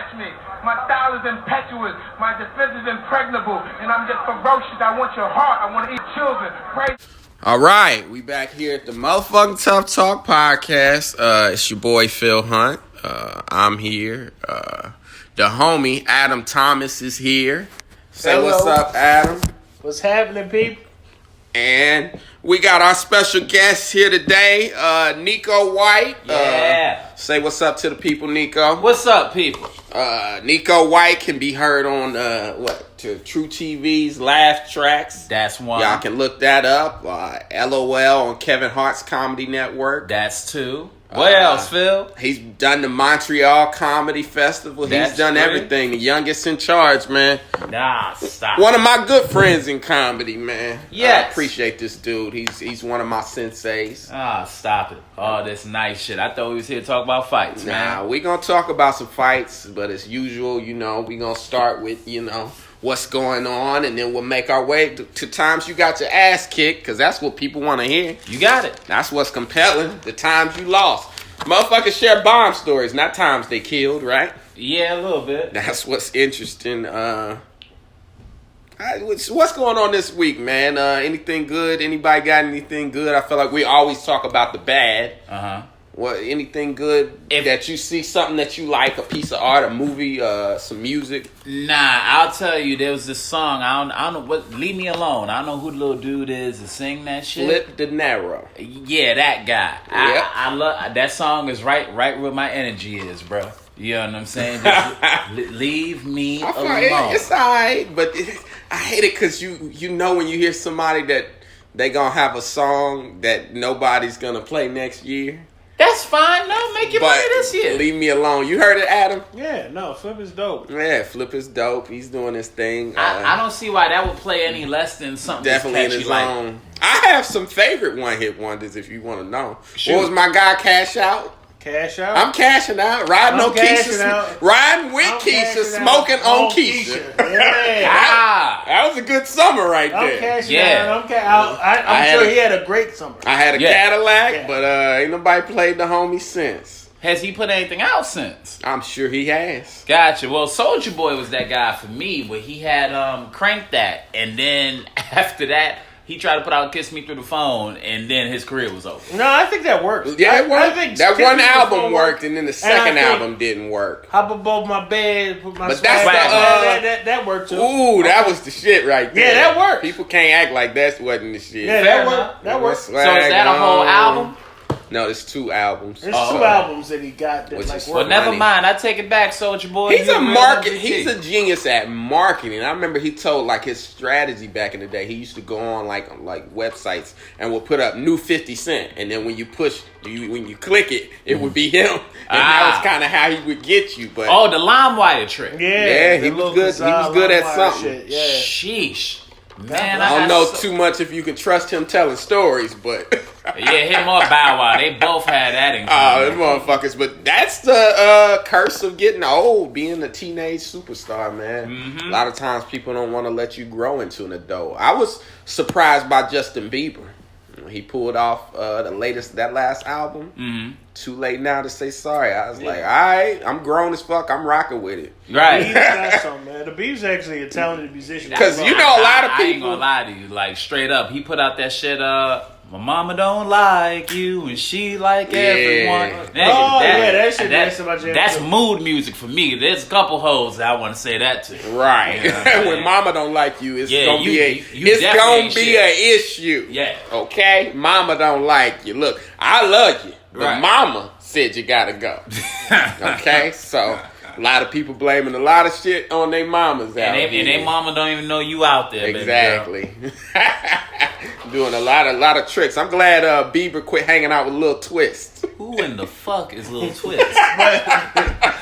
match me. My style is impetuous. My defense is impregnable. And I'm just ferocious. I want your heart. I want to eat children. Pray. All right, we back here at the motherfucking Tough Talk podcast. It's your boy Phil Hunt. I'm here. The homie Adam Thomas is here. Say Hello. What's up, Adam? What's happening, people? And we got our special guest here today, Neko White. Yeah. Say what's up to the people, Neko. What's up, people? Neko White can be heard on to True TV's Laugh Tracks. That's one. Y'all can look that up. LOL on Kevin Hart's Comedy Network. That's two. What else, Phil? He's done the Montreal Comedy Festival. He's done everything. The youngest in charge, man. Nah, stop. One of my good friends in comedy, man. Yes. I appreciate this dude. He's one of my senseis. Stop it. All this nice shit. I thought we was here to talk about fights, man. Nah, we gonna talk about some fights, but as usual, we gonna start with, what's going on, and then we'll make our way to times you got your ass kicked, because that's what people want to hear. You got it. That's what's compelling. The times you lost. Motherfuckers share bomb stories, not times they killed, right? Yeah, a little bit. That's what's interesting. What's going on this week, man? Anything good? Anybody got anything good? I feel like we always talk about the bad. What? Anything good that you see, something that you like, a piece of art, a movie, some music? Nah, I'll tell you, there was this song. I don't know what. Leave Me Alone. I don't know who the little dude is to sing that shit. Flip De Niro. Yeah, that guy. Yep. I love that song. Is right where my energy is, bro. You know what I'm saying? Just leave me alone. It's alright, but I hate it because you know when you hear somebody that they gonna have a song that nobody's gonna play next year. That's fine. No, make your money this year. Leave me alone. You heard it, Adam? Yeah, no, Flip is dope. Yeah, Flip is dope. He's doing his thing. I don't see why that would play any less than something Definitely in catchy his like. own. I have some favorite one-hit wonders if you want to know. Shoot. What was my guy Cash Out? Cash Out? I'm cashing out. Riding I'm on cashing Keisha. out. Riding with I'm Keisha. cashing Smoking out on Keisha. Yeah. That was a good summer right I'm there. cashing Yeah. out. I'm sure he had a great summer. I had a Yeah. Cadillac, Yeah. but ain't nobody played the homie since. Has he put anything out since? I'm sure he has. Gotcha. Well, Soulja Boy was that guy for me, where he had Crank That, and then after that, he tried to put out Kiss Me Through the Phone, and then his career was over. No, I think that works. Yeah, it worked. I think That Kiss one Me Through the album Phone worked, and then the second think- album didn't work. Hop above my bed, put my But swag that's on. That worked too. Ooh, that was the shit right there. Yeah, that worked. People can't act like that wasn't the shit. Yeah, Fair that enough. worked. That worked. So is that a whole album? No, it's 2 albums. There's 2 albums that he got that Which like is work. Well, never Money. mind. I take it back, Soulja Boy. He's You're a real market. MVP. He's a genius at marketing. I remember he told like his strategy back in the day. He used to go on like websites and would put up new 50 Cent, and then when you click it, it would be him, and that was kind of how he would get you. But Oh, the LimeWire trick. yeah, he the was little good. He was good at LimeWire something. shit, Yeah. Sheesh. Man, I don't got know too much if you can trust him telling stories, but Yeah, him or Bow Wow. They both had that in them common. motherfuckers. But that's the curse of getting old, being a teenage superstar, man. Mm-hmm. A lot of times people don't want to let you grow into an adult. I was surprised by Justin Bieber. He pulled off that last album. Mm-hmm. Too Late Now to Say Sorry. I was like, all right, I'm grown as fuck. I'm rocking with it. Right. He's got something, man. The Beef's actually a talented musician. 'Cause you know a lot of I ain't people- gonna lie to you. Like, straight up, he put out that shit, my mama don't like you, and she like everyone. That shit that's about jam That's too. mood music for me. There's a couple hoes that I want to say that to. Right. You know what I'm saying? When mama don't like you, it's Yeah, gonna you- be a you it's definitely gonna ain't be shit. an issue. Yeah. Okay? Mama don't like you. Look, I love you. But Right. mama said you gotta go. Okay? So a lot of people blaming a lot of shit on their mamas out And here. they mama don't even know you out there, baby girl. Exactly. Doing a lot of tricks. I'm glad Bieber quit hanging out with Lil Twist. Who in the fuck is Lil Twist?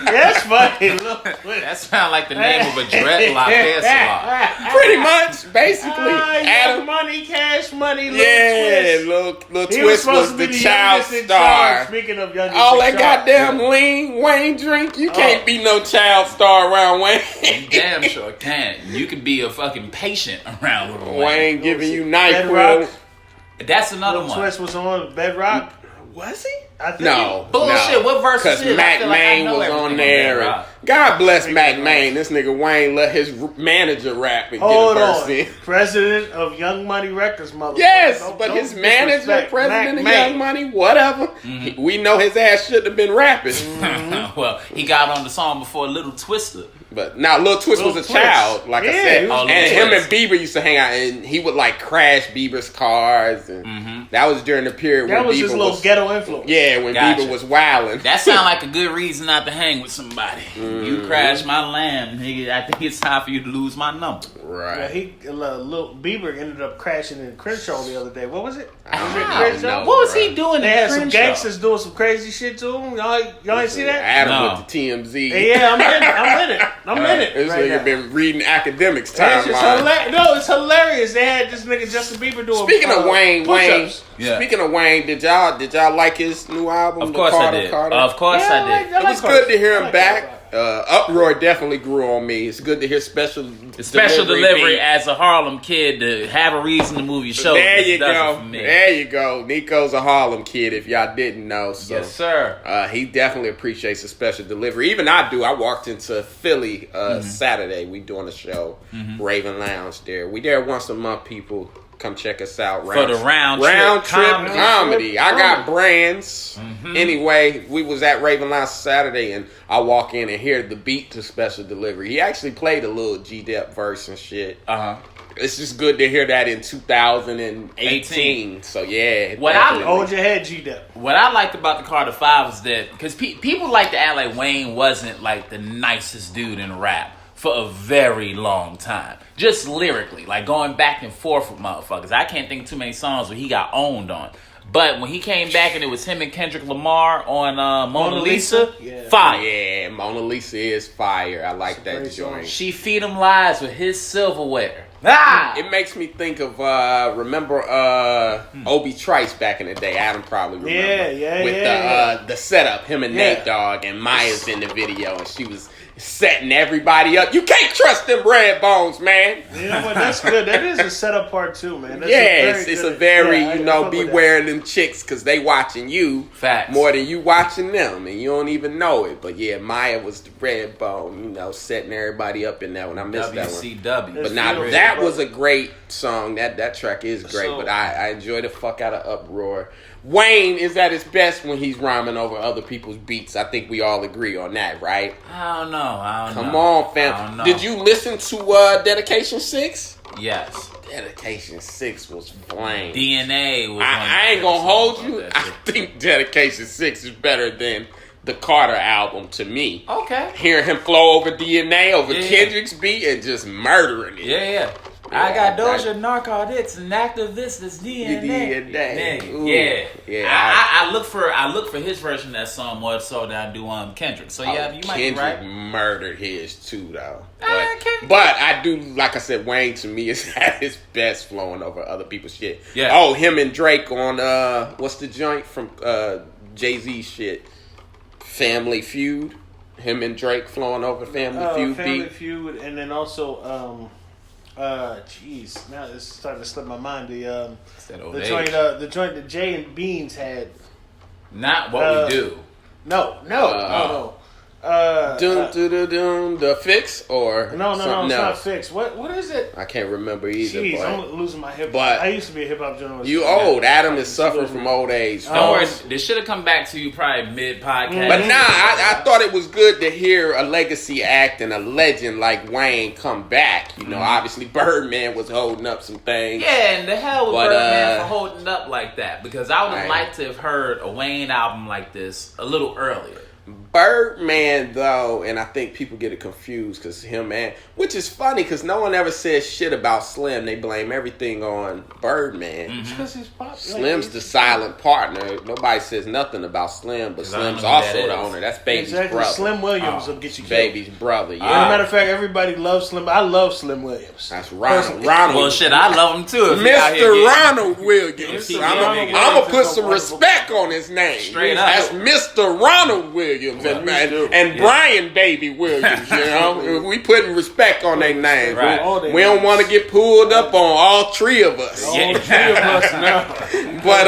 That's funny. Look, That sounds like the name of a dreadlock hair salon. Pretty much, basically. Young Adam. Money, Cash Money, Lil Yeah, Twist. Lil He Twist supposed was to be the child youngest in star. charge. Speaking of youngest All in that charge. goddamn lean Wayne drink, you can't be no child star around Wayne. You damn sure can. You can be a fucking patient around Lil Wayne. Wayne giving you Bedrock. NyQuil. That's another Lil one. Twist was on Bedrock. Was he? I think No. Bullshit, no. what verse is Because it? I Mac feel like I Main know was everything on on there. Bedrock. God bless Mac Main. This nigga Wayne let his manager rap and Hold get a verse on. in. President of Young Money Records, motherfucker. Yes, Don't- but don't his manager, disrespect president Mac of Main. Young Money, whatever. We know his ass shouldn't have been rapping. Well, he got on the song before Little Twister. But now Lil Twist was a Lil Twist. child, like I Yeah, said. he was Lil And him Twist. and Bieber used to hang out, and he would like crash Bieber's cars. And that was during the period That when was Bieber his little was ghetto influence. Yeah, when Gotcha. Bieber was wilding. That sound like a good reason not to hang with somebody. You crash my lamb, nigga. I think it's time for you to lose my number. Right. Yeah, Lil Bieber ended up crashing in Crenshaw the other day. What was it? I don't Crenshaw? know, What was bro. he doing? They in had some Crenshaw? gangsters doing some crazy shit to him. Y'all ain't see that? Adam No. with the TMZ. Yeah, I'm in it. I'm in it. This right nigga now. been reading academics It's just timeline. hilarious. No, it's hilarious. They had this nigga Justin Bieber doing. Speaking of Wayne, push-ups. Yeah. Speaking of Wayne, did y'all like his new album? Of The course Carter, I did. Carter? Of course Yeah, I did. It was good to hear him back. Uproar definitely grew on me. It's good to hear special Special delivery beat. as a Harlem kid to have a reason to move your show. There This you does it go. for me. There you go. Nico's a Harlem kid, if y'all didn't know. So, Yes, sir. he definitely appreciates a special delivery. Even I do. I walked into Philly Saturday. We doing a show, Raven Lounge there. We there once a month, people. Come check us out. For the round trip comedy. comedy. I got brands. Anyway, we was at Raven Lounge Saturday, and I walk in and hear the beat to special delivery. He actually played a little G-Dep verse and shit. It's just good to hear that in 2018. So yeah. What definitely. Hold your head, G-Dep. What I liked about the Carter Five is that because people like to act like Wayne wasn't like the nicest dude in rap for a very long time, just lyrically, like going back and forth with motherfuckers. I can't think of too many songs where he got owned on. But when he came back and it was him and Kendrick Lamar on Mona Lisa, Yeah. fire. Yeah, Mona Lisa is fire. I like that great song. joint. She feed him lies with his silverware. Ah! It makes me think of remember Obi Trice back in the day. Adam probably remember. Yeah, with the setup, him and Yeah. Nate Dogg, and Maya's in the video, and she was setting everybody up. You can't trust them red bones, man. You know what? That's good. That is a setup part too, man. That's Yes, it's a very Yeah, I fuck with that. beware of them chicks because they watching you Facts. more than you watching them, and you don't even know it. But yeah, Maya was the red bone, setting everybody up in that one. I missed that one. WCW. But It's now beautiful. that was a great song. That track is great. So- but I enjoy the fuck out of Uproar. Wayne is at his best when he's rhyming over other people's beats. I think we all agree on that, right? I don't know. Come on, I don't fam. know. Did you listen to Dedication 6? Yes. Dedication 6 was flame. DNA was. I ain't gonna hold you. I think Dedication 6 is better than the Carter album to me. Okay. Hearing him flow over DNA, over Yeah. Kendrick's beat, and just murdering it. Yeah. I got Doja narcotics and activists. This DNA. DNA. Ooh. Yeah. Yeah. I look for his version of that song more so than I do Kendrick. So yeah, you might be Kendrick right. murdered his too, though. Kendrick- But I do, like I said, Wayne to me is at his best flowing over other people's shit. Yeah. Oh, him and Drake on what's the joint from Jay-Z shit? Family Feud. Him and Drake flowing over Family Feud Family beat. Feud, and then also, jeez, now it's starting to slip my mind. The That old the age. joint, the joint that Jay and Beans had. Not what we do. No. Dun, dun, dun, dun, the fix or No, something it's not else? fixed. What is it? I can't remember either. Jeez, but I'm losing my hip hop. but- I used to be a hip hop journalist. you old. Adam is suffering from old age. Don't worry. This should have come back to you probably mid podcast. But nah, I thought it was good to hear a legacy act and a legend like Wayne come back. You know, obviously Birdman was holding up some things. Yeah, and the hell with But, Birdman for holding up like that, because I would have Right. liked to have heard a Wayne album like this a little earlier. Birdman though, and I think people get it confused because him and which is funny because no one ever says shit about Slim. They blame everything on Birdman. Because he's pop. Slim's the silent partner. Nobody says nothing about Slim, but I don't Slim's know who also that the is. owner. That's Baby's Exactly. brother. Slim Williams will get you killed. Baby's brother. Yeah, As a matter of fact, everybody loves Slim. I love Slim Williams. that's Ronald. Personally. Ronald. Well, shit, I love him too. If he out here Mr. getting- Ronald Williams. Mr. I'm Ronald gonna Williams put is some a wonderful respect on his name. Straight up. That's Mr. Ronald Williams and Brian Baby Williams. You know, we putting respect on their names. Right. All their We don't names. want to get pulled up on all three of us. All three of us now. But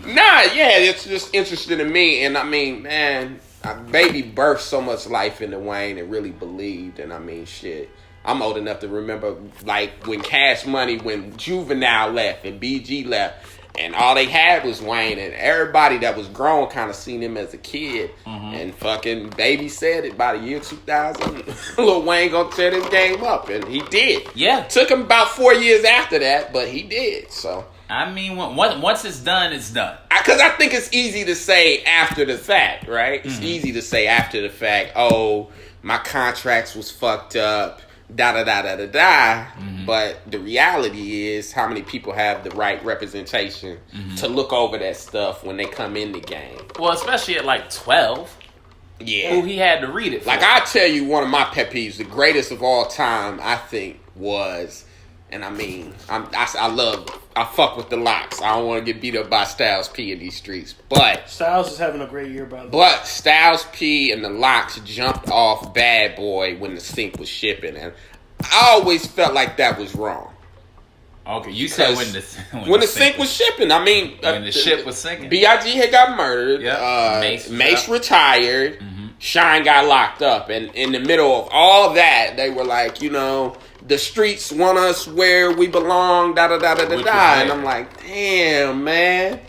nah, yeah, it's just interesting to me. And I mean, man, Baby birthed so much life into Wayne and really believed. And I mean, shit. I'm old enough to remember, like, when Cash Money, when Juvenile left and BG left, and all they had was Wayne, and everybody that was grown kind of seen him as a kid. And fucking Baby said it by the year 2000, Lil Wayne gonna tear this game up, and he did. Yeah. Took him about 4 years after that, but he did, so. I mean, once it's done, it's done. Because I think it's easy to say after the fact, right? It's easy to say after the fact, oh, my contracts was fucked up, da-da-da-da-da-da. But the reality is how many people have the right representation to look over that stuff when they come in the game. Well, especially at like 12. Yeah. Who he had to read it for. Like, I'll tell you one of my pet peeves, the greatest of all time, I think, was... And I mean, I fuck with the Locks. I don't want to get beat up by Styles P in these streets. But Styles is having a great year, by the way. But Styles P and the Locks jumped off Bad Boy when the sync was shipping. And I always felt like that was wrong. Okay, you said when the sync was shipping. I mean, when the ship was sinking. B.I.G. had got murdered. Yep. Mace retired. Shine got locked up. And in the middle of all that, they were like, you know... The streets want us where we belong, da-da-da-da-da-da. And I'm like, damn, man.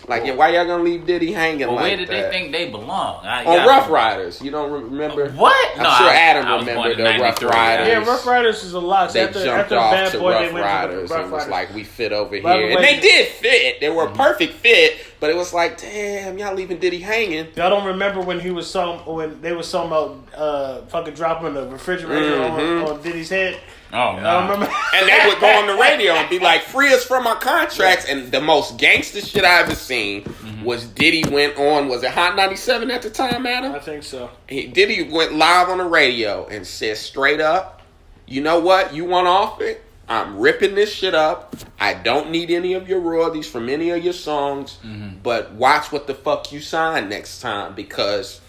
Like, why y'all gonna leave Diddy hanging like that? Where did they think they belong? On Rough Riders. You don't remember? What? I'm sure Adam remembered the Rough Riders. Yeah, Rough Riders is a lot. They jumped off to Rough Riders and was like, we fit over here. And they did fit. They were a perfect fit. But it was like, damn, y'all leaving Diddy hanging. Y'all don't remember when they was talking about fucking dropping the refrigerator on Diddy's head? Oh, no. I remember. And they would go on the radio and be like, free us from our contracts. And the most gangster shit I ever seen was Diddy went on, was it Hot 97 at the time, Adam? I think so. Diddy went live on the radio and said straight up, you know what? You want off it? I'm ripping this shit up. I don't need any of your royalties from any of your songs. But watch what the fuck you sign next time because...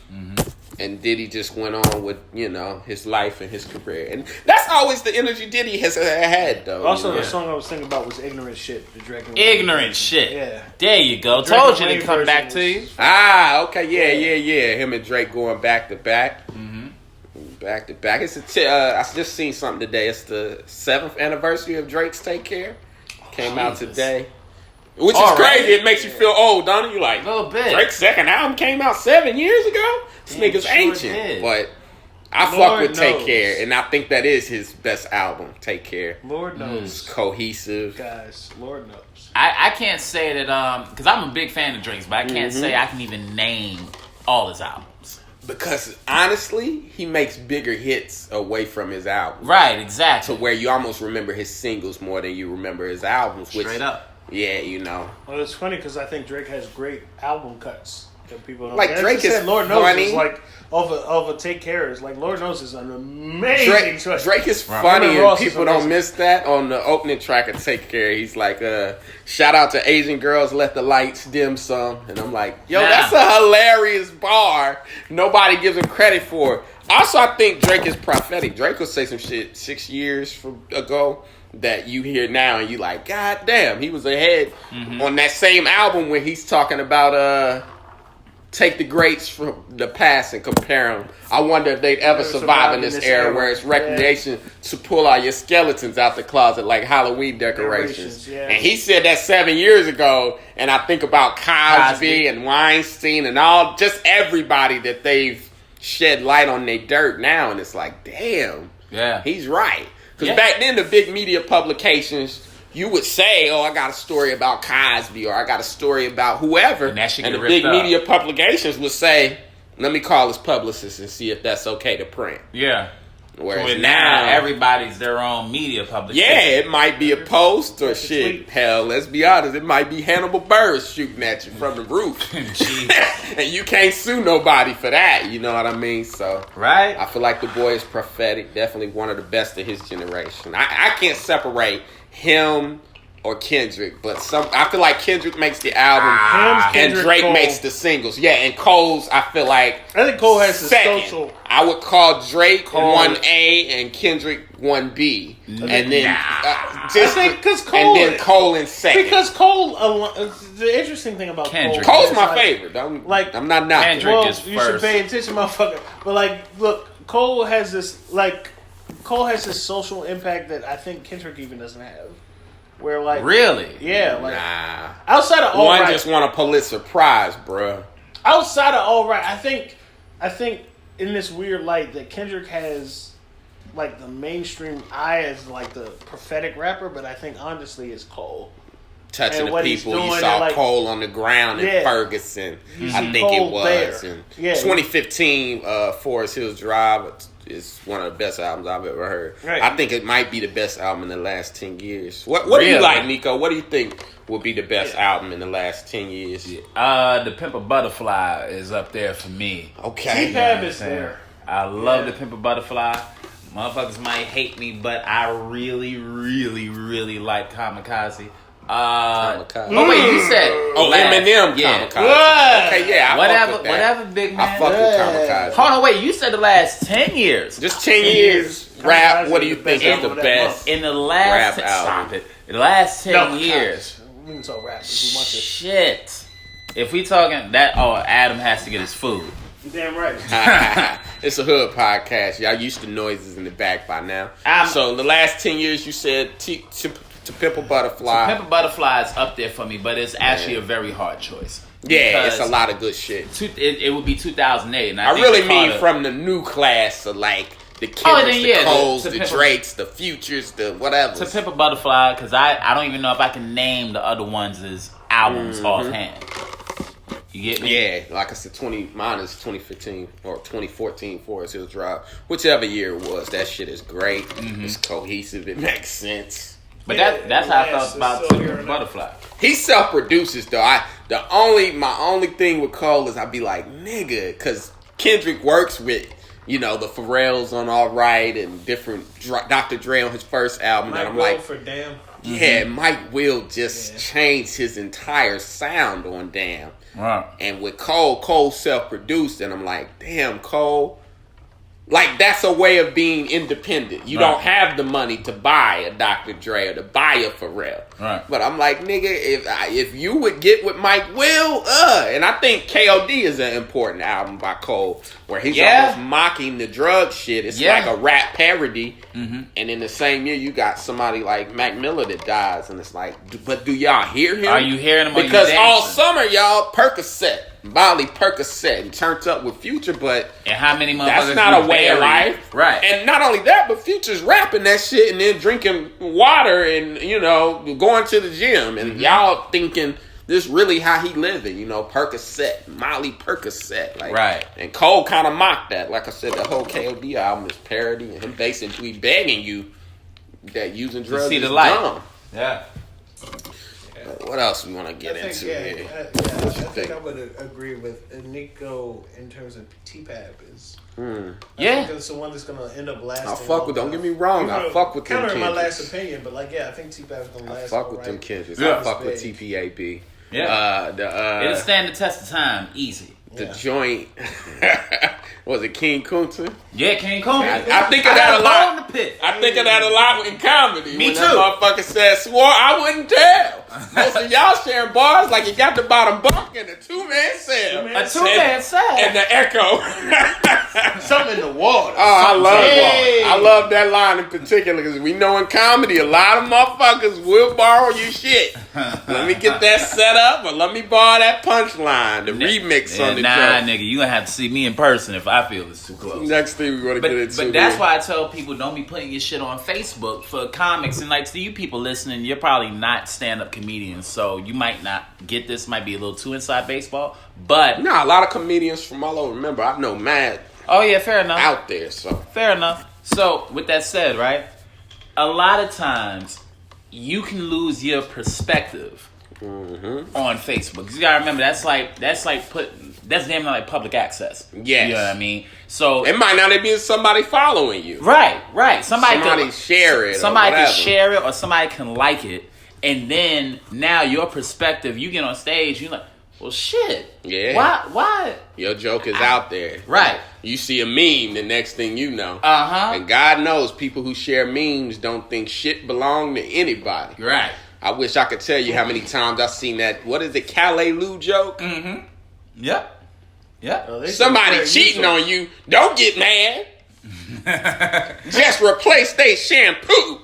And Diddy just went on with, you know, his life and his career. And that's always the energy Diddy has had, though. Also, the song I was thinking about was Ignorant Shit. The Drake and Ignorant Shit. Yeah. There you go. Drake Told you and to come Wayne back version to you. Ah, okay. Yeah. Him and Drake going back to back. Back to back. I just seen something today. It's the 7th anniversary of Drake's Take Care. Came out today. Which is crazy. It makes you feel old, don't it? You like, a little bit. Drake's second album came out 7 years ago? This nigga's ancient. Did. But I fuck with Take Care, and I think that is his best album, Take Care. Lord knows. It's cohesive. Guys, Lord knows. I can't say that, because I'm a big fan of Drake's, but I can't say I can even name all his albums. Because, honestly, he makes bigger hits away from his albums. Right, exactly. To where you almost remember his singles more than you remember his albums. Which, Straight up. Yeah, you know. Well, it's funny because I think Drake has great album cuts that people don't. Like, Drake is Lord knows funny. is like of a Take Care is like Lord knows is an amazing choice. Drake is funny and people don't miss that. On the opening track of Take Care, he's like, shout out to Asian girls, let the lights dim some. And I'm like, yo, that's a hilarious bar. Nobody gives him credit for it. Also, I think Drake is prophetic. Drake will say some shit 6 years ago that you hear now and you like, God damn, he was ahead on that same album when he's talking about take the greats from the past and compare them. I wonder if they'd ever survive in this era where it's recreation to pull all your skeletons out the closet like Halloween decorations. And he said that 7 years ago, and I think about Cosby and Weinstein and all, just everybody that they've shed light on their dirt now, and it's like, damn, he's right. Because back then, the big media publications, you would say, oh, I got a story about Cosby or I got a story about whoever. And the big media publications would say, let me call his publicist and see if that's okay to print. Yeah. Whereas so now everybody's their own media publication. Yeah, it might be a post or shit. Hell, let's be honest. It might be Hannibal Buress shooting at you from the roof. And you can't sue nobody for that. You know what I mean? So I feel like the boy is prophetic. Definitely one of the best of his generation. I can't separate him or Kendrick, but I feel like Kendrick makes the album and Kendrick, Drake Cole. makes the singles. Yeah, and Cole's I feel like I think Cole has the second. social. I would call Drake 1A and Kendrick 1B, and then just because Cole and then Cole in second. Because Cole, the interesting thing about Kendrick. Cole, Cole's is, my like, favorite. I'm like, not knocking. Kendrick is you should first. pay attention, motherfucker. But like, look, Cole has this social impact that I think Kendrick even doesn't have. Where like Really? yeah, like Nah. outside of all One right, just won a Pulitzer Prize, bruh. outside of all right, I think in this weird light that Kendrick has like the mainstream eye as like the prophetic rapper, but I think honestly it's Cole. Touching And the what he's people. You doing saw and, like, Cole on the ground in yeah. Ferguson. You I see think it Cole was. there. And Yeah. 2015 Forest Hills Drive is one of the best albums I've ever heard. Right. I think it might be the best album in the last 10 years. What do you Really? like, Nico? What do you think will be the best album in the last 10 years? The Pimp a Butterfly is up there for me. Okay. T-Pab is there. I love the Pimp a Butterfly. Motherfuckers might hate me, but I really, really, really like Kamikaze. Kamikaze. Oh wait, you said Eminem yeah. Kamikaze. What? Okay, yeah, I Whatever, fuck with that. whatever, big man. I fuck with Kamikaze. Hold on, wait. You said the last 10 years. Just 10 years. Rap, what do you think is the album of that best? In the last Rap album. stop it. In the last 10 years. We can talk rap if we want to. Shit. If we talking that, Adam has to get his food. You damn right. It's a hood podcast. Y'all used to noises in the back by now. I'm- So in the last 10 years, you said to Pimp a Butterfly. Pimp a Butterfly is up there for me, but it's actually a very hard choice. Yeah, it's a Because lot of good shit. It would be 2008. And I think really the mean Carter- from the new class of like the Kendricks, then, yeah, the Coles, to the Pimp a- Drakes, the Futures, the whatever. To Pimp a Butterfly, because I don't even know if I can name the other ones as albums offhand. You get me? Yeah, like I said, mine is 2015 or 2014 Forest Hills Drive. Whichever year it was, that shit is great. It's cohesive. It makes sense. But Yeah, that's how I yes, felt it's about still Pimp here a now. Butterfly. He self-produces though. My only thing with Cole is I'd be like, nigga, because Kendrick works with, the Pharrells on All Right and different Dr. Dre on his first album. Mike and I'm Will like, for damn. yeah, Mike Will just changed his entire sound on Damn. Right. And with Cole self-produced, and I'm like, damn, Cole. Like, that's a way of being independent. You Right. don't have the money to buy a Dr. Dre or to buy a Pharrell. Right. But I'm like, nigga, if you would get with Mike Will, and I think KOD is an important album by Cole, where he's almost mocking the drug shit. It's like a rap parody. And in the same year, you got somebody like Mac Miller that dies, and it's like, but do y'all hear him? Are you hearing him? Or Because you all dancing? summer, y'all, Percocet, Molly Percocet, and turned up with Future, but And how many motherfuckers? that's not you a way of buried? life. Right. And not only that, but Future's rapping that shit and then drinking water and, going to the gym. And y'all thinking this really how he living, Percocet, Molly Percocet. Like, Right. And Cole kind of mocked that. Like I said, the whole KOD album is parody and him basically begging you that using drugs see is the light. dumb. Yeah. What else we want to get into here? I think? think I would agree with Nico in terms of T-Pab is. I Yeah. think that's the one that's gonna end up lasting. I fuck with. Don't get me wrong. I fuck with them Countering my Kendricks. last opinion, but I think T-Pab's gonna last. Fuck with all them right. Kendricks. Yeah. I fuck with TPAB. Yeah. The It'll stand the test of time, easy. joint was it King Kunta? Yeah, King Kong. I think of that a lot. In the pit. I think of that a lot in comedy. Me when too. That motherfucker said, swore I wouldn't tell. Most of y'all sharing bars like you got the bottom bunk and a two-man cell. A two-man set. And the echo. Something in the water. Oh, I love Hey. I love that line in particular because we know in comedy a lot of motherfuckers will borrow you shit. Let me get that set up or let me borrow that punchline, the remix on the Nah, joke. nigga, you gonna have to see me in person if I feel it's too close. Next thing we're gonna get into. But that's why I tell people don't be putting your shit on Facebook for comics. And like to you people listening, you're probably not stand-up comedians, so you might not get this. Might be a little too inside baseball, but a lot of comedians from all over. Remember, I know mad oh yeah, fair enough. out there. So Fair enough. So, with that said, right, a lot of times you can lose your perspective on Facebook. 'Cause you gotta remember that's damn near like public access. Yes. You know what I mean? So it might not be somebody following you. right. Somebody share it. Somebody or can whatever. share it or somebody can like it. And then now your perspective, you get on stage, you're like, well, shit. Yeah. Why? Your joke is out there. Right. You see a meme, the next thing you know. Uh-huh. And God knows people who share memes don't think shit belong to anybody. Right. I wish I could tell you how many times I've seen that, what is it, Calais Lou joke? Mm-hmm. Yep. Oh, Somebody cheating on you, don't get mad. Just replace their shampoo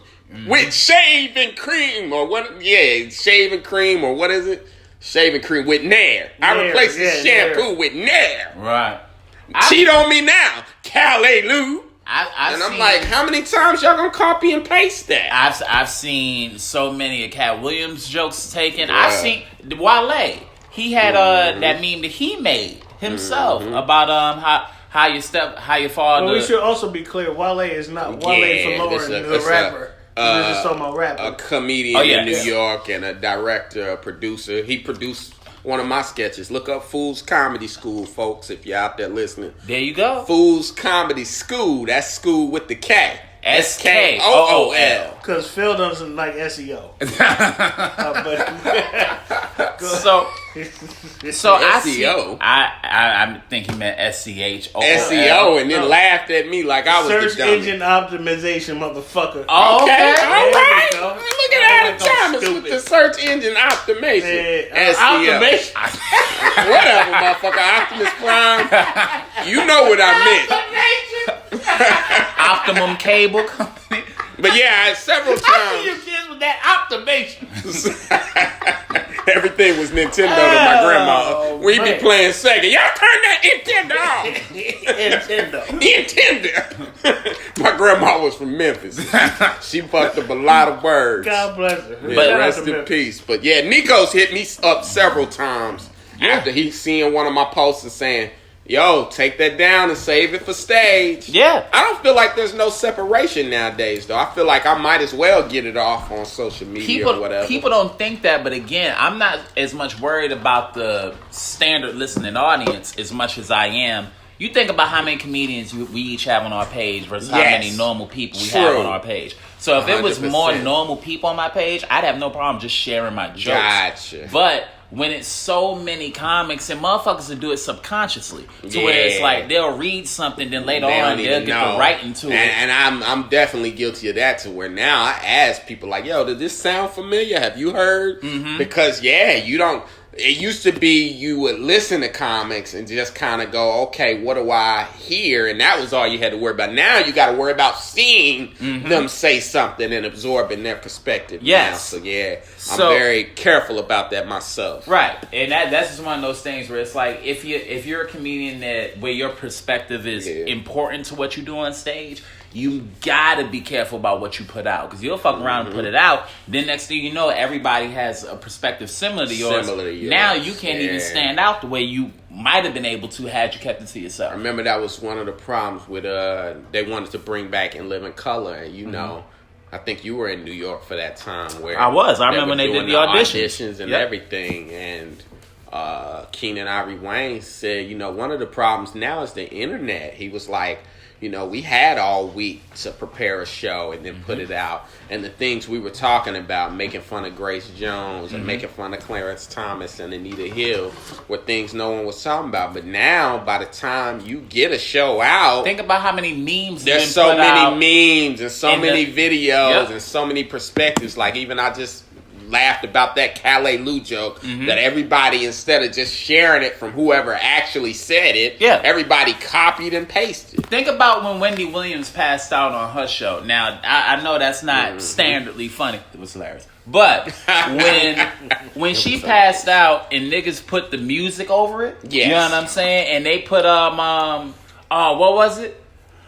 with shaving cream or what? Yeah, shaving cream or what is it? Shaving cream with Nair. I replaced the shampoo with Nair. Right. Cheat on me now, Calais Lou. I'm like, how many times y'all gonna copy and paste that? I've seen so many of Cat Williams jokes taken. Yeah. I've seen Wale. He had that meme that he made himself about how your father. Well, we should also be clear. Wale is not Wale from Lauren, the rapper. We're just talking about rapping. A comedian in New York and a director, a producer. He produced one of my sketches. Look up Fool's Comedy School, folks, if you're out there listening. There you go. Fool's Comedy School. That's school with the K. SKOOL. Because Phil doesn't like SEO. So I see. SEO. I think he meant SCHO. SEO, and then laughed at me like I was Search the dummy. engine optimization, motherfucker. Oh, okay. All right. There we go. Look at Adam Thomas with the search engine optimization. SEO. Whatever, motherfucker. Optimus Prime. You know what I meant. Optimum Cable Company. But yeah, several I see times. your kids with that optimization. Everything was Nintendo to my grandma. We be man. playing Sega. Y'all turn that Nintendo off. Nintendo. My grandma was from Memphis. She fucked up a lot of words. God bless her. Yeah, But- rest in peace. But yeah, Nico's hit me up several times after he seen one of my posts and saying, yo, take that down and save it for stage. Yeah. I don't feel like there's no separation nowadays, though. I feel like I might as well get it off on social media or whatever. People don't think that, but again, I'm not as much worried about the standard listening audience as much as I am. You think about how many comedians we each have on our page versus how many normal people we have on our page. So if it was 100%. more normal people on my page, I'd have no problem just sharing my jokes. Gotcha. But when it's so many comics and motherfuckers will do it subconsciously to where it's like they'll read something, then later on they'll get the writing to it. And I'm definitely guilty of that to where now I ask people like, yo, does this sound familiar? Have you heard? Mm-hmm. Because you don't. It used to be you would listen to comics and just kind of go, okay, what do I hear? And that was all you had to worry about. Now you got to worry about seeing them say something and absorbing their perspective. Yes. Now. So I'm very careful about that myself. Right, and that's just one of those things where it's like if you're a comedian where your perspective is important to what you do on stage, you gotta be careful about what you put out because you'll fuck around and put it out. Then next thing you know, everybody has a perspective similar to yours. Now you can't even stand out the way you might have been able to had you kept it to yourself. I remember that was one of the problems with they wanted to bring back In Living Color, and you know. I think you were in New York for that time where I was. I remember when they did the auditions and everything. And Keenan Ivory Wayne said, you know, one of the problems now is the internet. He was like, you know, we had all week to prepare a show and then put it out. And the things we were talking about, making fun of Grace Jones and making fun of Clarence Thomas and Anita Hill, were things no one was talking about. But now, by the time you get a show out, think about how many memes there's so many memes and so many videos and so many perspectives. Like even I just laughed about that Calais Lou joke that everybody, instead of just sharing it from whoever actually said it, everybody copied and pasted. Think about when Wendy Williams passed out on her show. Now, I know that's not standardly funny. It was hilarious. But when she passed out and niggas put the music over it, you know what I'm saying? And they put what was it?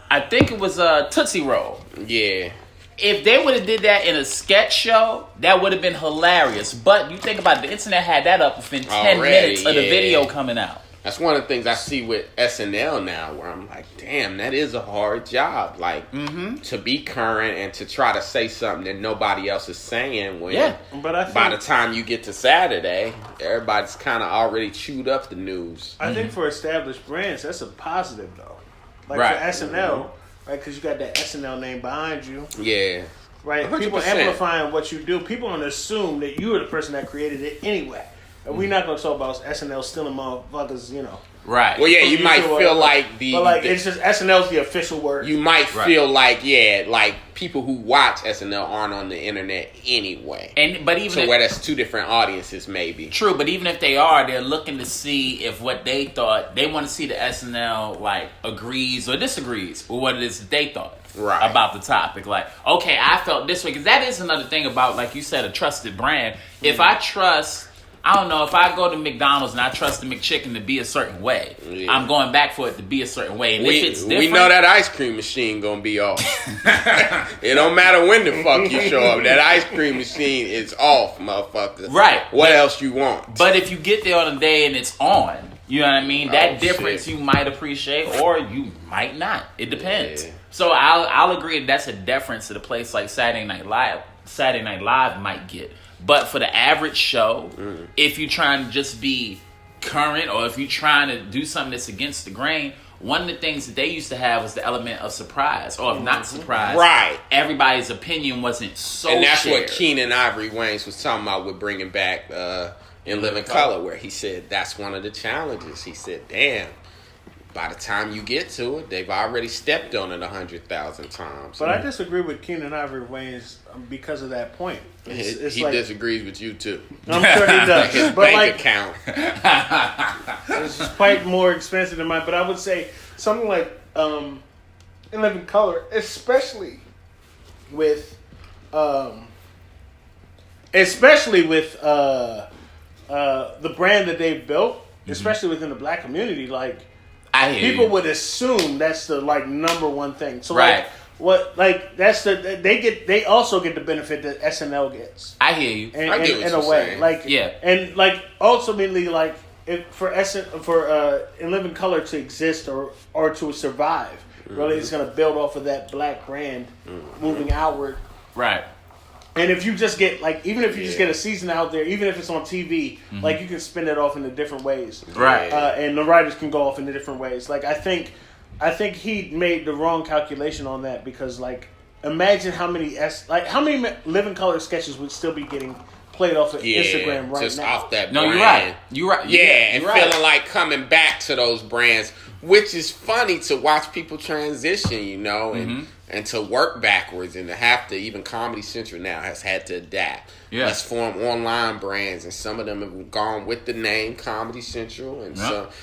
I think it was Tootsie Roll. Yeah. If they would have did that in a sketch show, that would have been hilarious. But you think about it, the internet had that up within 10 minutes of the video coming out. That's one of the things I see with SNL now, where I'm like, damn, that is a hard job. Like, to be current and to try to say something that nobody else is saying when but I think, by the time you get to Saturday, everybody's kind of already chewed up the news. I think for established brands, that's a positive, though. Like for SNL, right? Because you got that SNL name behind you. Yeah. right? 100%. People amplifying what you do. People don't assume that you are the person that created it anyway. And we're not going to talk about SNL stealing motherfuckers, you know. Right. Well, yeah, you might feel like But like, it's just SNL's the official word. You might feel like, like people who watch SNL aren't on the internet anyway. But even where that's two different audiences, maybe. True, but even if they are, they're looking to see if what they thought, they want to see the SNL like agrees or disagrees with what it is that they thought about the topic. Like, okay, I felt this way, because that is another thing about, like you said, a trusted brand. If I trust. I don't know, if I go to McDonald's and I trust the McChicken to be a certain way, I'm going back for it to be a certain way. And if it's different, we know that ice cream machine gonna be off. It don't matter when the fuck you show up. That ice cream machine is off, motherfucker. Right. What else you want? But if you get there on a day and it's on, you know what I mean? That difference you might appreciate or you might not. It depends. Yeah. So I'll agree that's a deference that a place like Saturday Night Live might get. But for the average show, if you're trying to just be current or if you're trying to do something that's against the grain, one of the things that they used to have was the element of surprise, or if not surprise, everybody's opinion wasn't so and that's shared. What Keenan Ivory Wayans was talking about with bringing back In Living Color, where he said that's one of the challenges. He said, damn, by the time you get to it, they've already stepped on it 100,000 times. But I disagree with Keenan Ivory Wayans because of that point. He like, disagrees with you too. I'm sure he does. His but bank account. It's quite more expensive than mine. But I would say something like In Living Color, especially with the brand that they've built, especially within the black community, like. People would assume that's the like number one thing. So like that's they also get the benefit that SNL gets. I hear you. I get what in a way. saying. Like and like ultimately like if for In Living Color to exist or to survive, really it's gonna build off of that black brand moving outward. Right. And if you just get even if you just get a season out there, even if it's on TV, like you can spin it off into different ways, right? And the writers can go off into different ways. Like I think he made the wrong calculation on that because imagine how many Living Color sketches would still be getting played off of Instagram right just now. Off that no, brand. You're right. Yeah, and feeling like coming back to those brands, which is funny to watch people transition, you know, and to work backwards and to have to, even Comedy Central now has had to adapt. Yeah. Let's form online brands, and some of them have gone with the name Comedy Central, and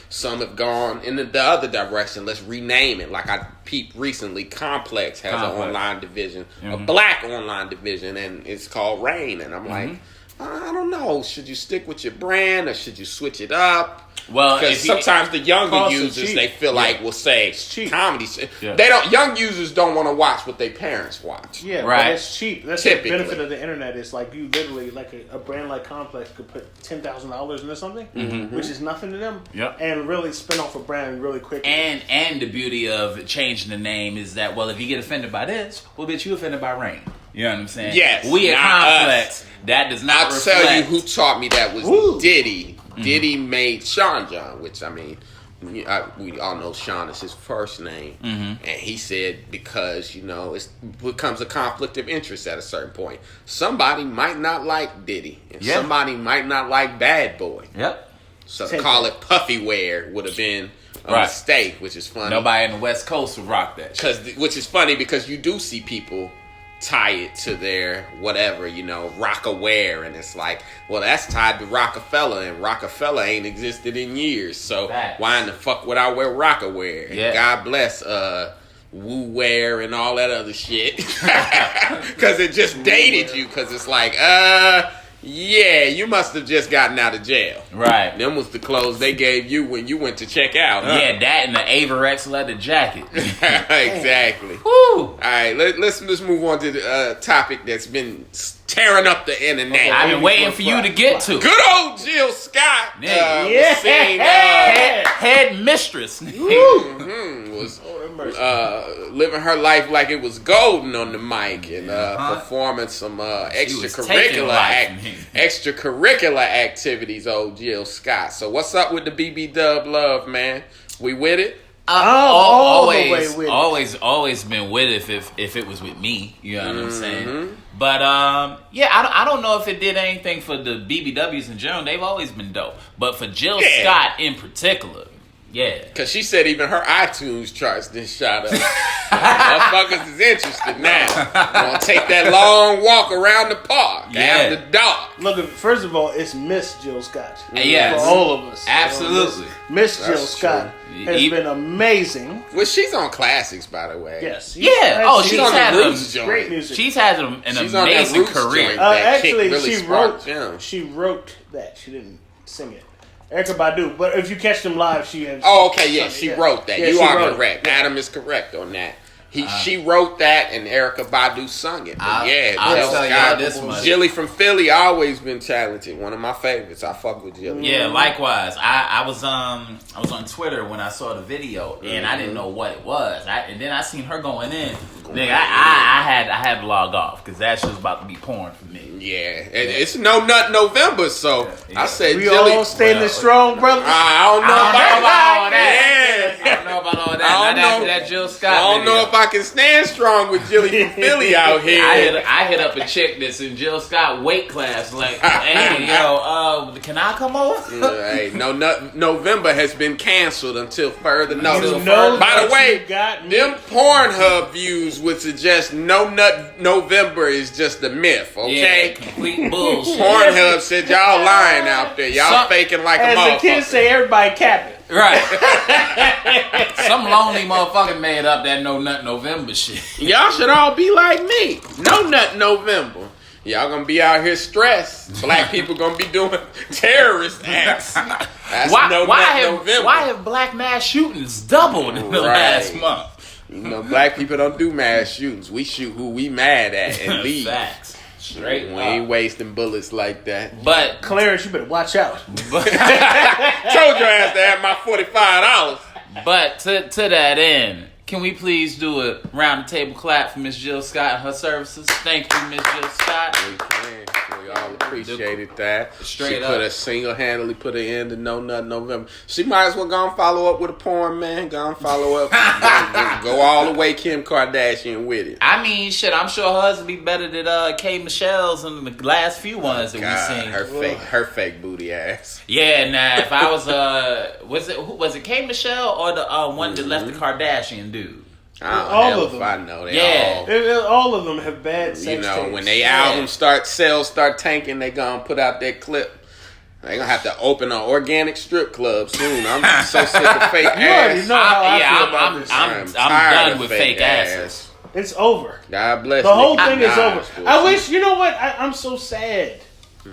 some have gone in the other direction. Let's rename it. Like I peeped recently, Complex has an online division, a black online division, and it's called Rain. And I'm like, I don't know. Should you stick with your brand or should you switch it up? Well, because sometimes the younger users they feel like will say comedy. They don't. Young users don't want to watch what their parents watch. Yeah, right. But it's cheap. That's the benefit of the internet. It's like you literally a brand like Complex could put $10,000 into something, which is nothing to them, and really spin off a brand really quickly. And the beauty of changing the name is that if you get offended by this, well, bitch, you offended by Rain. You know what I'm saying? Yes. We at Complex. Us. That does not reflect. I'll tell you who taught me that was Diddy. Diddy made Sean John, which I mean, we all know Sean is his first name, and he said because it becomes a conflict of interest at a certain point. Somebody might not like Diddy, and somebody might not like Bad Boy. Yep. So to call it puffy wear would have been a mistake, which is funny. Nobody in the West Coast would rock that. Which is funny because you do see people tie it to their whatever, Rock-aware, and it's like, well, that's tied to Rockefeller, and Rockefeller ain't existed in years, so why in the fuck would I wear Rock-aware? And God bless Woo-wear and all that other shit, because it just dated you, because it's like, yeah, you must have just gotten out of jail. Right. Them was the clothes they gave you when you went to check out. Huh? Yeah, that and the Averex leather jacket. Exactly. Woo! All right, let's move on to the topic that's been tearing up the internet. Okay, I've been waiting for you to get to. Good old Jill Scott. Head mistress. Was living her life like it was golden on the mic and performing some extracurricular activities. Old Jill Scott. So what's up with the BB Dub love, man? We with it? Always been with it if it was with me. You know what I'm saying? But I don't know if it did anything for the BBWs in general. They've always been dope, but for Jill Scott in particular. Yeah. Because she said even her iTunes charts didn't shot up. Motherfuckers is interested now. Gonna take that long walk around the park after dark. Look, first of all, it's Miss Jill Scott. Yes. For all of us. Absolutely. Miss Jill Scott has been amazing. Well, she's on classics, by the way. Yes. Yeah. Oh, she's on had the Roots joint. great music. She's had an amazing career. Actually, really she wrote that. She didn't sing it. Erykah Badu, but if you catch them live, she has. Oh, okay, yeah, she wrote that. Yeah, you are correct. Yeah. Adam is correct on that. She wrote that, and Erykah Badu sung it. But I'll tell y'all this much. Jilly from Philly always been talented. One of my favorites. I fuck with Jilly. Yeah, likewise. I was on Twitter when I saw the video, and I didn't know what it was. And then I seen her going in. Nigga, I had to log off because that shit was about to be porn for me. Yeah, and it's No Nut November, so I said we Jilly. all standing strong, brother. I don't know about all that. I don't know about all that. Not after that Jill Scott. I don't know if I can stand strong with Jilly from Philly out here. I hit up a chick that's in Jill Scott weight class. Like, hey, can I come over? Hey, No Nut November has been canceled until further notice. By the way, them Pornhub views would suggest No Nut November is just a myth. Okay, yeah, complete bullshit. Pornhub said y'all lying out there. Y'all faking like a motherfucker. As the kids say, everybody capping. Right. Some lonely motherfucker made up that No Nut November shit. Y'all should all be like me. No Nut November. Y'all gonna be out here stressed. Black people gonna be doing terrorist acts. That's why have black mass shootings doubled in the last month? You know, black people don't do mass shootings. We shoot who we mad at and leave. Facts. Straight We ain't wasting bullets like that. But Clarence, you better watch out. Told your ass to have my $45. But to that end, can we please do a round the table clap for Miss Jill Scott and her services? Thank you, Miss Jill Scott. We can. We all appreciated that. Straight she up. Could have single-handedly put an end to No Nut November. She might as well go and follow up with a porn, man. Go and follow up. go all the way Kim Kardashian with it. I mean, shit, I'm sure her husband be better than K. Michelle's in the last few ones that we seen. Her fake booty ass. Yeah, nah, if I was it K. Michelle or the one that left the Kardashian dude? All of them. I know. All of them have bad sex You know, tapes. when they albums sales start tanking, they gonna put out that clip. They gonna have to open an organic strip club soon. I'm so sick of fake ass. You already know how I feel about this. I'm done with fake asses. It's over. God bless. The whole thing is over. Bullshit. I wish, you know what? I'm so sad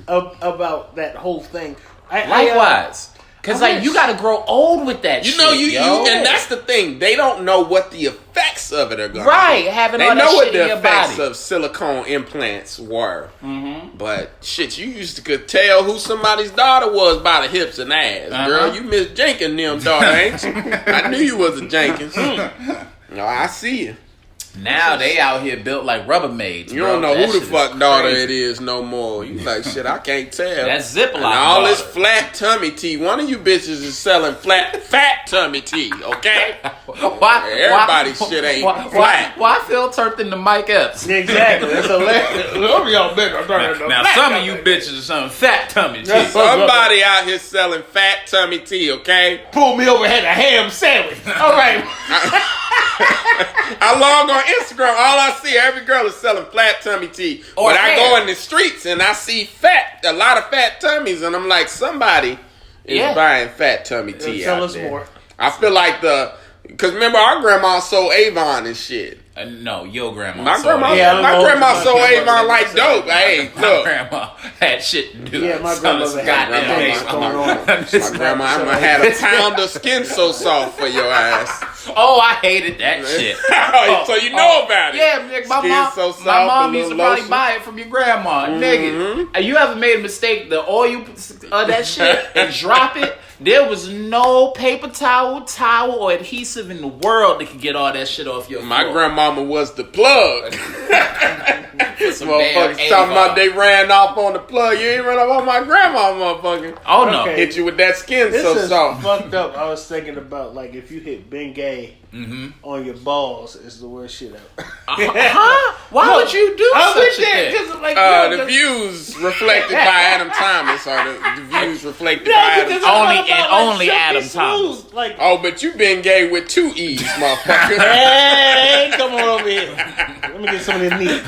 about that whole thing. Likewise. Because, you got to grow old with that shit. And that's the thing. They don't know what the effects of it are going to be. Right, having all that shit in your body. They know what the effects of silicone implants were. Mm-hmm. But, shit, you used to could tell who somebody's daughter was by the hips and ass. Girl, you Miss Jenkins them daughter, ain't you? I knew you was a Jenkins. No, I see you. Now they out here built like Rubbermaids. You don't know who the fuck daughter it is no more. You like, shit, I can't tell. That's Ziploc. And all this flat tummy tea. One of you bitches is selling fat tummy tea, okay? Everybody's shit ain't flat. Why Phil turned into Mike Epps? Exactly. That's hilarious. Now some of you bitches are selling fat tummy tea. Somebody out here selling fat tummy tea, okay? Pull me over, had a ham sandwich. All right. I log on Instagram, all I see, every girl is selling flat tummy tea. But I go in the streets and I see a lot of fat tummies, and I'm like, somebody is buying fat tummy tea Tell out us there. more. I feel like because remember our grandma sold Avon and shit. No, your grandma. My grandma sold Avon like dope. Hey, look. My grandma had shit to do. Yeah, my grandmother had things going on. My grandma, I'm gonna have a pound of Skin So Soft for your ass. Oh, I hated that shit. So you know about it. Yeah, nigga, my mom used to probably buy it from your grandma. Nigga, you ever made a mistake, the oil of that shit, and drop it? There was no paper towel, or adhesive in the world that could get all that shit off your floor. My grandmama was the plug. get some damn motherfuckers talking about they ran off on the plug. You ain't run off on my grandma, motherfucker. Oh no! Okay. Hit you with that skin This so is soft. fucked up. I was thinking about like if you hit Bengay on your balls is the worst shit ever. Huh? Why would you do such a thing? Like, The views reflected by Adam Thomas are the views reflected by Adam Thomas. Only Adam Thomas. Like, But you been gay with 2 E's, motherfucker. hey, come on over here. Let me get some of the knees.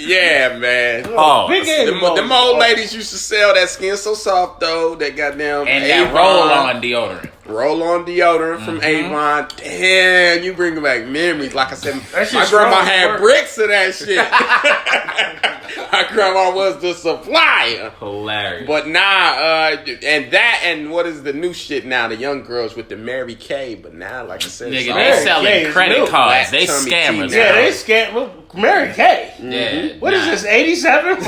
Yeah, man. Them old ladies used to sell that skin so soft though. That goddamn And Avon. that roll-on deodorant. Roll-on deodorant from Avon. Damn, you bring back memories. Like I said, That my shit's grandma strong had work. bricks of that shit. My grandma was the supplier. Hilarious. But and what is the new shit now? The young girls with the Mary Kay. But now, like I said, Nigga, it's they all- Mary selling Kay is credit new. cards. They Black tummy scammers. tea Yeah, now. they scam. Well, Mary Kay. Yeah. What is this, 87?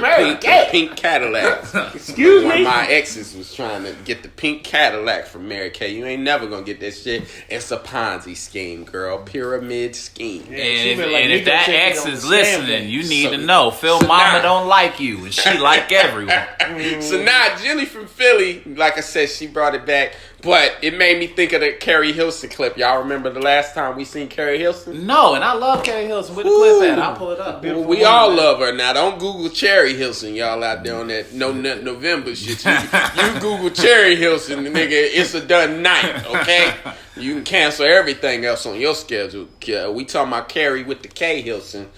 Mary the Kay. pink Cadillacs. Excuse One me? of my exes was trying to get the pink Cadillac from Mary Kay. You ain't never gonna get that shit. It's a Ponzi scheme, girl. Pyramid scheme. And she if, been like, and if "Nigga, that take it ex on is the listening, stand, you baby." need So- to know. Phil so mama now- don't like you, and she like everyone. So now Jilly from Philly, like I said, she brought it back. But it made me think of the Carrie Hilson clip. Y'all remember the last time we seen Carrie Hilson? No, and I love Carrie Hilson. Where the clip at? I'll pull it up. Well, we all love her. Now, don't Google Cherry Hilson, y'all out there on that No Nut November shit. You Google Cherry Hilson, nigga, it's a done night, okay? You can cancel everything else on your schedule. We talking about Carrie with the K Hilson.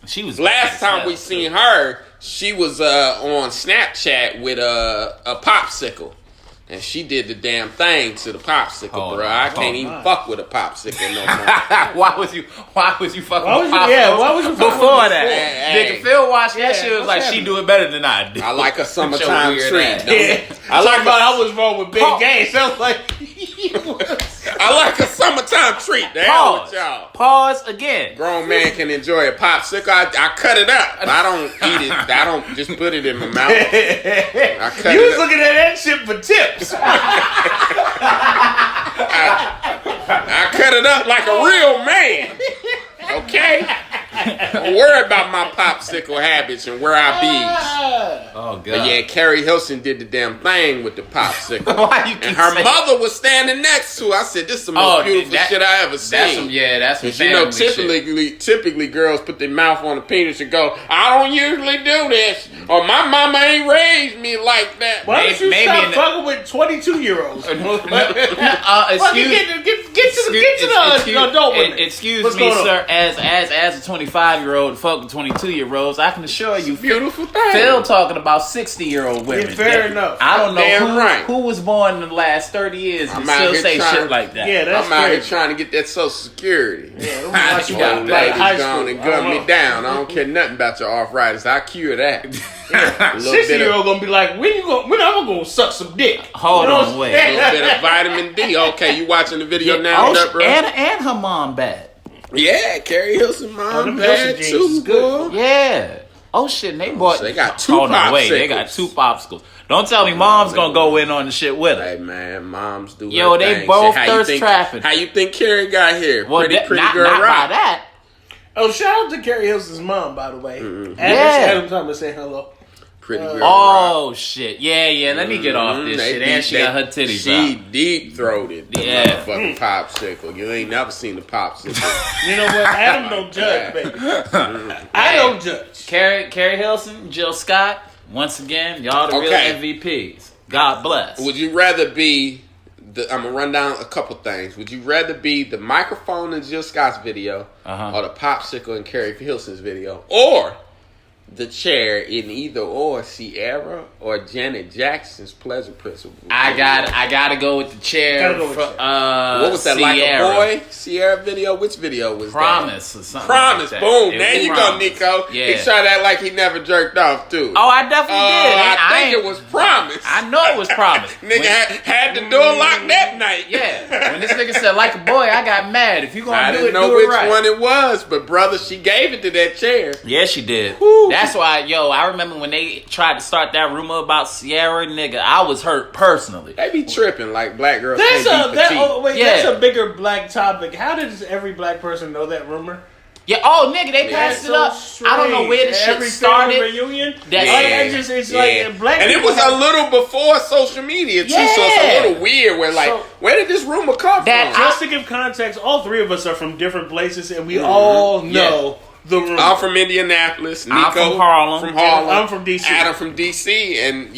She was Last time we seen her, she was on Snapchat with a popsicle. And she did the damn thing to the popsicle, bro. I can't even fuck with a popsicle no more. Why was you fucking Why was with you- Pop yeah, why was you fucking before with that? Hey, Nigga, Phil watched that shit. Was what's like she happening? do it better than I do. I like a Your summertime weird treat. ass. I like I was wrong with Big Pause. Gay. Sounds like I like a summertime treat. The hell with y'all. Pause again. Grown man can enjoy a popsicle. I cut it up. I don't eat it. I don't just put it in my mouth. I cut you it was up. looking at that shit for tips. I cut it up like a real man. Okay? Don't worry about my popsicle habits and where I be. Oh god. But yeah, Carrie Hilson did the damn thing with the popsicle. Why you keep And her saying- mother was standing next to her. I said, this is the most beautiful shit I ever seen. That's some Because you know, family shit. typically girls put their mouth on the penis and go, I don't usually do this. Or my mama ain't raised me like that. Why don't you Maybe stop in the- fucking with 22-year-olds? Excuse Get to the adult women. Excuse What's me, going on? sir. As a 25-year-old fuck with 22-year-olds, I can assure you, Beautiful thing. Phil talking about 60-year-old women. Yeah, fair enough. I don't know Damn right. who was born in the last 30 years and I'm out still here say trying- shit like that. Yeah, that's I'm out here crazy. trying to get that Social Security. Yeah, You got Old that. ladies high gone school. and I don't gun me know. down. I don't care nothing about your arthritis. I cure that. A little bit 60-year-old gonna be like, when I'm gonna suck some dick? Hold You know on, what I'm wait. saying? A little bit of vitamin D. Okay, you watching the video now, Oh, bro? and her mom bad. Yeah, Carrie Hilson mom them bad Hilson jeans too, is good. boy. Yeah. Oh shit, they bought. So they got two Hold on, wait. They popsicles. got 2 popsicles. Don't tell me mom's gonna go in on the shit with her. Hey man, moms do. Yo, her they thing. both Shit, how you thirst think- trapping. How you think Carrie got here? Well, Pretty not girl by rock. that. Oh, shout out to Carrie Hilson's mom, by the way. Yeah. Adam Thomas say hello. Pretty girl rock. Oh shit, yeah. Let me get off this They shit. deep- And she got her titties She out. deep throated. The Yeah. motherfucking popsicle. You ain't never seen the popsicle. You know what? Adam don't judge, baby. I don't judge. Carrie Hilson, Jill Scott. Once again, y'all the Okay. real MVPs. God bless. Would you rather be I'm gonna run down a couple things. Would you rather be the microphone in Jill Scott's video, or the popsicle in Carrie Hilson's video, or the chair in either or Sierra or Janet Jackson's Pleasure Principle? I gotta go with the chair. Gotta go with from, What was that, Sierra. like a boy Sierra video? Which video was Promise that? or something. Promise. like that. Boom. It There was you Promise. go, Nico. Yeah. He tried to act like he never jerked off too. Oh, I definitely did. I think ain't- it was Promise. I know it was Promise. Nigga had the door locked that night. Yeah. When this nigga said like a boy, I got mad. If you gonna I do didn't it, know do which it right. one it was, but brother, she gave it to that chair. Yeah, she did. Woo. That's why, I remember when they tried to start that rumor about Sierra, nigga, I was hurt personally. They be tripping like black girls That's can't be petite. that's Yeah. a bigger black topic. How does every black person know that rumor? Yeah, nigga, they passed it up. Strange. I don't know where the shit started. Reunion. It's like black. And it was a little before social media too, so it's a little weird. Where did this rumor come from? Just to give context, all three of us are from different places, and we all know the rumor. I'm from Indianapolis. Nico I'm from Harlem. I'm from DC. Adam from DC, and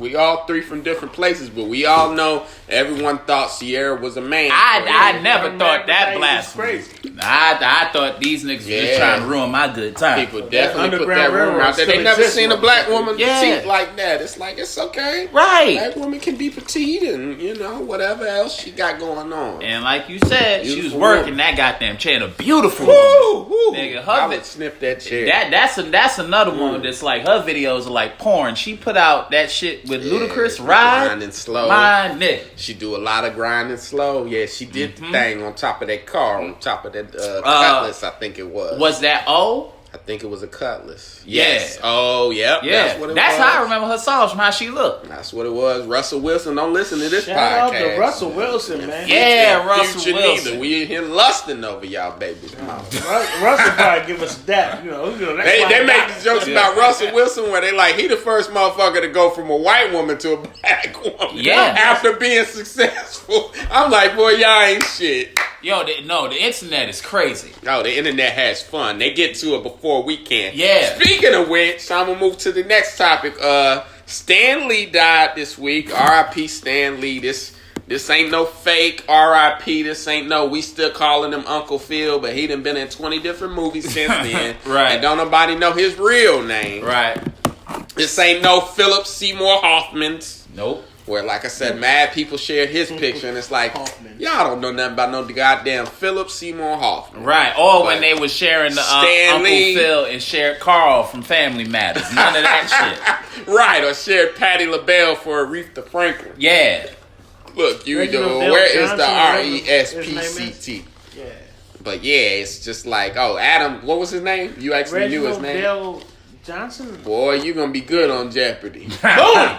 we all three from different places, but we all know everyone thought Sierra was a man. I never thought that blasphemy. I thought these niggas was just trying to ruin my good time. People definitely put that rumor out there. They never seen a black woman petite like that. It's like, it's okay. Right. Black woman can be petite and, whatever else she got going on. And like you said, she was working that goddamn chair. A beautiful woman. Nigga, I would snip that chair. That's another one that's like, her videos are like porn. She put out that shit with Ludacris, Ride. Grinding slow. My nigga. She do a lot of grinding slow. Yeah, she did the thing on top of that car, on top of that Cutlass, I think it was. Was that O? I think it was a Cutlass. Yes. Oh, yep. Yeah. That's what it was. That's how I remember her songs from how she looked. That's what it was. Russell Wilson, don't listen to this podcast. Shout out to Russell Wilson, man. Yeah, Russell Wilson. Neither. We here lusting over y'all babies. Russell probably give us that. They make these jokes about Russell Wilson where they like, he the first motherfucker to go from a white woman to a black woman. Yeah. After being successful. I'm like, boy, y'all ain't shit. Yo, the internet is crazy. Oh, the internet has fun. They get to it before we can. Yeah. Speaking of which, I'm gonna move to the next topic. Stan Lee died this week. R.I.P. Stan Lee. This ain't no fake R.I.P. This ain't no, we still calling him Uncle Phil, but he done been in 20 different movies since then. Right. And don't nobody know his real name. Right. This ain't no Philip Seymour Hoffman's. Nope. Where, like I said, mad people shared his picture, and it's like, y'all don't know nothing about no goddamn Philip Seymour Hoffman. Right. Or when they was sharing the Uncle Phil and shared Carl from Family Matters. None of that shit. Right. Or shared Patti LaBelle for Aretha Franklin. Yeah. Look, you know, Bill where Johnson, is the RESPCT? Yeah. But yeah, it's just like, Adam, what was his name? You actually knew his name? Bill Johnson? Boy, you gonna be good on Jeopardy. Boom!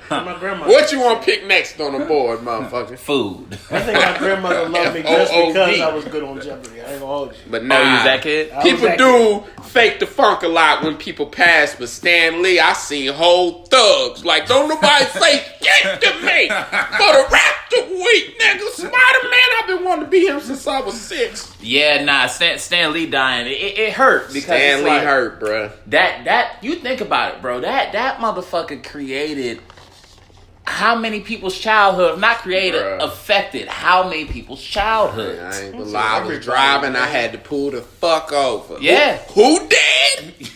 My grandmother. What you want to pick next on the board, motherfucker? Food. I think my grandmother loved me just because I was good on Jeopardy. I ain't gonna hold you. But You was that kid? People do fake the funk a lot when people pass, but Stan Lee, I seen whole thugs. Like, don't nobody say shit to me for the rest of the week, nigga. Spider-Man, I've been wanting to be him since I was 6. Yeah, nah, Stan Lee dying, it hurt because Stan Lee hurt, bruh. That you think about it, bro. That motherfucker created how many people's childhood? Not created, affected how many people's childhood? I ain't gonna lie. I was driving. I had to pull the fuck over. Yeah. Who did?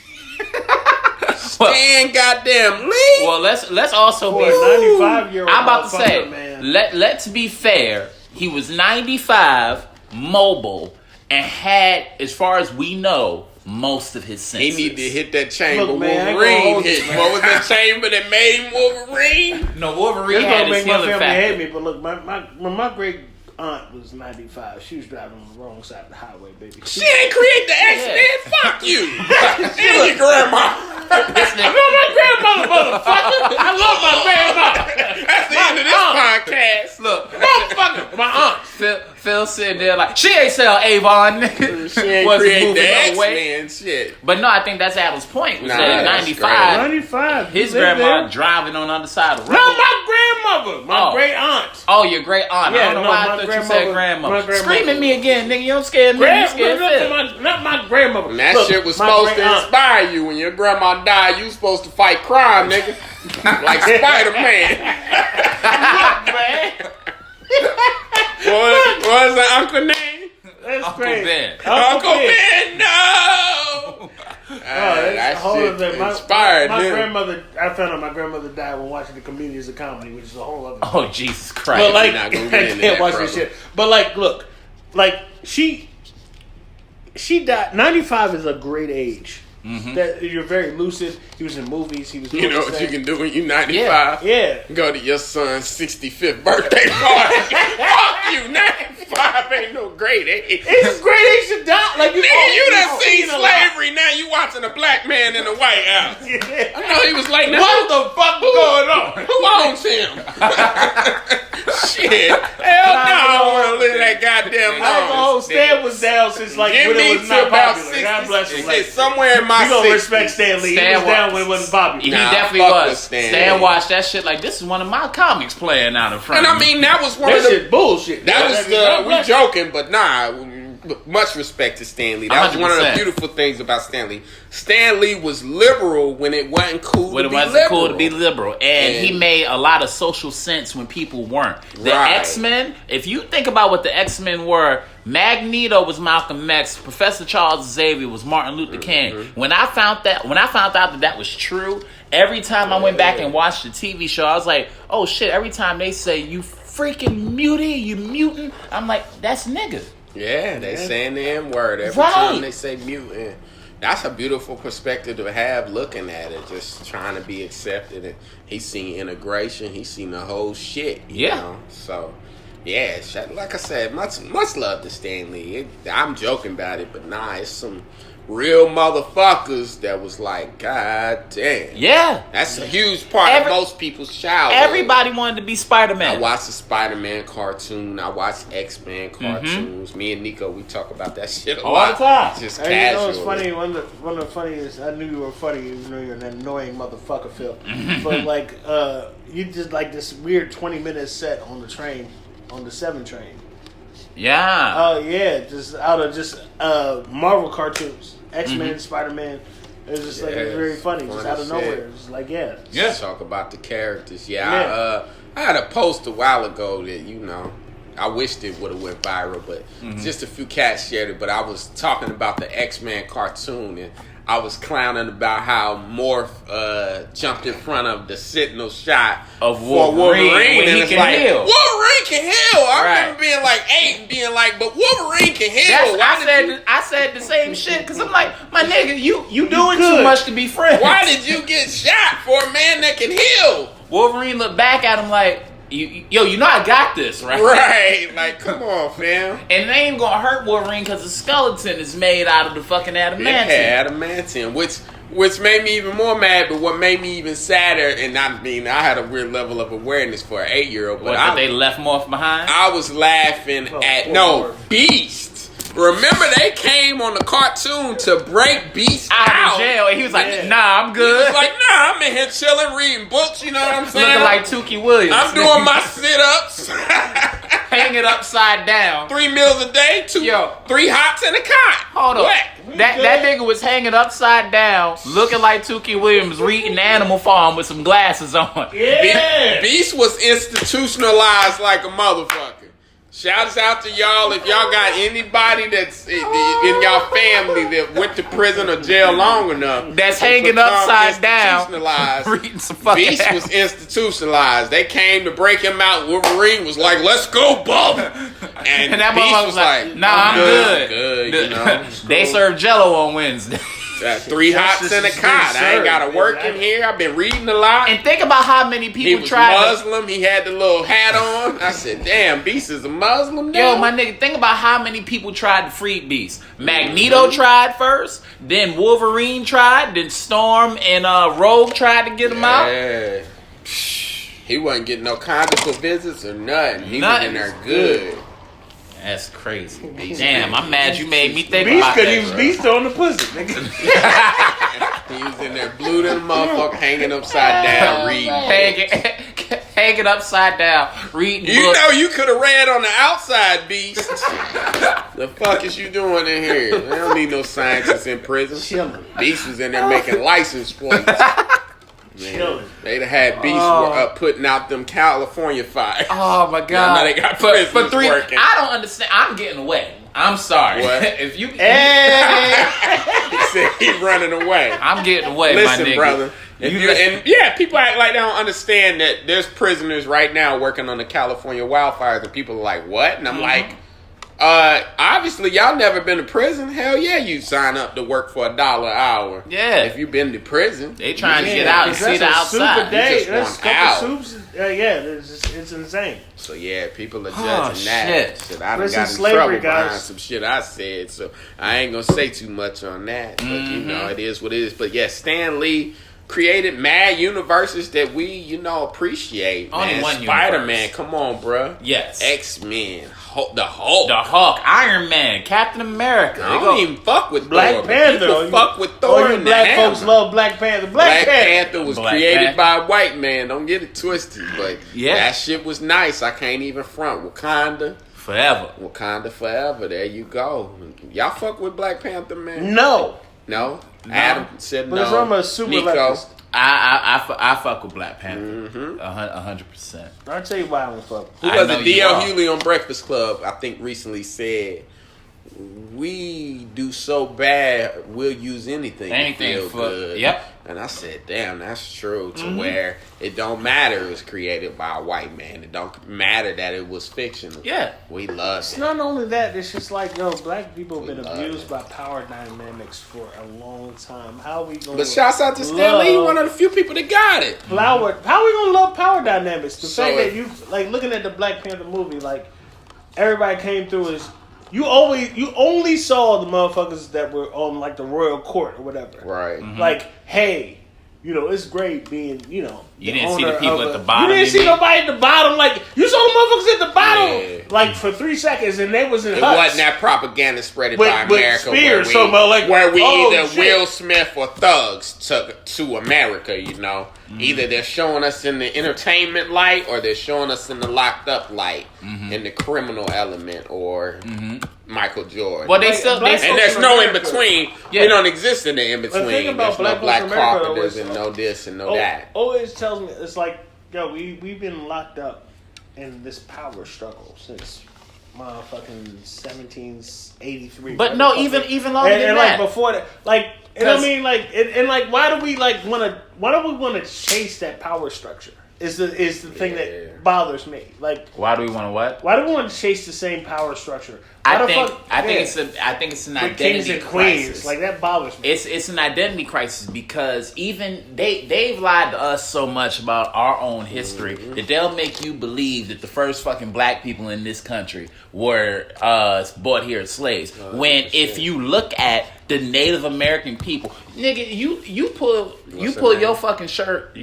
Stan goddamn Lee. Well, let's also be 95-year-old. I'm about to say, man. let's be fair. He was 95, mobile, and had, as far as we know, most of his senses. He needed to hit that chamber. Look, man, Wolverine hit. What was that chamber that made him Wolverine? No, Wolverine This had gonna his make my healing family hate factor. me, but look, when my great aunt was 95, she was driving on the wrong side of the highway, baby. She ain't create the X-Men. Fuck you. And your grandma. I love my grandmother, motherfucker. I love my grandmother. That's the end of this podcast. Look, Motherfucker, my aunt. Phil sitting there like, she ain't sell Avon, nigga. She ain't Wasn't create moving the no way. X-Men shit. But no, I think that's Adam's point. Was Nah, that at that's 95, 95. his You live grandma there? driving on the other side of the road. No, my grandmother. My great aunt. Oh, your great aunt. Yeah, I don't know no, why I my thought you said my grandmother. grandmother. Scream at me again, nigga. You don't scare me. You scared Phil. Not my grandmother. And that Look, shit was my supposed great to aunt. inspire you. When your grandma died, you was supposed to fight crime, nigga. Like Spider-Man. Man. What was that uncle name? That's Uncle crazy. Ben. Uncle Ben, no! That whole shit inspired my him. grandmother. I found out my grandmother died when watching the Comedians of Comedy, which is a whole other. Oh, Jesus Christ. But like, not I gonna get into can't that, watch brother. this shit. But like, look, like she died. 95 is a great age. That you're very lucid. He was in movies. He was. You know what you can do when you're 95? Yeah. Go to your son's 65th birthday party. Fuck you, 95 ain't no great age. It's great age to die. Like you done seen slavery. Now you watching a black man in the White House. I know he was like, what the fuck going on? Who owns him? Shit. Hell no, I don't want to live that goddamn long. Stan was down since like Give when me it was not about popular. 60, God bless him. Like, somewhere in my you gonna 60s. respect Stan Lee. He was down when it wasn't popular. He Nah, definitely fuck with was. Stan. Stan watched that shit like, this is one of my comics playing out in front And of I me. mean, that was one That of the shit bullshit. That was the we joking, but nah. Much respect to Stan Lee. That was one of the 100%. beautiful things about Stan Lee. Stan Lee was liberal when it wasn't cool When to it be wasn't liberal. cool to be liberal. And he made a lot of social sense when people weren't. The Right. X-Men, if you think about what the X-Men were, Magneto was Malcolm X, Professor Charles Xavier was Martin Luther King. When I found out that was true, every time I went back and watched the TV show, I was like, oh shit, every time they say you freaking mutie, you mutant, I'm like, that's nigga. Yeah, they saying the N word every Right. time they say mutant. That's a beautiful perspective to have looking at it, just trying to be accepted. And he's seen integration, he's seen the whole shit. You know? So, yeah, like I said, much love to Stan Lee. I'm joking about it, but nah, it's some real motherfuckers that was like, God damn. Yeah. That's a huge part of most people's childhood. Everybody wanted to be Spider-Man. I watched the Spider-Man cartoon. I watched X-Men cartoons. Me and Neko, we talk about that shit a lot. All the time. Just And casual. you know what's funny? One of the funniest. I knew you were funny, even though you're an annoying motherfucker, Phil. But like, you just like this weird 20-minute set on the train, on the 7 train. Yeah. Oh yeah, just out of just Marvel cartoons, X-Men, Spider-Man. It was just like it was very funny, just out of nowhere. It's like Just talk about the characters. I had a post a while ago that I wished it would have went viral, but just a few cats shared it. But I was talking about the X-Men cartoon, and I was clowning about how Morph jumped in front of the Sentinel shot of for Wolverine, and it's can like heal. Wolverine can heal. I remember being like 8 and being like, but Wolverine can heal. I said the same shit because I'm like, my nigga, you doing too much to be friends. Why did you get shot for a man that can heal? Wolverine looked back at him like, you know I got this, right? Right, like, come on, fam. And they ain't gonna hurt Wolverine because the skeleton is made out of the fucking adamantium. Yeah, adamantium, which made me even more mad, but what made me even sadder, and I mean, I had a weird level of awareness for an 8-year-old, but they left Morph behind? I was laughing at, Beast. Remember, they came on the cartoon to break Beast out of jail, and he was like, nah, I'm good. He was like, nah, I'm in here chilling, reading books, you know what I'm saying? Looking like Tukey Williams. I'm doing my sit-ups. Hang it upside down. 3 meals a day, 3 hots in a cot. Hold on. That nigga was hanging upside down, looking like Tukey Williams, reading Animal Farm with some glasses on. Yeah. Beast was institutionalized like a motherfucker. Shouts out to y'all if y'all got anybody that's in y'all family that went to prison or jail long enough. That's hanging upside down, reading some fucking Beast was institutionalized. They came to break him out. Wolverine was like, "Let's go, bub." And that Beast was like, "Nah, I'm good." Good, you know. They serve Jello on Wednesday. 3 hots in a cot. I ain't gotta work in here. I've been reading a lot. And think about how many people he was Muslim. He had the little hat on. I said, "Damn, Beast is a Muslim now." Yo, my nigga, think about how many people tried to free Beast. Magneto tried first, then Wolverine tried, then Storm and Rogue tried to get him out. He wasn't getting no conjugal visits or nothing. He was in there good. That's crazy. Damn, I'm mad you made me think about that. He was Beast on the pussy, nigga. He was in there blue than a motherfucker, hanging upside down, reading. Hanging upside down, reading You books. know you could have read on the outside, Beast. The fuck is you doing in here? They don't need no scientists in prison. Beast was in there making license plates. They'd have had Beast putting out them California fires. Oh my god! Now they got prisoners working. I don't understand. I'm getting away. I'm sorry. What? If you, He said he running away. I'm getting away. Listen, my nigga. brother. People act like they don't understand that there's prisoners right now working on the California wildfires, and people are like, "What?" And I'm like, obviously. obviously y'all never been to prison. Hell yeah, you sign up to work for $1 an hour. Yeah. If you've been to prison. They trying to get out and see the outside. Day. That's a couple soups. It's insane. So yeah, people are judging that. Shit, I done got in slavery, trouble guys. behind some shit I said. So I ain't gonna say too much on that. But you know, it is what it is. But yeah, Stan Lee created mad universes that we, appreciate. Only one Spider-Man, universe. come on, bruh. Yes. X-Men, the Hulk, Iron Man, Captain America. I don't even fuck with Black Thor. Panther. People fuck with Thor and black the Hammer. folks love Black Panther. Black Panther was Black created Panther. by a white man. Don't get it twisted, but Yeah. that shit was nice. I can't even front. Wakanda forever. There you go. Y'all fuck with Black Panther, man? No. No? Adam said But no. it's from a super Nico. leftist. I fuck with Black Panther. 100%. I'll tell you why I don't fuck. Who I was know it? you D.L. are. Hughley on Breakfast Club, I think, recently said, we do so bad, we'll use anything to feel good. Yep. And I said, damn, that's true. To where it don't matter it was created by a white man. It don't matter that it was fictional. Yeah. We love It's it. not only that, it's just like, black people have We been love abused it. by power dynamics for a long time. How are we going But shouts out to Stan Lee, one of the few people that got it. How are we going to love power dynamics? The So fact that if- you, like, looking at the Black Panther movie, like, everybody came through as, you only saw the motherfuckers that were on, like, the royal court or whatever. Right. Like, hey, it's great being, You didn't see the people at the You bottom. didn't see nobody at the bottom. Like, you saw the motherfuckers at the bottom, Yeah. like, for 3 seconds, and they was in It huts. wasn't that propaganda spread With- by with America spears, so about like, where we oh, either shit. Will Smith or Thugs took to America, Either they're showing us in the entertainment light or they're showing us in the locked up light, in the criminal element or Michael Jordan. Well, they Like, still. black They and still there's no in America. between. Yeah. We don't exist in the in The thing between. about There's no Black black folks in America carpenters was- and no this and no that. Always tells me, it's like, we've been locked up in this power struggle since motherfucking 1783. But no, even longer than and that. like before that, like, and I mean, like, and like, why do we want to chase that power structure? Is the thing Yeah. that bothers me. Like, Why do we want to what? why do we want to chase the same power structure? Why I the think fuck- I think yeah. it's an With identity kings and queens, crisis. like, that bothers me. It's an identity crisis because even they've lied to us so much about our own history that they'll make you believe that the first fucking black people in this country were brought here as slaves. When if you look at the Native American people, nigga, you pull your fucking shirt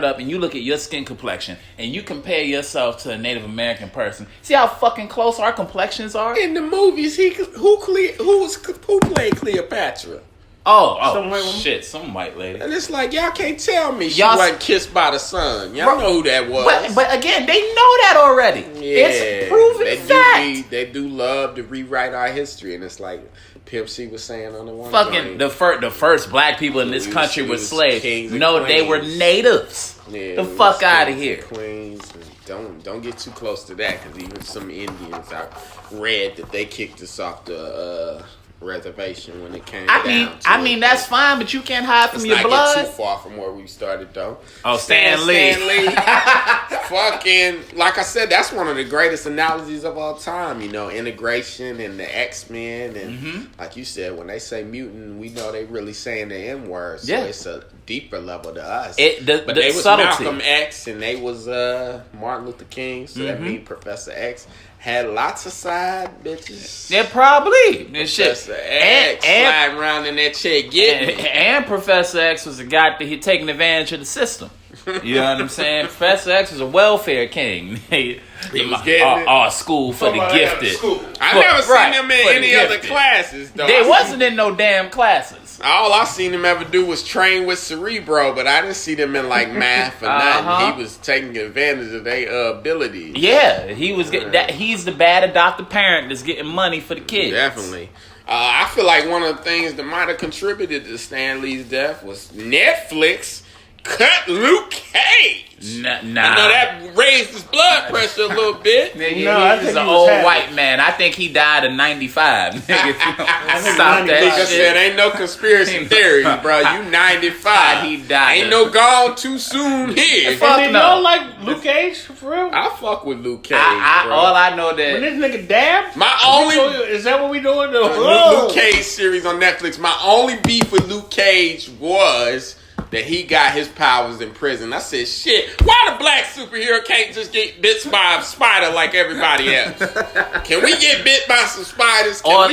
up and you look at your skin complexion and you compare yourself to a Native American person. See how fucking close our complexions are? In the movies, who played Cleopatra? Some white woman? Shit, some white lady. And it's like, y'all can't tell me she Y'all- wasn't kissed by the sun. Y'all know who that was. But again, they know that already. It's proven fact. They do love to rewrite our history, and it's like Pimp C was saying on the one. Fucking the first black people in this We country was were slaves. kings and No, they were queens. natives. Yeah, The we fuck was outta kings here. and Queens, and don't get too close to that because even some Indians I read that they kicked us off the reservation when it came down to I mean it. that's fine, but you can't hide from Let's your not blood. get too far from where we started though. Oh, Stan Lee. Fucking, like I said, that's one of the greatest analogies of all time. Integration and the X-Men, and like you said, when they say mutant, we know they really saying the N word. So Yeah. it's a deeper level to us. The but they was subtlety. Malcolm X, and they was Martin Luther King. So that means Professor X had lots of side bitches. Yeah, probably. And shit. Professor X sliding around in that chair getting. And Professor X was a guy that he taking advantage of the system. You know what I'm saying? Professor X was a welfare king. He was getting it. Our school for the gifted. I never seen Right, them in for the any other gifted. classes though. They wasn't in no damn classes. All I seen him ever do was train with Cerebro, but I didn't see them in like math or nothing. He was taking advantage of their abilities. Yeah, he was that. He's the bad adopted parent that's getting money for the kids. Definitely. I feel like one of the things that might have contributed to Stan Lee's death was Netflix cut Luke Cage. Nah. I know that raised his blood pressure a little bit. Nigga, he's an old white man. I think he died in 95. Nigga, stop that Nigga shit. said, ain't no conspiracy theories, bro. You 95. He died. Ain't no gone too soon here. Fuck and no. y'all like Luke Cage for real? I fuck with Luke Cage, bro. All I know When that this nigga dabbed? My only Is that what we doing? Luke Cage series on Netflix. My only beef with Luke Cage was that he got his powers in prison. I said, shit, why the black superhero can't just get bit by a spider like everybody else? Can we get bit by some spiders? Can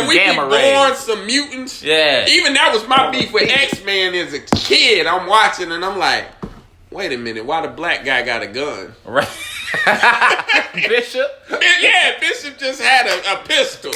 we gamma be born rays? some mutants? Yeah. Even that was my beef with X-Men as a kid. I'm watching and I'm like, wait a minute, why the black guy got a gun? right. Bishop. Yeah, Bishop just had a pistol.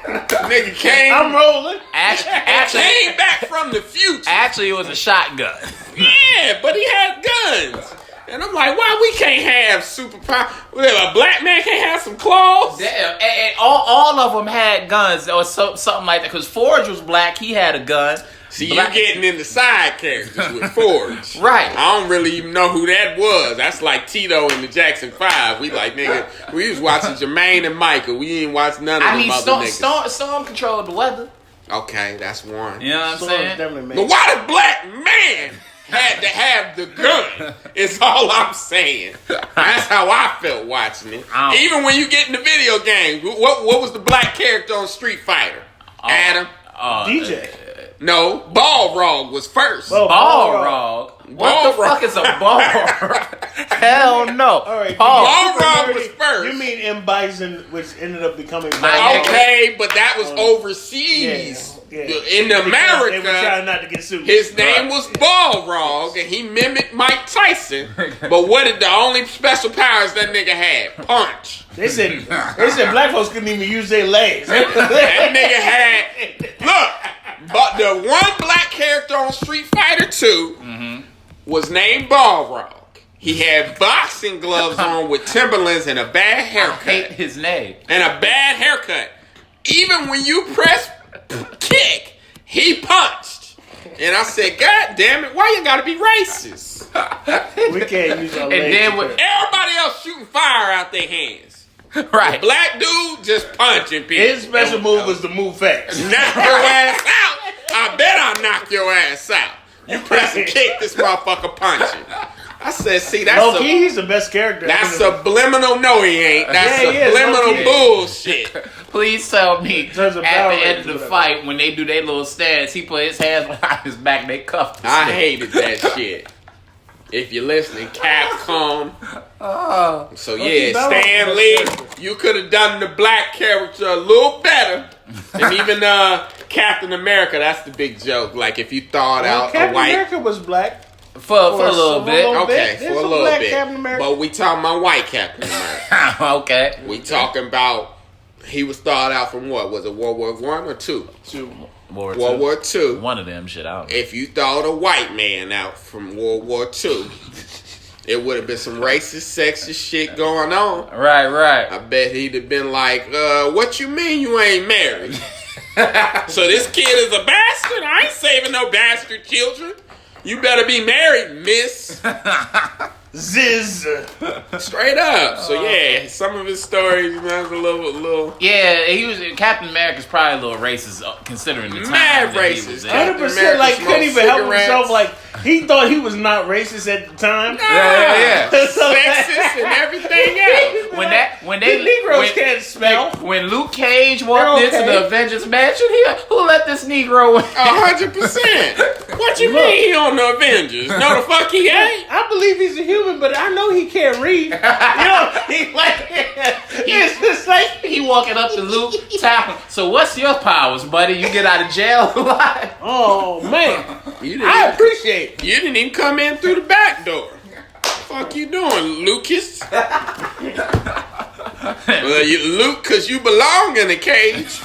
Nigga came. I'm rolling. Actually, Came back from the future. it was a shotgun. Yeah, but he had guns. And I'm like, why we can't have superpower? A black man can't have some claws? Damn, and all of them had guns or something like that. Because Forge was black, he had a gun. See, you getting into side characters with Forge. Right. I don't really even know who that was. That's like Tito in the Jackson 5. We like, nigga, we was watching Jermaine and Michael. We ain't watched none of them other niggas. Storm controlled the weather. Okay, that's one. You know what I'm saying? But why the black man had to have the gun is all I'm saying. That's how I felt watching it. Even when you get in the video game, what was the black character on Street Fighter? Adam? DJ. No, Balrog was first. Balrog. What the fuck is a Balrog? Hell no. All right, Balrog was first. You mean M. Bison, which ended up becoming Okay, but that was overseas. Yeah. In They were America, trying not to get sued. his name was Balrog, and he mimicked Mike Tyson. But what did the only special powers that nigga had? Punch. They said black folks couldn't even use their legs. That nigga had. Look, but the one black character on Street Fighter 2 was named Balrog. He had boxing gloves on with Timberlands and a bad haircut. I hate his name. And a bad haircut. Even when you press kick, he punched. And I said, God damn it, why you gotta be racist? We can't use our legs. And then with Everybody else shooting fire out their hands. right. Black dude just punching people. His special move was to move fast. Knock your ass out. I bet I'll knock your ass out. You press and kick, this motherfucker punching. I said, see, that's he's the best character. That's subliminal. No, he ain't. That's Yeah, he is. subliminal bullshit. Please tell me at Terms of the power end ratings, of the whatever. fight when they do their little stance, he put his hands behind his back and they cuffed him. I hated that shit. If you're listening, Capcom. So yeah, Stan Lee, you could have done the black character a little better. And even Captain America, that's the big joke. Like if you thought out Captain a white America was black. For a little bit. Okay, There's for a some little black bit. Captain America. But we talking about white Captain America. Okay. We talking about he was thought out from what? Was it World War I or II? World War II. One of them shit, I don't know. If you thought a white man out from World War II, it would have been some racist, sexist shit going on. Right. I bet he'd have been like, what you mean you ain't married? So this kid is a bastard? I ain't saving no bastard children. You better be married, miss. Ziz. Straight up. So yeah, some of his stories, you know, is a little. Yeah, he was Captain America's probably a little racist considering the time. Mad that he racist. was in. 100%. Like couldn't even help cigarettes. himself. Like he thought he was not racist at the time. Yeah. Sexist and everything else. When they Negroes can't spell. When Luke Cage walked They're into okay. the Avengers mansion, who let this Negro in? 100%. What you mean he on the Avengers? No, the fuck he ain't. I believe he's a human, but I know he can't read. You know, he like it's just like He walking up to Luke, tapping. So what's your powers, buddy? You get out of jail alive? oh man, You I appreciate it. You didn't even come in through the back door. Fuck you doing, Lucas? Well, Luke, cause you belong in a cage.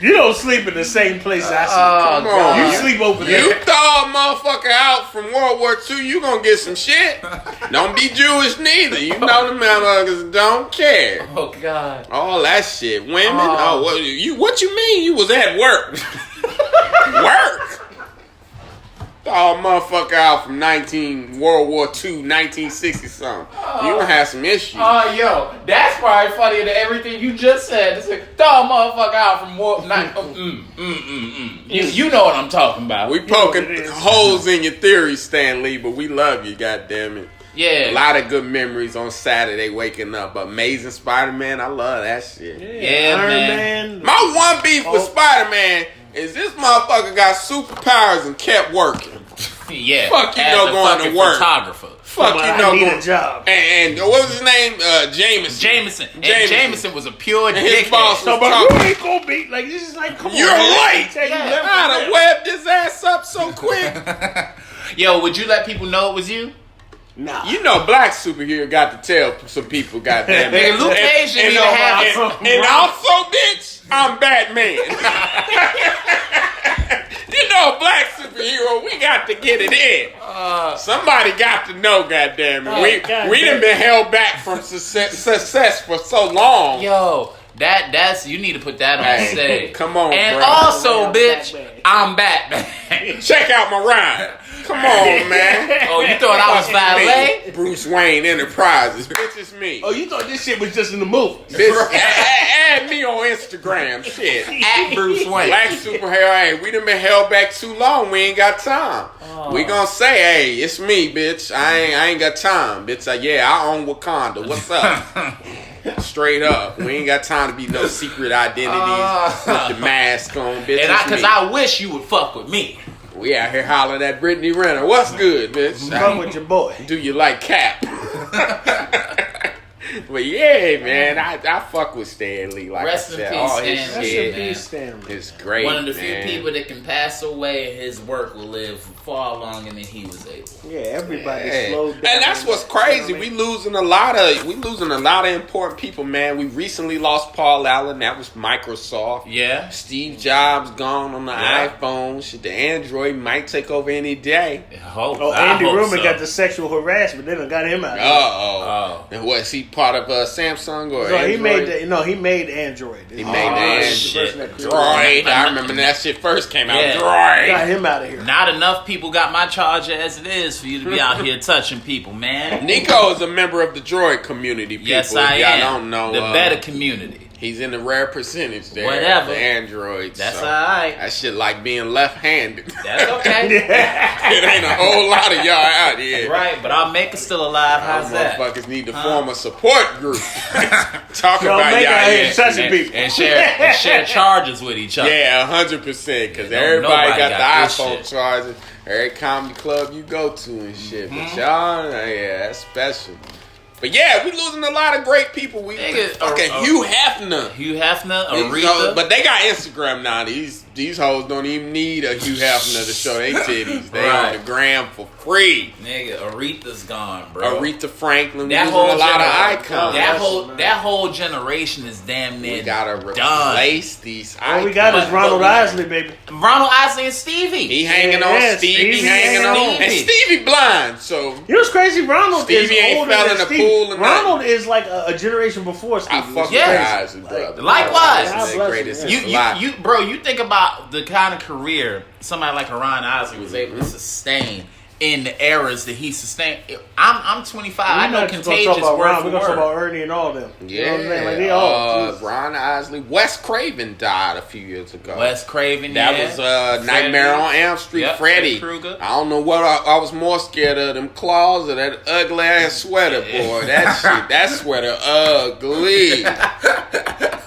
You don't sleep in the same place I sleep. Come on. You sleep over there. You thaw a motherfucker out from World War II, you gonna get some shit. Don't be Jewish neither. You know the motherfuckers don't care. Oh God. All that shit. Women? What you mean you was at work? Work? The Call a motherfucker out from World War II, 1960 something. You gonna have some issues. Yo, that's probably funnier than everything you just said. It's like, throw a motherfucker out from War. You know what I'm talking about. We poking holes in your theory, Stan Lee, but we love you, goddammit. Yeah. A lot of good memories on Saturday waking up. Amazing Spider-Man, I love that shit. Yeah, Iron man. My one beef with Spider-Man is this motherfucker got superpowers and kept working. Yeah. Fuck you know going to work. Photographer. Fuck you know need going a job. And what was his name? Jameson. Jameson was a pure And dickhead. his boss was So, but talking. you ain't gonna be like this. Is like, come You're on, late. I'd have webbed his ass up so quick. Yo, would you let people know it was you? Nah. You know, black superhero got to tell some people, goddamn it. Nigga, Luke Cage should be the half. And also, bitch, I'm Batman. You know, black superhero, we got to get it in. Somebody got to know, goddamn it. We done been held back from success for so long. Yo, that's you need to put that on stage. Come on, and bro. also, bitch, Batman. I'm Batman. Check out my rhyme. Come on, man. Oh, you thought I was valet? Bruce Wayne Enterprises. Bitch, it's me. Oh, you thought this shit was just in the movie? Bitch, add me on Instagram. Shit. At Bruce Wayne. Black superhero, hey, we done been held back too long. We ain't got time. We gonna say, hey, it's me, bitch. I ain't got time, bitch. Yeah, I own Wakanda. What's up? Straight up. We ain't got time to be no secret identities with the mask on, bitch. Because I wish you would fuck with me. We out here hollering at Brittany Renner. What's good, bitch? Fuck with your boy. Do you like Cap? But yeah, man, I fuck with Stan Lee. Like Rest I in said, peace, all his Stan Lee, shit man. Stanley. is great. One of the few man. people that can pass away and his work will live far longer than he was able. Yeah, everybody Yeah. slowed down. And that's what's crazy. We losing a lot of important people, man. We recently lost Paul Allen. That was Microsoft. Yeah. Steve Jobs gone on the iPhone. Shit, the Android might take over any day. Andy Rumor got the sexual harassment. They done got him out. And was he part of Samsung or So Android? he made Android. He made the shit. Droid. I remember when that shit first came out. Yeah. Droid. Got him out of here. Not enough people got my charger as it is for you to be out here touching people, man. Nico is a member of the Droid community. People. Yes, I Y'all am. don't know. The better community. He's in the rare percentage there. Whatever. The Androids. That's so alright. That shit like being left-handed. That's okay. It ain't a whole lot of y'all out here. Right, but our maker's still alive. How's that? Motherfuckers need to form a support group. Talk Y'all about make y'all out here here. touching people. And share charges with each other. Yeah, 100%. Because Yeah, everybody nobody got got the this iPhone shit. charger. Every comedy club you go to and shit. Mm-hmm. But y'all, yeah, that's special. But yeah, we losing a lot of great people. We Nigga, fucking Hugh Hefner. Hugh Hefner, You Aretha. know, but they got Instagram now. These hoes don't even need a Hugh Hefner to show their titties. They Right. on the gram for free. Nigga, Aretha's gone, bro. Aretha Franklin. That We whole losing a lot of generation- icons. that whole generation is damn near We gotta done. replace these All icons. we got is Ronald Isley, baby. Ronald Isley and Stevie. He hanging Yeah, on yeah, Stevie, Stevie hanging on. hanging on. And Stevie blind, so You know what's crazy? Ronald Stevie is ain't older fell than in the Steve. pool and Ronald is like a generation before Steve. I fuck with Yeah. Isley, brother. Likewise. That's the God bless greatest. him, Bro, you think about the kind of career somebody like Ron Isley was able Mm-hmm. to sustain in the eras that he sustained. I'm 25. I know We're not just gonna Contagious talk about word Ron. for We're gonna talk word. about Ernie and all them. Yeah, You know what I'm saying? Like they all. Jesus. Ron Isley. Wes Craven died a few years ago. Wes Craven. That yeah. was Nightmare on Elm Street. Yep, Freddy. Freddy Krueger. I don't know what I was more scared of, them claws or that ugly ass sweater, boy. That shit, that sweater ugly.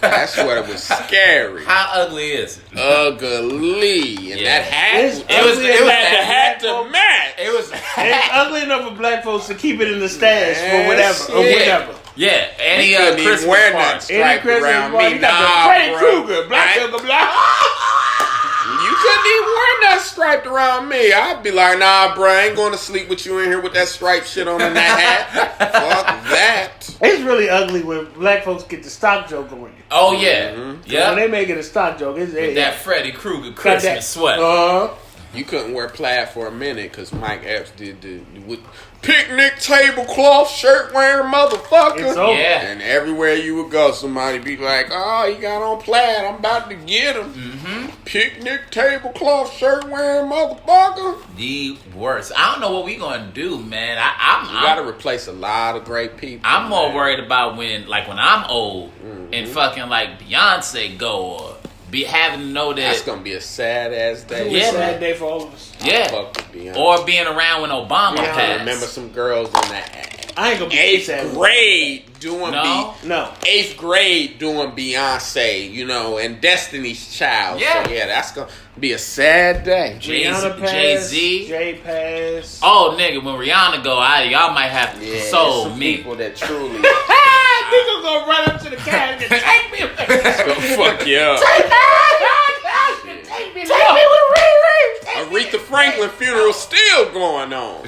That sweater was scary. How ugly is it? Ugly. And Yeah. that hat, It's it ugly was enough the for hat black to folks. match. It was. It's ugly enough for black folks to keep it in the stash Man, for whatever or shit. whatever. Yeah, any He couldn't even Christmas wear nothing party. striped Christmas around party, me. you got the Nah, Freddy bro. Krueger, black I- sugar, black. You couldn't even wear nothing striped around me. I'd be like, nah, bro, I ain't going to sleep with you in here with that striped shit on in that hat. Fuck that. It's really ugly when black folks get the stock joke on you. Oh yeah, Mm-hmm. When yeah. they make it a stock joke, it's With that Freddy Krueger got Christmas that sweater. You couldn't wear plaid for a minute because Mike Epps did the with picnic tablecloth shirt wearing motherfucker. It's over. Yeah. And everywhere you would go, somebody be like, "Oh, he got on plaid. I'm about to get him." Mm-hmm. Picnic tablecloth shirt wearing motherfucker. The worst. I don't know what we gonna do, man. You got to replace a lot of great people. I'm more man. worried about when I'm old and fucking like Beyonce go or be having to know that That's gonna be a sad ass day. Yeah, It's a man. sad day for all of us. Yeah. Fuck with Beyonce. Or being around when Obama Yeah. I passed. remember some girls in that I ain't gonna be 8th sad. grade doing No. No. 8th grade doing Beyonce, and Destiny's Child. Yeah. So yeah, that's gonna be a sad day. Rihanna passed. Jay-Z. Jay passed. Oh, nigga, when Rihanna go, y'all might have to Yeah, console some me. people that truly Nigga gonna run up to the cat and take me. gonna fuck you up. Take me with Ray. Aretha Franklin funeral still going on.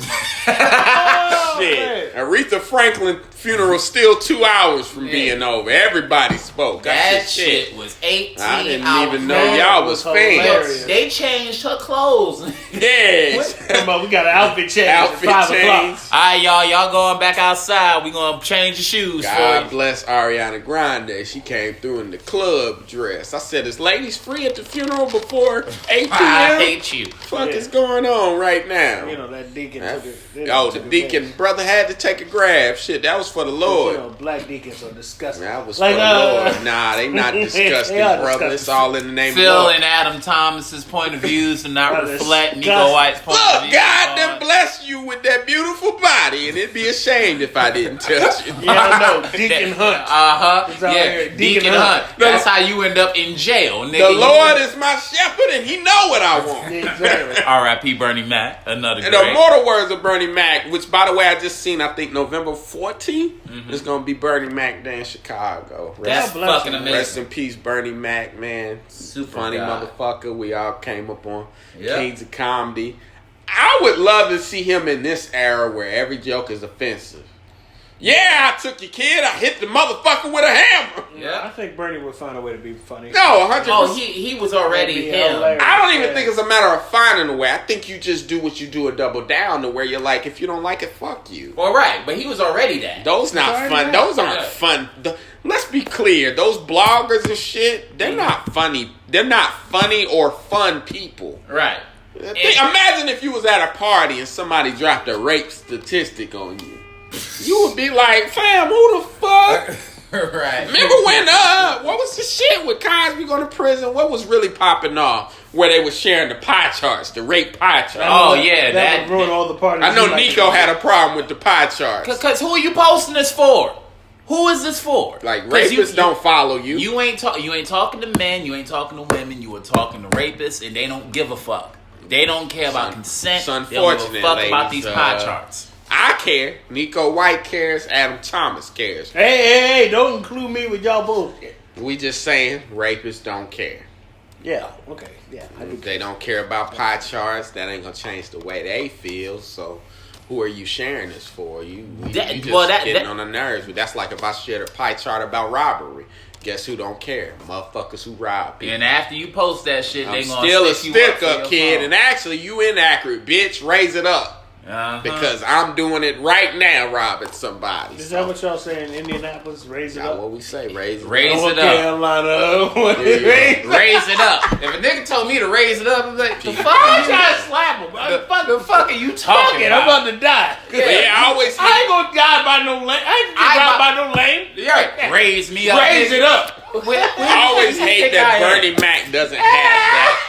Shit, Aretha Franklin funeral still 2 hours from being over. Everybody spoke. That said, shit was 18 I didn't hours. even know Man, y'all it was was fans. hilarious. They changed her clothes. Yes. Come on, we got an outfit change Outfit at 5 o'clock. change. Alright, y'all going back outside. We gonna change the shoes for God you. bless Ariana Grande. She came through in the club dress. I said, "Is ladies free at the funeral before 8 I p.m.? hate you. Fuck is going on right now?" You know, that deacon That- took it. the deacon brother had to take a grab. Shit, that was for the Lord. You know, black deacons are disgusting. That was Like, for the Lord. Nah, they not disgusting, They are brother. disgusting. It's all in the name of the Phil Lord. and Adam Thomas's point of views do not That is reflect Neko disgusting. White's point of Look, view. God done bless you with that beautiful body, and it'd be ashamed if I didn't touch it. Yeah, I know. Deacon Hunt. Uh-huh. out Yeah, here, Deacon Deacon Hunt. Hunt. That's how you end up in jail, nigga. The Lord is my shepherd, and He know what I want. Exactly. R.I.P. Bernie Mac, another And great. the immortal words of Bernie Mac, which, by the way, I just seen, I think, November 14th, is going to be Bernie Mac Day in Chicago. That's God bless fucking him. amazing. Rest in peace, Bernie Mac, man. Super funny guy. motherfucker. We all came up on Yep. Kings of Comedy. I would love to see him in this era where every joke is offensive. Yeah, I took your kid. I hit the motherfucker with a hammer. Yeah. I think Bernie would find a way to be funny. No, 100%. Oh, he was already That'd be him. hilarious. I don't even think it's a matter of finding a way. I think you just do what you do and double down to where you're like, if you don't like it, fuck you. Well, right, but he was already that. Those not Sorry, fun. man. Those aren't Yeah. fun. Let's be clear. Those bloggers and shit, they're not funny. They're not funny or fun people. Right. Imagine if you was at a party and somebody dropped a rape statistic on you. You would be like, fam, who the fuck? Right. Remember when, what was the shit with Cosby going to prison? What was really popping off? Where they were sharing the pie charts, the rape pie charts. Oh, yeah, that that- would ruin all the parties. I know You like Nico to- had a problem with the pie charts. Cause who are you posting this for? Who is this for? Like, 'Cause rapists don't follow you. You ain't talking to men. You ain't talking to women. You are talking to rapists, and they don't give a fuck. They don't care about consent. it's They don't give unfortunate, a fuck about ladies. these pie charts. I care. Neko White cares. Adam Thomas cares. Hey, don't include me with y'all bullshit. We just saying rapists don't care. Yeah, okay. Yeah, I do. If they don't care about pie charts, that ain't gonna change the way they feel. So, who are you sharing this for? You just getting on the nerves. That's like if I shared a pie chart about robbery. Guess who don't care? Motherfuckers who rob people. And after you post that shit, I'm they gonna still a stick you stick for up your kid, phone. and actually you inaccurate, bitch. Raise it up. Because I'm doing it right now, robbing somebody. Is that what y'all say in Indianapolis? Raise it That's up. what we say. Raise it Raise up. it up. Carolina. Raise it up. If a nigga told me to raise it up, I'm like, the fuck I'm you trying to slap him. the fuck are you Fuck talking it, I'm about? about to die. Yeah, I always I ain't gonna die by no lane. I ain't gonna die by no lane. Yeah, raise me up. Raise it up. I always hate that Bernie Mac doesn't have that.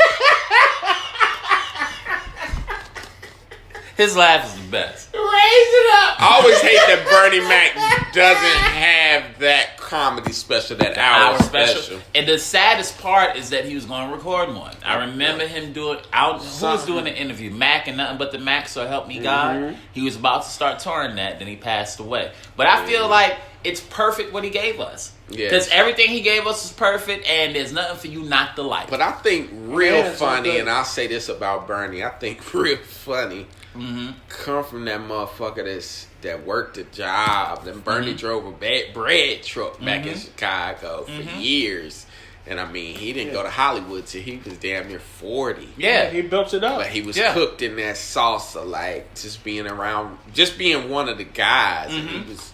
His laugh is the best. Raise it up. I always hate that Bernie Mac doesn't have that comedy special, that hour special. And the saddest part is that he was going to record one. I remember him doing out. Who was doing the interview? Mac and nothing but the Mac. So help me God. He was about to start touring that, then he passed away. But I feel like it's perfect what he gave us. Yeah. Because everything he gave us is perfect, and there's nothing for you not to like. But I think real Yeah, it's funny, all good. and I'll say this about Bernie, I think real funny come from that motherfucker that worked a job. Then Bernie drove a bread truck back in Chicago for years. And I mean, he didn't go to Hollywood till he was damn near 40. Yeah. He built it up. But he was cooked in that salsa, like just being one of the guys. And he was,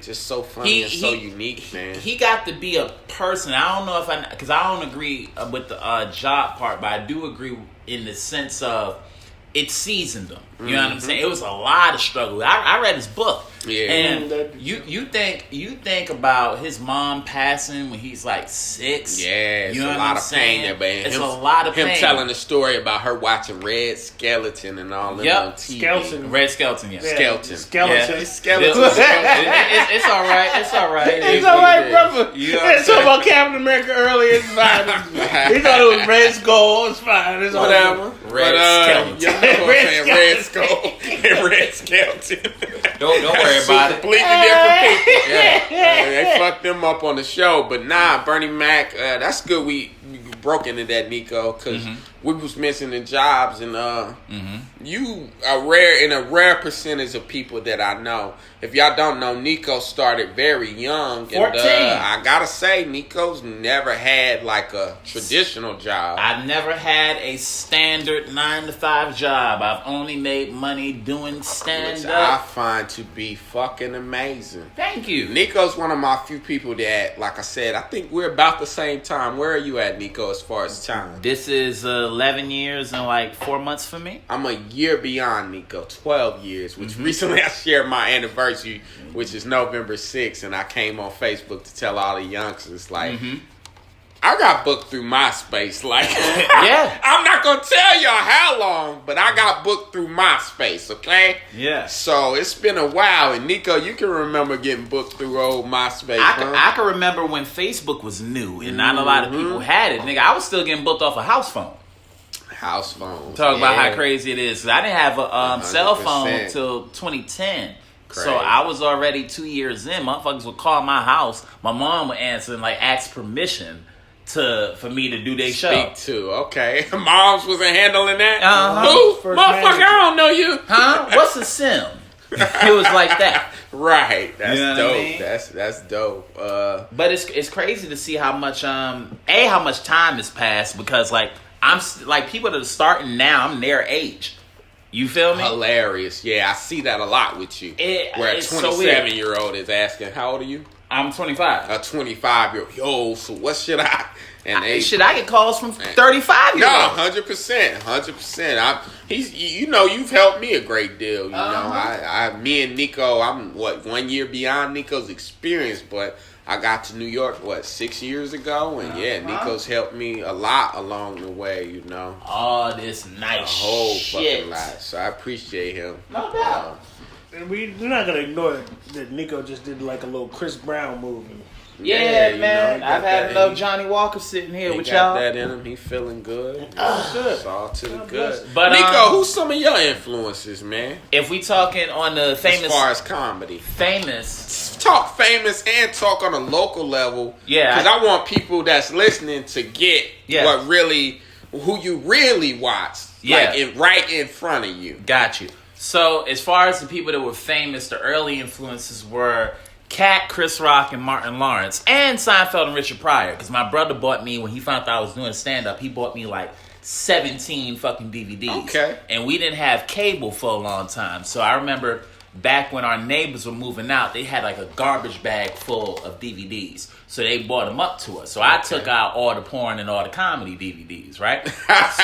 just so funny and so unique, man. He got to be a person. I don't know because I don't agree with the job part, but I do agree in the sense of it seasoned him. You know what I'm saying? It was a lot of struggle. I read his book. Yeah. And you think about his mom passing when he's like 6. Yeah, it's a lot of pain there, man. It's a lot of pain. Him telling the story about her watching Red Skeleton and all that on TV. Red Skeleton, yeah. Skeleton. Yeah. Skeleton. It's all right. It's all right. It's all right, brother. You know talking about Captain America earlier. It's fine. He thought it was Red Skull. It's fine. It's whatever. Red Skeleton. You know what I'm saying? Red Skull and Red Skeleton. Don't worry about it. Completely different people. They fucked them up on the show. But nah, Bernie Mac, that's good we broke into that, Neko, because we was missing the jobs, and you are in a rare percentage of people that I know. If y'all don't know, Neko started very young. 14. And, I gotta say, Neko's never had like a traditional job. I've never had a standard 9-to-5 job. I've only made money doing stand-up. Which I find to be fucking amazing. Thank you. Neko's one of my few people that, like I said, I think we're about the same time. Where are you at, Neko, as far as time? This is 11 years and like 4 months for me. I'm a year beyond Neko, 12 years, which recently I shared my anniversary, which is November 6th, and I came on Facebook to tell all the youngsters, like, I got booked through MySpace. Like, I'm not going to tell y'all how long, but I got booked through MySpace, okay? Yeah. So it's been a while, and Neko, you can remember getting booked through old MySpace, I can remember when Facebook was new, and not a lot of people had it. Nigga, I was still getting booked off a house phone. House phone. Talk about how crazy it is. I didn't have a cell phone until 2010. Crazy. So I was already 2 years in. Motherfuckers would call my house. My mom would answer and like ask permission for me to do their show. Speak to, okay. Moms wasn't handling that? Who? Motherfucker, I don't know you. Huh? What's a sim? It was like that. Right. That's dope. I mean? That's dope. But it's crazy to see how much how much time has passed, because like I'm like people that are starting now, I'm their age. You feel me? Hilarious. Yeah, I see that a lot with you. Where a 27-year-old is asking, how old are you? I'm 25. A 25-year-old. Yo, so what should I? And I get calls from 35-year-olds. No, 100%. You've helped me a great deal. You know, me and Neko, I'm 1 year beyond Neko's experience, but I got to New York, 6 years ago? And Neko's helped me a lot along the way, you know. All this nice a whole shit. Fucking lot. So I appreciate him. No doubt. And we're not going to ignore that Neko just did like a little Chris Brown movie. Yeah, man. I've had enough Johnny Walker sitting here with y'all. He got that in him. He feeling good. Good. It's all to the good. But Neko, who's some of your influences, man? If we talking on the famous, as far as comedy, talk famous and talk on a local level. Yeah, because I want people that's listening to get who you really watch. Yeah, like right in front of you. Got you. So as far as the people that were famous, the early influences were Cat, Chris Rock, and Martin Lawrence, and Seinfeld and Richard Pryor. Because my brother bought me, when he found out I was doing stand-up, he bought me like 17 fucking DVDs. Okay. And we didn't have cable for a long time. So I remember back when our neighbors were moving out, they had like a garbage bag full of DVDs. So they brought them up to us. So I took out all the porn and all the comedy DVDs, right?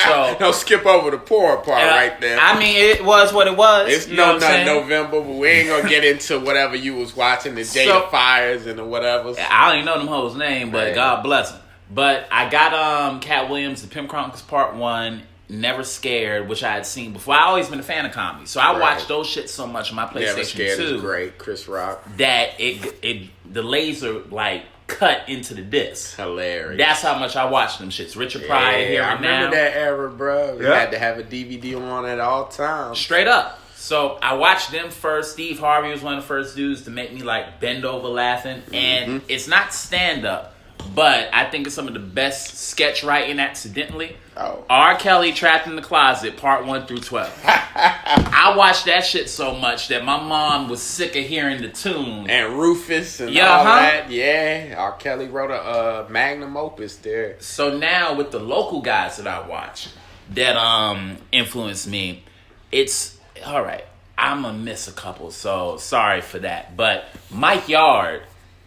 So don't skip over the porn part right there. I mean, it was what it was. It's not November, but we ain't gonna get into whatever you was watching, the Day of Fires and the whatever. I don't even know them hoes' name, but God bless them. But I got Cat Williams, The Pimp Chronicles Part 1, Never Scared, which I had seen before. I always been a fan of comedy, so I watched those shit so much on my PlayStation Never Scared 2. Is great, Chris Rock. That the laser like cut into the disc. Hilarious. That's how much I watched them shits. Richard Pryor here and now. I remember that era, bro. You had to have a DVD on at all times. Straight up. So I watched them first. Steve Harvey was one of the first dudes to make me like bend over laughing. And it's not stand up, but I think it's some of the best sketch writing accidentally. Oh. R. Kelly Trapped in the Closet, part 1 through 12. I watched that shit so much that my mom was sick of hearing the tune. And Rufus and all that. Yeah. R. Kelly wrote a magnum opus there. So now with the local guys that I watch that influenced me, it's all right. I'm gonna miss a couple, so sorry for that. But Mike Yard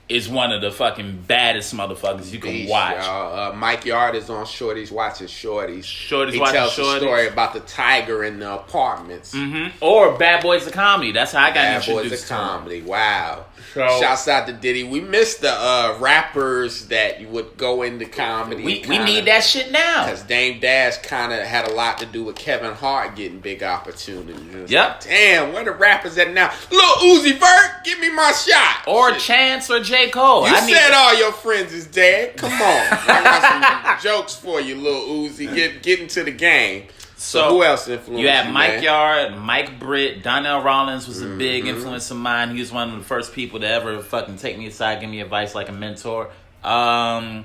is one of the fucking baddest motherfuckers you can watch. Mike Yard is on Shorty's Watching Shorties. He tells a story about the tiger in the apartments. Mm-hmm. Or Bad Boys of Comedy. That's how I got introduced Boys of to Comedy. Wow. So, shouts out to Diddy. We missed the rappers that would go into comedy. We need that shit now. Because Dame Dash kind of had a lot to do with Kevin Hart getting big opportunities. Yep. Like, damn, where the rappers at now? Lil Uzi Vert, give me my shot. Or Chance or J. Cole. You said all your friends is dead. Come on. I got some jokes for you, Lil Uzi. Get into the game. So who else influenced you? You had Mike Yard, Mike Britt, Donnell Rollins was a big influence of mine. He was one of the first people to ever fucking take me aside, give me advice like a mentor. Talent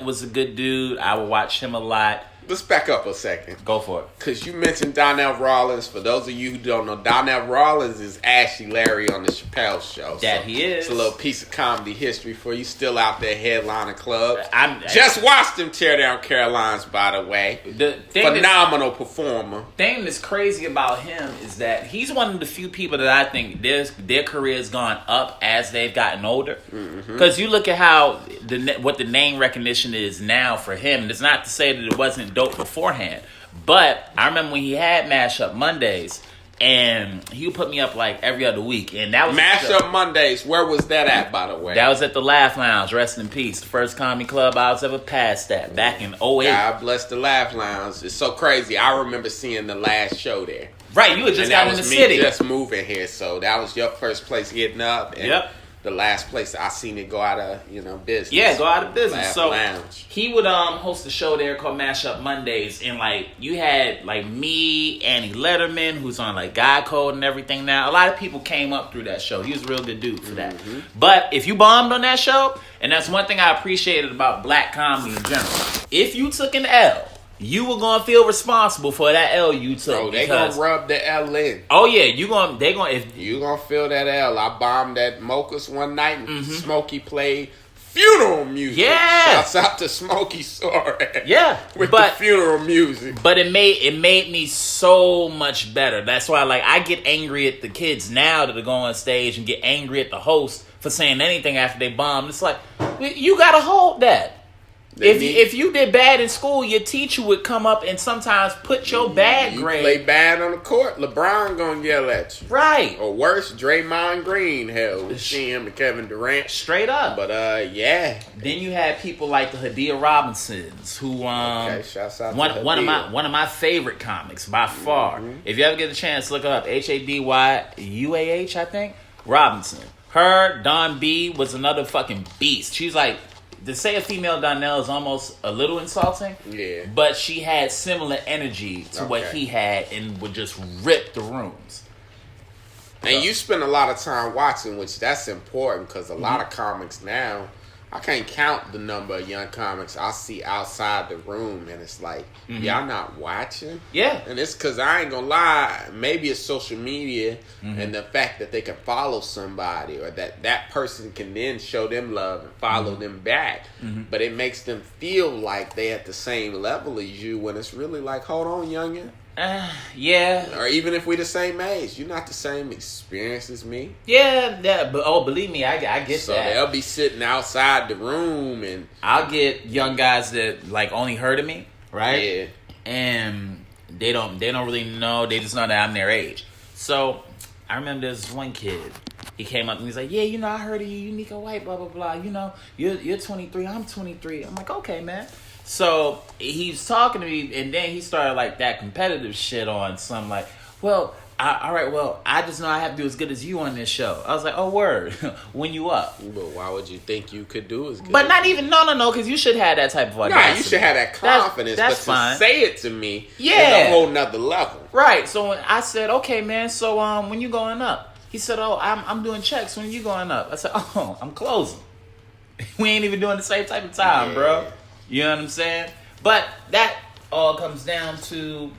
was a good dude. I would watch him a lot. Let's back up a second. Go for it. Because you mentioned Donnell Rollins. For those of you who don't know, Donnell Rollins is Ashley Larry on the Chappelle Show. He is. It's a little piece of comedy history for you. Still out there headlining clubs. Just watched him tear down Caroline's, by the way. Phenomenal performer. Thing that's crazy about him is that he's one of the few people that I think their career has gone up as they've gotten older. Because you look at how what the name recognition is now for him. It's not to say that it wasn't dope beforehand, but I remember when he had Mashup Mondays, and he would put me up like every other week, and that was Mashup Mondays. Where was that at, by the way? That was at the Laugh Lounge. Rest in peace, the first comedy club I was ever past at back in 08. God bless the Laugh Lounge. It's so crazy. I remember seeing the last show there. Right, you had just got in the city. Just moving here, so that was your first place getting up. And yep. The last place I seen it go out of business. Yeah, go out of business. Laugh so Lounge. He would host a show there called Mashup Mondays, and like you had like me, Annie Letterman, who's on like God Code and everything now. A lot of people came up through that show. He was a real good dude for that. But if you bombed on that show, and that's one thing I appreciated about black comedy in general, if you took an L, you were gonna feel responsible for that L you took. Bro, they gonna rub the L in. Oh yeah, you gonna feel that L. I bombed at Mocha's one night and Smokey played funeral music. Yeah. Shouts out to Smokey Sorry. Yeah. With the funeral music. But it made me so much better. That's why I get angry at the kids now that are going on stage and get angry at the host for saying anything after they bomb. It's like, you gotta hold that. If you did bad in school, your teacher would come up and sometimes put your bad grade. You play bad on the court, LeBron gonna yell at you. Right. Or worse, Draymond Green. Hell, we see him and Kevin Durant. Straight up. But yeah. Then you had people like the Hadia Robinsons, who shouts out one to of my favorite comics by far. If you ever get a chance, look up HADYUAH, I think. Robinson. Her, Don B was another fucking beast. She's like, to say a female Donnell is almost a little insulting. Yeah. But she had similar energy to what he had and would just rip the rooms. And you spend a lot of time watching, which that's important because a lot of comics now, I can't count the number of young comics I see outside the room, and it's like, y'all not watching? Yeah. And it's because I ain't gonna lie, maybe it's social media and the fact that they can follow somebody or that person can then show them love and follow them back. But it makes them feel like they at the same level as you when it's really like, hold on, youngin'. Yeah. Or even if we the same age, you're not the same experience as me. Yeah, but believe me, I get that. So they'll be sitting outside the room, and I'll get young guys that only heard of me, right? Yeah. And they don't really know. They just know that I'm their age. So I remember there's one kid. He came up and he's like, "Yeah, I heard of you, Neko White, blah blah blah. You're 23. I'm 23." I'm like, "Okay, man." So he's talking to me, and then he started that competitive shit on some all right, well, I just know I have to do as good as you on this show. I was like, oh, word, when you up. But why would you think you could do as good? But not even, no, because you should have that type of audacity. Nah, you should have that confidence. That's but fine. To say it to me is a whole nother level. Right, so when I said, okay, man, so when you going up? He said, oh, I'm doing checks. When you going up? I said, oh, I'm closing. We ain't even doing the same type of time, bro. You know what I'm saying? But that all comes down to,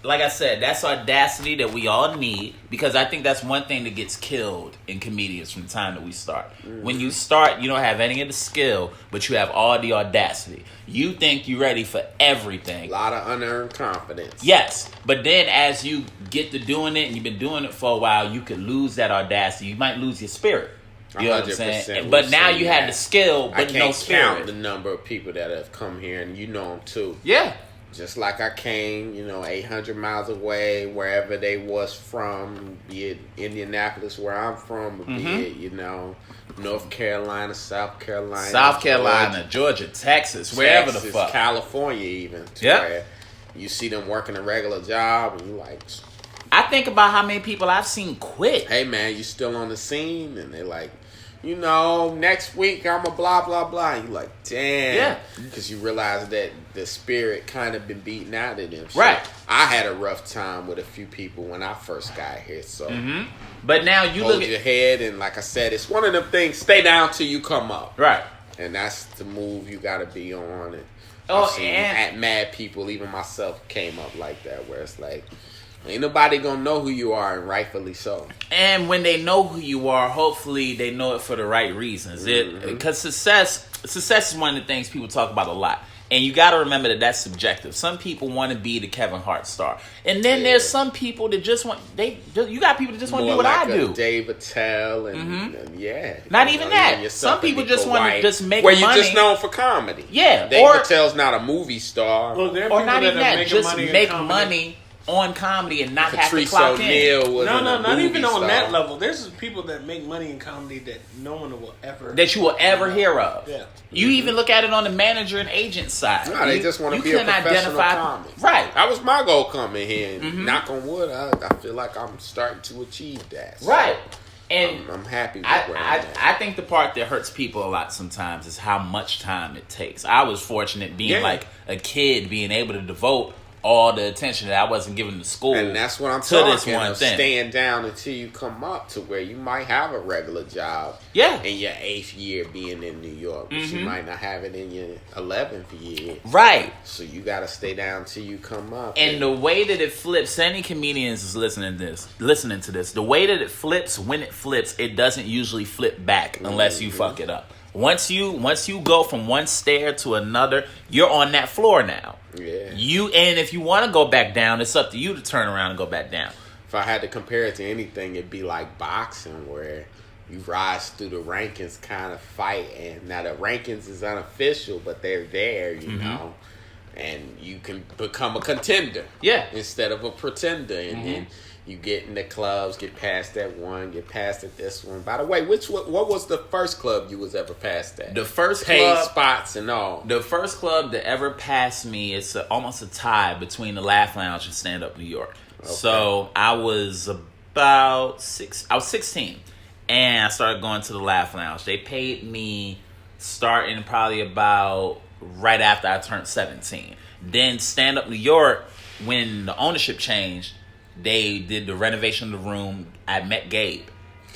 like I said, that's audacity that we all need, because I think that's one thing that gets killed in comedians from the time that we start. When you start, you don't have any of the skill, but you have all the audacity. You think you're ready for everything. A lot of unearned confidence. Yes, but then as you get to doing it and you've been doing it for a while, you could lose that audacity. You might lose your spirit. You know what I'm saying? But now you have the skill, but no spirit. I can't count the number of people that have come here, and you know them too. Yeah. Just like I came, 800 miles away, wherever they was from, be it Indianapolis, where I'm from, or be it, North Carolina, South Carolina, Georgia, Texas, wherever the fuck. California even. Where you see them working a regular job, and you like... I think about how many people I've seen quit. Hey, man, you still on the scene? And they're like... next week I'm a blah, blah, blah. And you're like, damn. Yeah. Because you realize that the spirit kind of been beaten out of them. So right. I had a rough time with a few people when I first got here. So, But now you hold your head. And like I said, it's one of them things, stay down till you come up. Right. And that's the move you got to be on. And I've seen mad people, even myself, came up like that, where it's like, ain't nobody gonna know who you are, and rightfully so. And when they know who you are, hopefully they know it for the right reasons. Because success is one of the things people talk about a lot. And you got to remember that that's subjective. Some people want to be the Kevin Hart star, and then there's some people that just want you got people that just want to do what I do. Dave Attell and not even that. Some people just want to just make money. Where you just known for comedy. Yeah, Dave Attell's not a movie star. Well, or not even that. Just make money on comedy and not have to clock in. Not even on that level. There's people that make money in comedy that no one will ever... That you will ever hear of. Yeah. You even look at it on the manager and agent side. No, they just want to be a professional comic. Right. That was my goal coming here. And knock on wood, I feel like I'm starting to achieve that. So right. And I'm happy with where I'm at. I think the part that hurts people a lot sometimes is how much time it takes. I was fortunate being like a kid, being able to devote all the attention that I wasn't giving to school. And that's what I'm talking about. Staying down until you come up to where you might have a regular job. Yeah. In your 8th year being in New York. But you might not have it in your 11th year. Right. So you got to stay down till you come up. And the way that it flips, any comedians is listening to this, the way that it flips, when it flips, it doesn't usually flip back unless you fuck it up. Once you go from one stair to another, you're on that floor now. Yeah. And if you want to go back down, it's up to you to turn around and go back down. If I had to compare it to anything, it'd be like boxing, where you rise through the rankings kind of fight. And now the rankings is unofficial, but they're there, you know. And you can become a contender. Yeah. Instead of a pretender. And then you get in the clubs, get past that one, get past at this one. By the way, what was the first club you was ever past at? The first paid club, spots and all. The first club that ever passed me, it's almost a tie between the Laugh Lounge and Stand Up New York. Okay. So I was about 16, and I started going to the Laugh Lounge. They paid me starting probably about right after I turned 17. Then Stand Up New York, when the ownership changed, they did the renovation of the room. I met Gabe.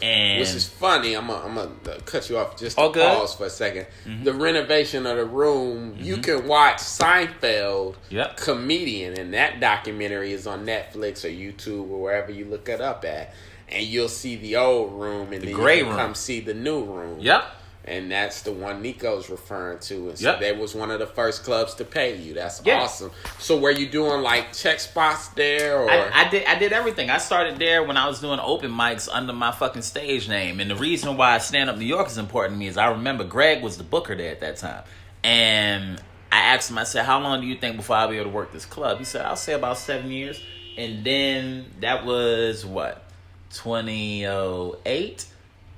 And which is funny. I'm gonna cut you off just to pause for a second. The renovation of the room, you can watch Seinfeld, Comedian, and that documentary is on Netflix or YouTube or wherever you look it up at. And you'll see the old room and then you can come see the new room. Yep. And that's the one Nico's referring to. And so that was one of the first clubs to pay you. That's awesome. So were you doing like check spots there? Or I did everything. I started there when I was doing open mics under my fucking stage name. And the reason why Stand Up New York is important to me is I remember Greg was the booker there at that time. And I asked him, I said, how long do you think before I'll be able to work this club? He said, I'll say about 7 years. And then that was 2008?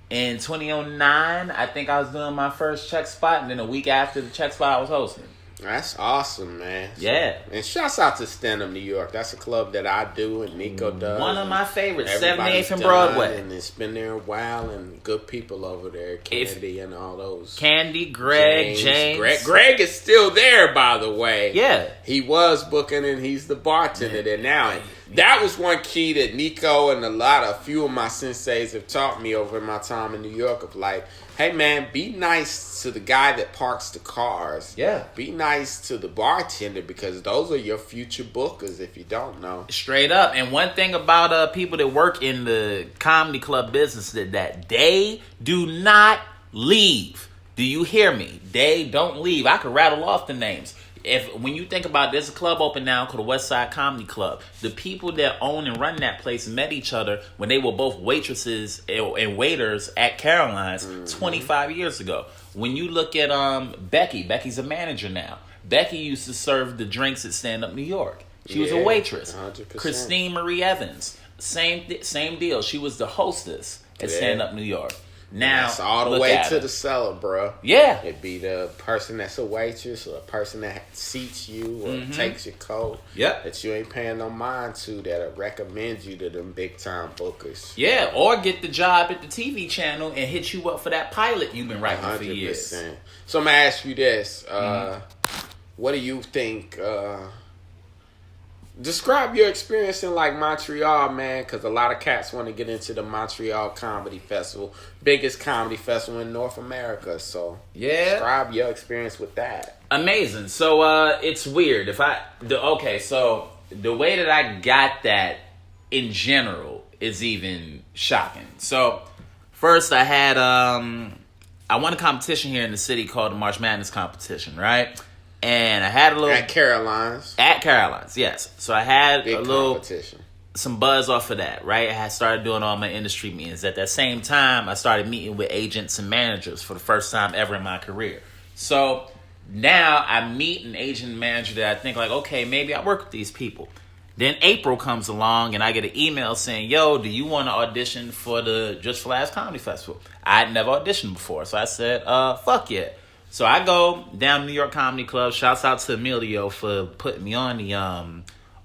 In 2009, I think I was doing my first check spot, and then a week after the check spot, I was hosting. That's awesome, man. Yeah. And shouts out to Stand Up New York. That's a club that I do and Nico does. One of my favorites, 78th and Broadway. And it's been there a while, and good people over there, Candy and all those. Candy, Greg, James. Greg is still there, by the way. Yeah. He was booking, and he's the bartender there now. And that was one key that Nico and a few of my senseis have taught me over my time in New York of like, Hey man, be nice to the guy that parks the cars. Yeah. Be nice to the bartender because those are your future bookers if you don't know. Straight up. And one thing about people that work in the comedy club business that they do not leave. Do you hear me? They don't leave. I could rattle off the names. When you think about it, there's a club open now called the West Side Comedy Club. The people that own and run that place met each other when they were both waitresses and waiters at Caroline's 25 years ago. When you look at Becky's a manager now. Becky used to serve the drinks at Stand Up New York. She was a waitress. 100%. Christine Marie Evans, same deal. She was the hostess at Stand Up New York. Now, it's all the way to the cellar, bro. Yeah. It be the person that's a waitress or a person that seats you or takes your coat. Yep. That you ain't paying no mind to that'll recommend you to them big time bookers. Yeah, or get the job at the TV channel and hit you up for that pilot you've been writing 100%. For years. So I'm going to ask you this. What do you think... describe your experience in like Montreal, man, because a lot of cats want to get into the Montreal Comedy Festival, biggest comedy festival in North America. So describe your experience with that. Amazing. So it's weird. So the way that I got that in general is even shocking. So first I had I won a competition here in the city called the March Madness competition, right? And I had a little... At Caroline's, yes. So I had big a little... competition. Some buzz off of that, right? I had started doing all my industry meetings. At that same time, I started meeting with agents and managers for the first time ever in my career. So now I meet an agent and manager that I think like, okay, maybe I work with these people. Then April comes along and I get an email saying, yo, do you want to audition for the Just for Laughs Comedy Festival? I had never auditioned before. So I said, fuck yeah. So I go down to New York Comedy Club. Shouts out to Emilio for putting me on the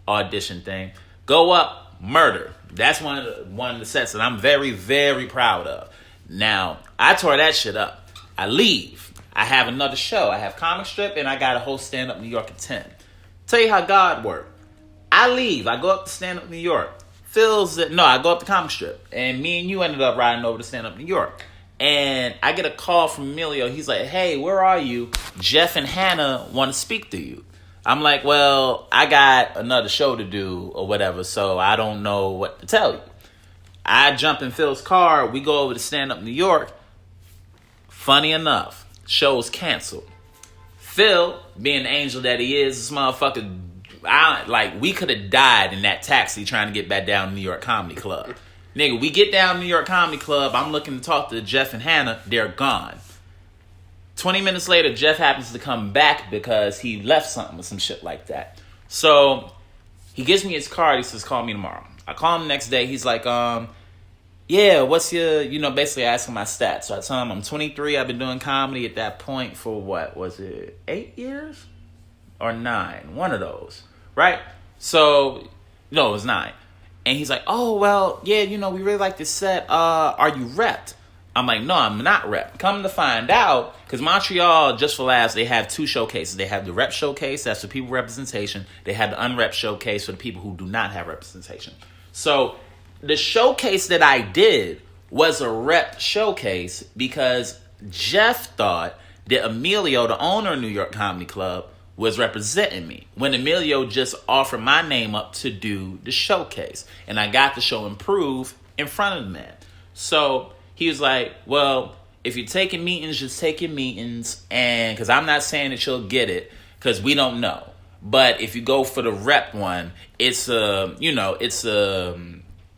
audition thing. Go up, murder. That's one of the sets that I'm very, very proud of. Now, I tore that shit up. I leave. I have another show. I have comic strip and I got to host Stand Up New York at 10. Tell you how God worked. I leave. I go up to Stand Up New York. I go up to comic strip. And me and you ended up riding over to Stand Up New York. And I get a call from Emilio. He's like, hey, where are you? Jeff and Hannah want to speak to you. I'm like, well, I got another show to do or whatever, so I don't know what to tell you. I jump in Phil's car. We go over to Stand Up New York. Funny enough, show's canceled. Phil, being the angel that he is, this motherfucker, we could have died in that taxi trying to get back down to New York Comedy Club. Nigga, we get down to New York Comedy Club. I'm looking to talk to Jeff and Hannah. They're gone. 20 minutes later, Jeff happens to come back because he left something or some shit like that. So he gives me his card. He says, call me tomorrow. I call him the next day. He's like, yeah, what's your, basically asking my stats. So I tell him I'm 23. I've been doing comedy at that point for what? Was it 8 years? Or 9? One of those. Right? So, no, it was 9. And he's like, oh, well, yeah, we really like this set. Are you repped? I'm like, no, I'm not repped. Come to find out, because Montreal, Just for Laughs, they have 2 showcases. They have the rep showcase, that's for people with representation. They have the unrep showcase for the people who do not have representation. So the showcase that I did was a rep showcase because Jeff thought that Emilio, the owner of New York Comedy Club, was representing me when Emilio just offered my name up to do the showcase. And I got the show Improve in front of the man. So he was like, well, if you're taking meetings, just take your meetings. And because I'm not saying that you'll get it because we don't know. But if you go for the rep one, it's a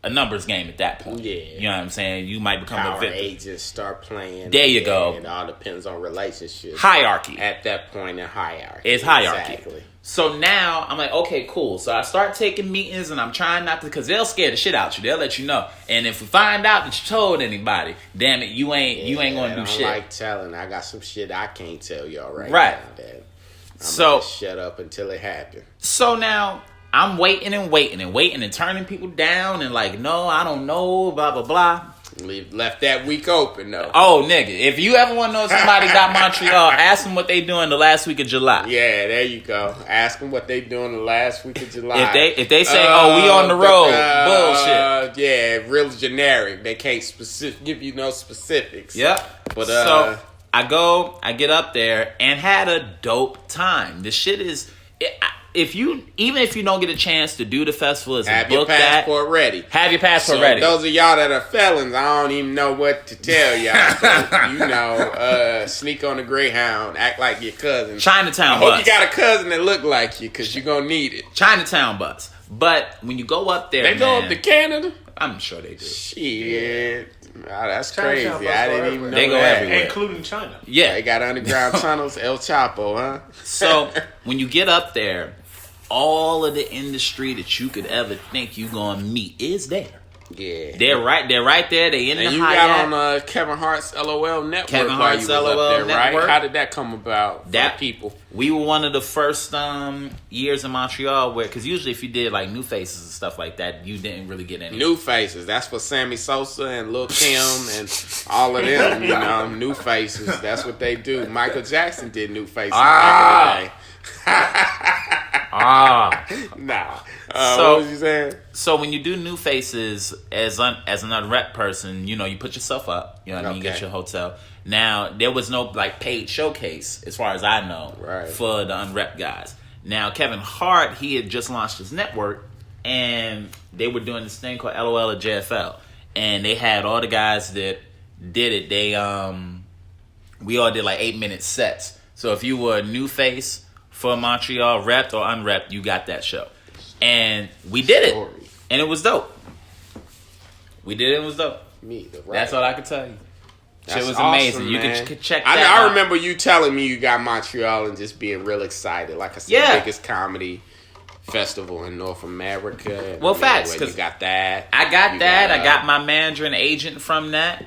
numbers game at that point. Yeah. You know what I'm saying? You might become Power a victim. agents start playing. There you go. It all depends on relationships. Hierarchy. At that point in hierarchy. It's hierarchy. Exactly. So now I'm like, okay, cool. So I start taking meetings and I'm trying not to, because they'll scare the shit out you. They'll let you know. And if we find out that you told anybody, damn it, you ain't going to do shit. I don't like telling. I got some shit I can't tell y'all right now. That I'm so just shut up until it happens. So now I'm waiting and turning people down and like, no, I don't know, blah, blah, blah. Left that week open though. Oh, nigga! If you ever want to know if somebody got Montreal, ask them what they doing the last week of July. Yeah, there you go. Ask them what they doing the last week of July. If they say, "Oh, we on the road," bullshit. Yeah, real generic. They can't give you no specifics. Yep. But so I get up there and had a dope time. The shit is. Even if you don't get a chance to do the festival, have your passport ready. Have your passport so ready. Those of y'all that are felons, I don't even know what to tell y'all. So, sneak on the Greyhound, act like your cousin. Chinatown I bus. hope you got a cousin that look like you, because you're going to need it. Chinatown bus. But when you go up there, go up to Canada? I'm sure they do. Shit. Wow, that's Chinatown crazy. bus I didn't even know they go that. everywhere. Including China. Yeah. They got underground tunnels, El Chapo, huh? So when you get up there, all of the industry that you could ever think you're gonna meet is there. Yeah. They're right there. They in and the you Hyatt. got on Kevin Hart's LOL network. Kevin while Hart's you was LOL up there, network. right? How did that come about? That people. We were one of the first years in Montreal where, because usually if you did like New Faces and stuff like that, you didn't really get any. New Faces. That's for Sammy Sosa and Lil Kim and all of them. New Faces. That's what they do. Michael Jackson did New Faces back in the day. Nah. What was you saying? So when you do New Faces as an unrep person, you put yourself up. You know what I mean? You get your hotel. Now, there was no like paid showcase, as far as I know, for the unrep guys. Now, Kevin Hart, he had just launched his network, and they were doing this thing called LOL at JFL. And they had all the guys that did it. We all did like 8-minute sets. So if you were a new face for Montreal, repped or unrepped, you got that show. And we did it. And it was dope. We did it. It was dope. That's all I can tell you. Shit was amazing. Awesome, you man. could check that I out. remember you telling me you got Montreal and just being real excited. Like I said, biggest comedy festival in North America. Well, facts. Because you got that. I got that. I got my manager and agent from that.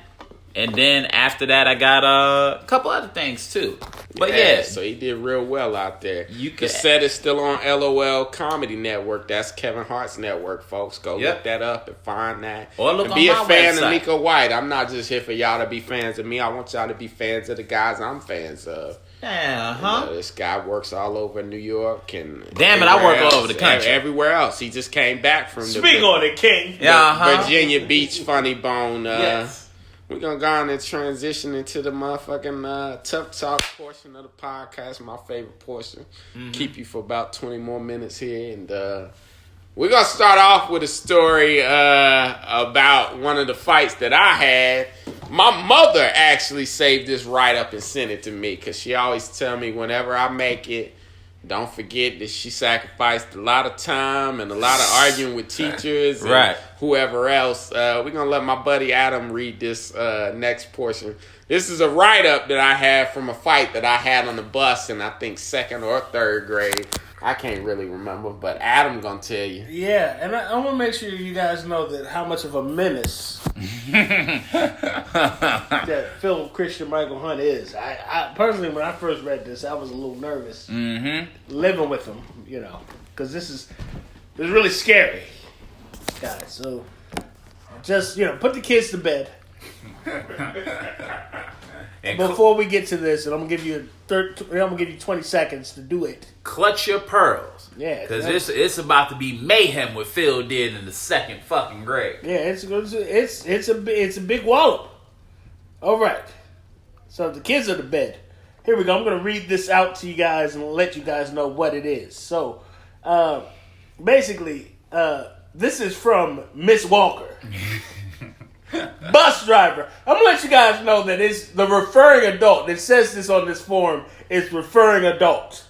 And then after that, I got a couple other things too. But yeah. So he did real well out there. The set is still on LOL Comedy Network. That's Kevin Hart's network, folks. Go look that up and find that. Or look and on be my a fan website. of Neko White. I'm not just here for y'all to be fans of me. I want y'all to be fans of the guys I'm fans of. Yeah, This guy works all over New York and damn it, I work all over the country. Everywhere else. He just came back from Speak on it, King. Virginia Beach Funny Bone. Yes. We're going to go on and transition into the motherfucking tough talk portion of the podcast, my favorite portion. Keep you for about 20 more minutes here. And we're going to start off with a story about one of the fights that I had. My mother actually saved this write-up and sent it to me because she always tell me whenever I make it, don't forget that she sacrificed a lot of time and a lot of arguing with teachers and whoever else. We're going to let my buddy Adam read this next portion. This is a write-up that I had from a fight that I had on the bus in, I think, 2nd or 3rd grade. I can't really remember, but Adam going to tell you. Yeah, and I want to make sure you guys know that how much of a menace that Phil Christian Michael Hunt is. I personally, when I first read this, I was a little nervous living with him, because this is really scary, guys. So just put the kids to bed. Before we get to this, and I'm gonna give you 20 seconds to do it. Clutch your pearls. Yeah, because it's about to be mayhem what Phil did in the 2nd fucking grade. Yeah, it's a big wallop. All right, so the kids are to bed. Here we go. I'm gonna read this out to you guys and let you guys know what it is. So, basically, this is from Miss Walker. Bus driver. I'm gonna let you guys know that it's the referring adult that says this on this form is referring adult.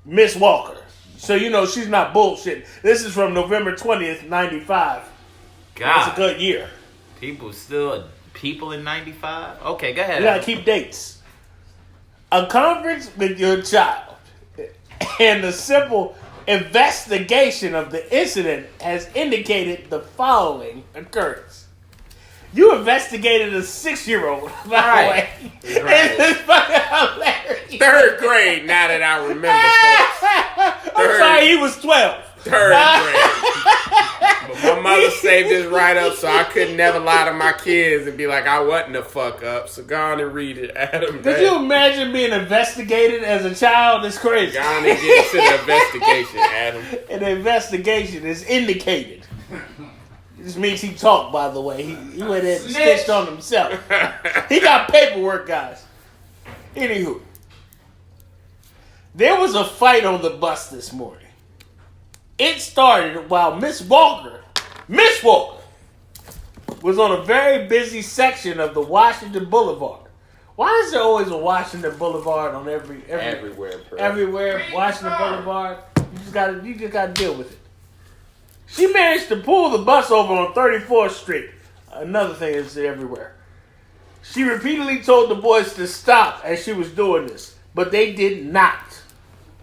Miss Walker. So she's not bullshit. This is from November 20th, 95. God. That's a good year. People in 95? Okay, go ahead. You gotta keep dates. A conference with your child and the simple investigation of the incident has indicated the following occurrence. You investigated a 6-year-old, by the way. It's fucking hilarious. 3rd grade, now that I remember, folks. I'm sorry, he was 12. 3rd grade. But my mother saved this right up, so I could never lie to my kids and be like, I wasn't the fuck up. So go on and read it, Adam. Could you imagine being investigated as a child? It's crazy. Go on and get into the investigation, Adam. An investigation is indicated. This means he talked, by the way. He went in and snitched on himself. He got paperwork, guys. Anywho. There was a fight on the bus this morning. It started while Miss Walker was on a very busy section of the Washington Boulevard. Why is there always a Washington Boulevard on everywhere, bro. Everywhere, Washington Boulevard. You just gotta deal with it. She managed to pull the bus over on 34th Street. Another thing is everywhere. She repeatedly told the boys to stop as she was doing this, but they did not.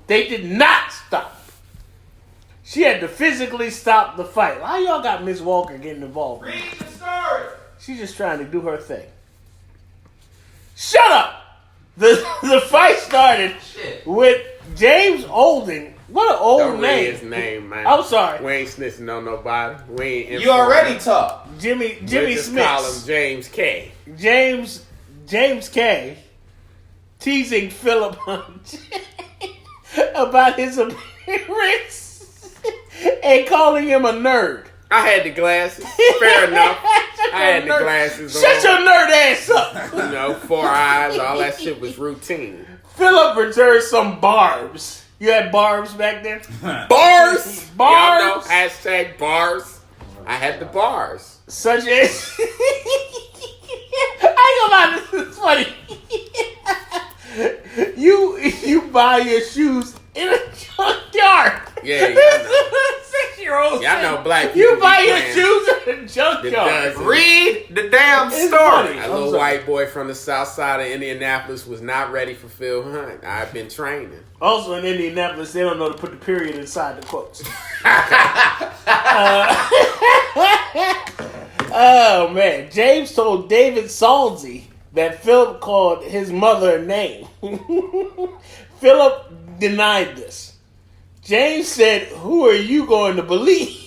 They did not stop. She had to physically stop the fight. Why y'all got Miss Walker getting involved? Read the story. She's just trying to do her thing. Shut up! The fight started with James Olden. What an old Don't name. read his name, man. I'm sorry. We ain't snitching on nobody. We ain't. You already talk. Jimmy just Smith. call him James K. James K. teasing Philip about his appearance and calling him a nerd. I had the glasses. Fair enough. I had the glasses on. Shut your nerd ass up. 4 eyes, all that shit was routine. Philip returned some barbs. You had barbs back then? Bars! Bars! Y'all know, hashtag bars. I had the bars. Such as... I ain't gonna lie, this is funny. You buy your shoes in a junkyard. Yeah, y'all know. 6-year-old. Y'all know black people. You buy be your playing shoes in a junkyard. Read the damn It's story. funny. A little white boy from the south side of Indianapolis was not ready for Phil Hunt. I've been training. Also in Indianapolis, they don't know to put the period inside the quotes. Oh, man. James told David Salzy that Philip called his mother a name. Philip denied this. James said, "Who are you going to believe?"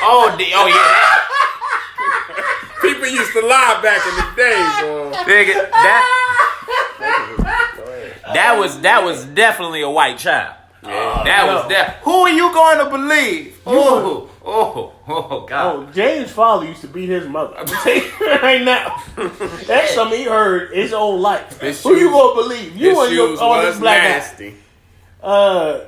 Oh yeah. People used to lie back in the day, boy. Nigga, that was definitely a white child. Yeah. Who are you going to believe? Oh God. Oh, James' father used to beat his mother. I'm telling you right now. That's something he heard his whole life. Who you gonna believe? You and your all this black nasty. guy.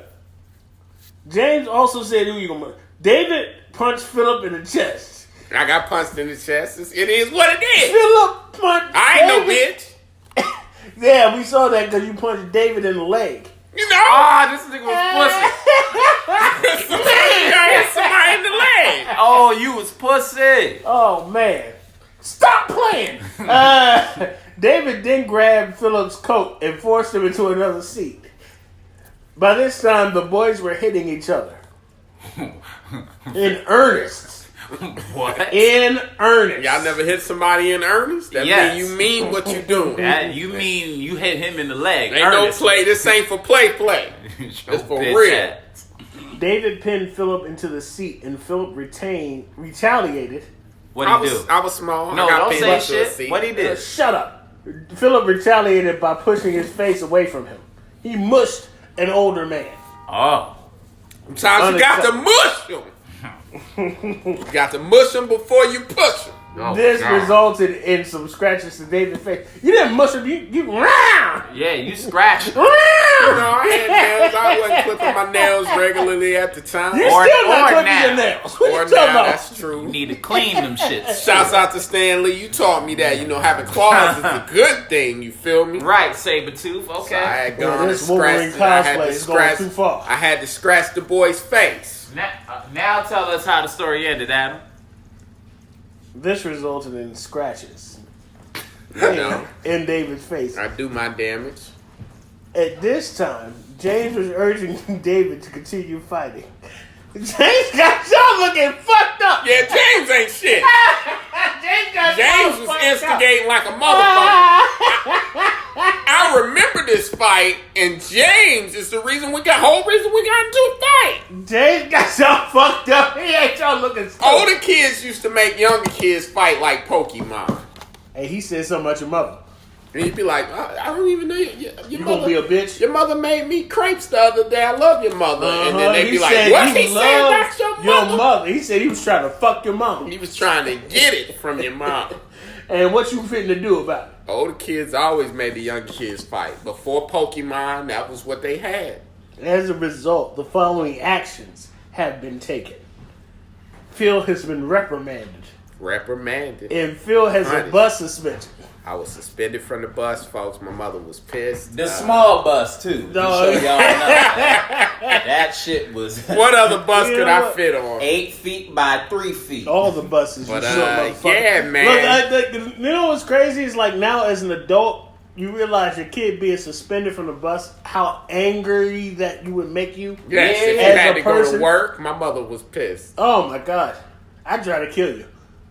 James also said, "Who you gonna believe?" David punched Philip in the chest. I got punched in the chest. It is what it is. Philip punched. I ain't no David. bitch. Yeah, we saw that because you punched David in the leg. You know? This nigga was pussy. I hit somebody in the leg. Oh, you was pussy. Oh, man. Stop playing. David then grabbed Philip's coat and forced him into another seat. By this time, the boys were hitting each other. In earnest. What? In earnest. Y'all never hit somebody in earnest? That Yes. mean you mean what you doing. That you mean you hit him in the leg? Ain't no play. This ain't for play. It's for real. David pinned Philip into the seat, and Philip retaliated. What'd he do? I was small. No, I got don't pinned say into a shit. seat. What he did? Shut up. Philip retaliated by pushing his face away from him. He mushed an older man. Oh. Sometimes you got to mush them. You got to mush them before you push them. Oh, This God. resulted in some scratches to David's face. You didn't mush him. You Yeah, you scratched. You know, I had nails. I wasn't clipping my nails regularly at the time. You're Or- still not or clipping now. your nails. What Or you talking now, about? that's You true. need to clean them shits. Shouts out to Stan Lee. You taught me that. You know, having claws is a good thing. You feel me? Right, Sabretooth. So I Okay. had gone and this Wolverine scratched. I had cosplay to is going scratch. too far. I had to scratch the boy's face. Now tell us how the story ended, Adam. This resulted in scratches You know, in David's face. I do my damage. At this time, James was urging David to continue fighting. James got y'all looking fucked up. Yeah, James ain't shit. James was instigating like a motherfucker. I remember this fight, and James is the whole reason we got into a fight. James got so fucked up. He ain't y'all looking stupid. Older kids used to make younger kids fight like Pokemon. Hey, he said something about your mother. And he'd be like, I don't even know your You mother. gonna be a bitch? Your mother made me crepes the other day. I love your mother. And then they'd be like, what he said about your mother? He said he was trying to fuck your mom. He was trying to get it from your mom. And what you fitting to do about it? Older kids always made the younger kids fight. Before Pokemon, that was what they had. As a result, the following actions have been taken. Phil has been reprimanded. And Phil has a bus suspension. I was suspended from the bus, folks. My mother was pissed. The small bus, too. No. So y'all know that shit was... What other bus could I fit on? 8 feet by 3 feet. All the buses. But, yeah, man. Look, you know what's crazy? Is like now as an adult, you realize your kid being suspended from the bus, how angry that you would make you. Yes, if you had to go to work, my mother was pissed. Oh, my God. I'd try to kill you.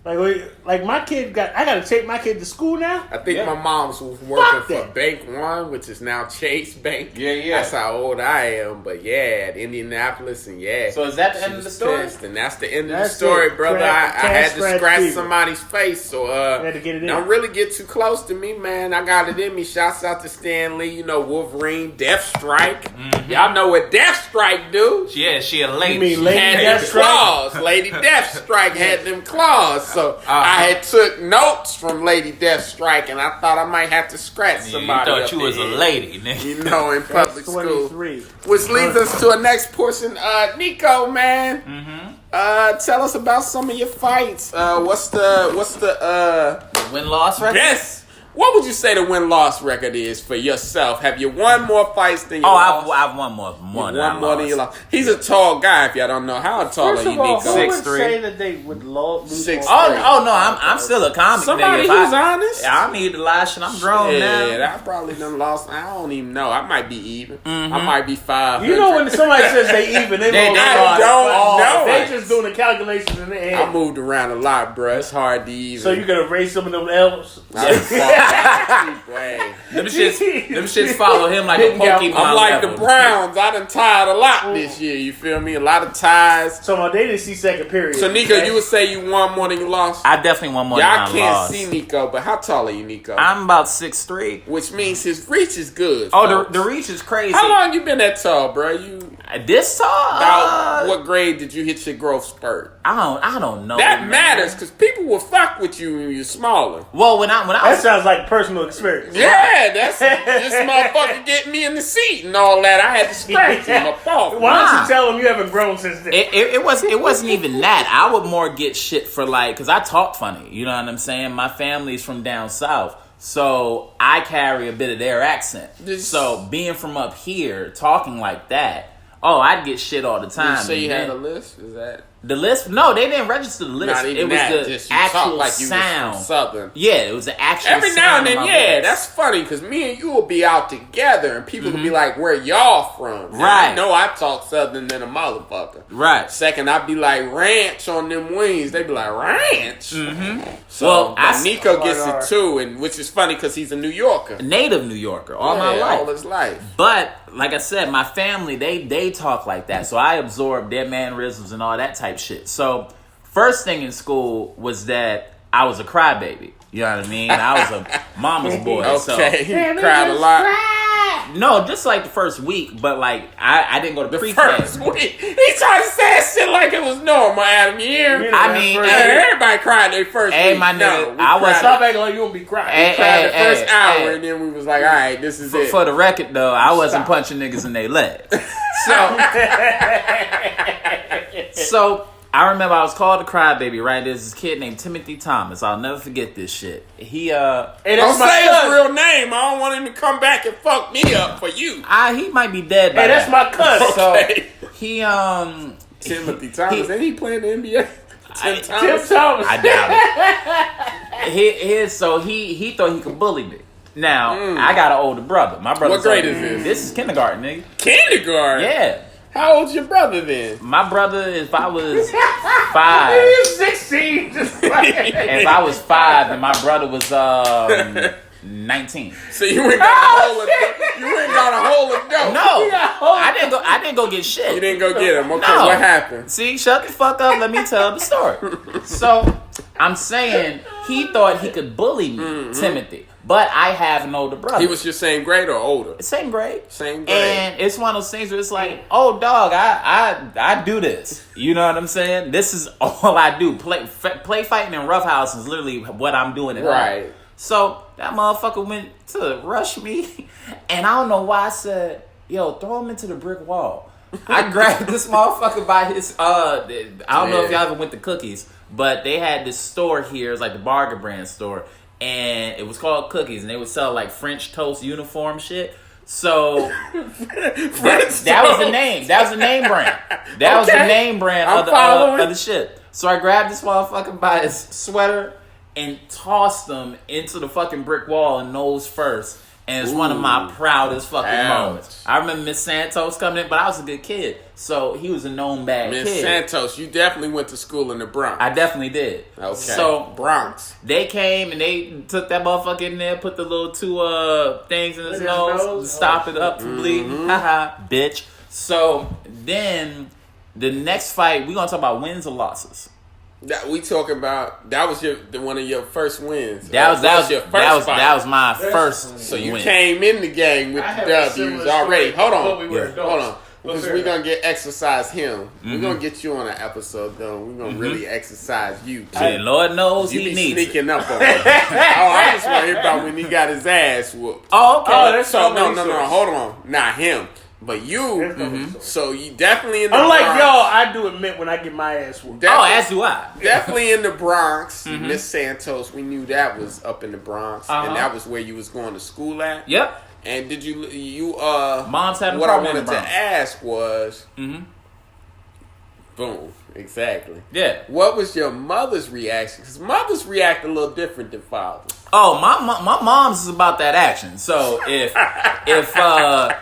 Like my kid I gotta take my kid to school now. I think my mom's was working for Bank One, which is now Chase Bank. Yeah. That's how old I am. But yeah, at Indianapolis, and So is that the end of the story? Pissed, and that's the end of the story, brother. I had to scratch somebody's face, so had to get it in. Don't really get too close to me, man. I got it in me. Shouts out to Stan Lee, Wolverine, Deathstrike. Mm-hmm. Y'all know what Deathstrike do? Yeah, she a lady. You mean she Lady had them claws. Lady Deathstrike had them claws. So I had took notes from Lady Deathstrike, and I thought I might have to scratch somebody. You thought you was a lady, nigga. In public school. Which leads us to a next portion. Neko, man. Tell us about some of your fights. What's the win-loss record? Yes. What would you say the win-loss record is for yourself? Have you won more fights than you lost? I've won more than you lost. He's a tall guy, if y'all don't know. How tall are you, Neko? Who would say that they would lose 6'3". No, I'm still a comic. Somebody who's honest. I don't need to lie, shit. I'm grown now. Yeah, I probably done lost. I don't even know. I might be even. I might be 500. You know when somebody says they even, they don't know. They just doing the calculations in their head. I moved around a lot, bro. It's hard to even. So you gonna erase some of them L's? Them shits follow him like a Pokemon. I'm like the Browns. I done tied a lot this year. You feel me? A lot of ties. So they didn't see second period. So Neko, you would say you won more than you lost? I definitely won more than I lost. Y'all can't see Neko, but how tall are you, Neko? I'm about 6'3", which means his reach is good. Oh, the reach is crazy. How long you been that tall, bro? This tall? About what grade did you hit your growth spurt? I don't know. That matters because people will fuck with you when you're smaller. Well, when I that sounds like personal experience. Yeah, that's this motherfucker getting me in the seat and all that. I had to scratch him. Why don't you tell him you haven't grown since then? It wasn't even that. I would more get shit for because I talk funny. You know what I'm saying? My family's from down south. So I carry a bit of their accent. So being from up here, talking like that, I'd get shit all the time. You say you had a list? Is that... The list? No, they didn't register the list. Not even it was just the actual like sound. Was Southern. Yeah, it was the actual Every sound. Every now and then, that's funny because me and you will be out together and people will be like, "Where y'all from?" Right. I know I talk Southern than a motherfucker. Right. Second, I'd be like, "Ranch on them wings." They'd be like, "Ranch." So Neko gets it too, and which is funny because he's a New Yorker, a native New Yorker, all my life, all his life. But like I said, my family they talk like that, so I absorbed their mannerisms and all that type shit. So first thing in school was that I was a crybaby. You know what I mean? I was a mama's boy. Okay, so. Cried a lot. No, just like the first week, but I didn't go to pre-K. First week, he tried to say that shit like it was normal, Adam. You hear? I mean, everybody cried their first week. My nigga, I was stop acting like you won't be crying. We cried the first hour, and then we was like, all right, this is it. For the record, though, I wasn't punching niggas in their leg. So I remember I was called a crybaby, right? There's this kid named Timothy Thomas. I'll never forget this shit. He don't say his real name. I don't want him to come back and fuck me up for you. He might be dead by that's my cousin. Okay. So he Timothy Thomas. Ain't he playing the NBA? Tim Thomas. I doubt it. So he thought he could bully me. Now I got an older brother. My brother. What grade is this? This is kindergarten, nigga. Kindergarten. Yeah. How old's your brother then? My brother, if I was 5. He's 16. If I was 5 and my brother was 19. So you ain't got a whole of dope. No, I didn't go get shit. You didn't go get him. Okay, No. what happened? See, shut the fuck up. Let me tell the story. So I'm saying he thought he could bully me, Timothy, but I have an older brother. He was your same grade or older? Same grade. Same grade. And it's one of those things where it's like, oh dog, I do this. You know what I'm saying? This is all I do. Play fighting in roughhouse is literally what I'm doing at home. Right. So that motherfucker went to rush me, and I don't know why I said, yo, throw him into the brick wall. I grabbed this motherfucker by his, I don't know if y'all ever went to Cookies, but they had this store here, it's like the bargain brand store, and it was called Cookies, and they would sell like French toast uniform shit. So that was the name. That was the name brand. That was the name brand of the shit. So I grabbed this motherfucker by his sweater and tossed him into the fucking brick wall and nose first. And it's one of my proudest fucking moments. I remember Miss Santos coming in, but I was a good kid. So he was a known bad kid. Miss Santos, you definitely went to school in the Bronx. I definitely did. Okay. So Bronx. they came and they took that motherfucker in there, put the little 2 things in his nose to stop it up from bleeding. Haha, bitch. So then the next fight, we're gonna talk about wins or losses. That we talking about. That was one of your first wins. That was your first fight. That was my first. So you win. came in the game with the W's already. Hold on, hold on. Well, Because we're going to exercise him. We're going to get you on an episode, though. We're going to really exercise you, too. And Lord knows You he be needs sneaking up on me. I just want to hear about when he got his ass whooped. Oh, okay. Oh, that's So, no, resource. hold on. Not him. But you. So, you definitely in the Unlike Bronx. y'all, I do admit when I get my ass whooped. Oh, as do I. Definitely in the Bronx. Miss Santos, we knew that was up in the Bronx. And that was where you was going to school at. Yep. And did you Mom's had an what I apartment in wanted the to Bronx. ask was boom, exactly. Yeah. What was your mother's reaction? Because mothers react a little different than fathers. Oh, my mom's is about that action. So if I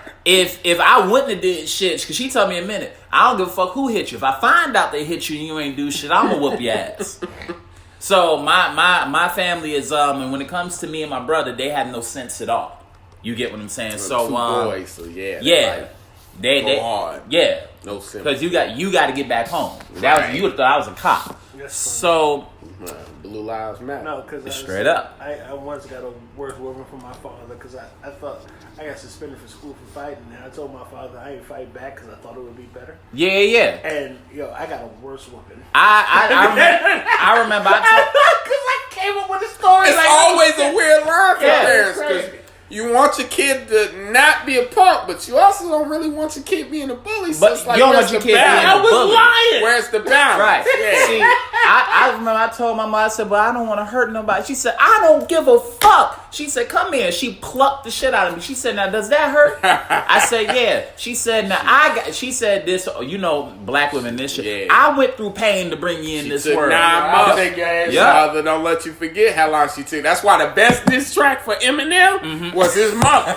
wouldn't have did shit, because she told me a minute, I don't give a fuck who hit you. If I find out they hit you and you ain't do shit, I'm gonna whoop your ass. So my family is and when it comes to me and my brother, they have no sense at all. You get what I'm saying? So two boys, so yeah, like, they go hard. Yeah, No sense. because you got to get back home. That was, you would have thought I was a cop. So Blue Lives Matter. No, because straight up. I once got a worse whooping from my father because I thought I got suspended from school for fighting, and I told my father I ain't fight back because I thought it would be better. Yeah. And I got a worse whooping. I remember Because I came up with a story. It's like always a weird line for Yeah, parents because you want your kid to not be a punk, but you also don't really want your kid being a bully. So But it's like, you don't where's want your the kid being balance? a I was bully. lying. Where's the balance? Right. Yeah. See, I remember I told my mom, I said, but I don't want to hurt nobody. She said, I don't give a fuck. She said, come here. She plucked the shit out of me. She said, now, does that hurt? I said, yeah. She said, now, she said this, black women, this shit. Yeah. I went through pain to bring you in this Took world. 9 months. Yep. Mother don't let you forget how long she took. That's why the best diss track for Eminem was his mother.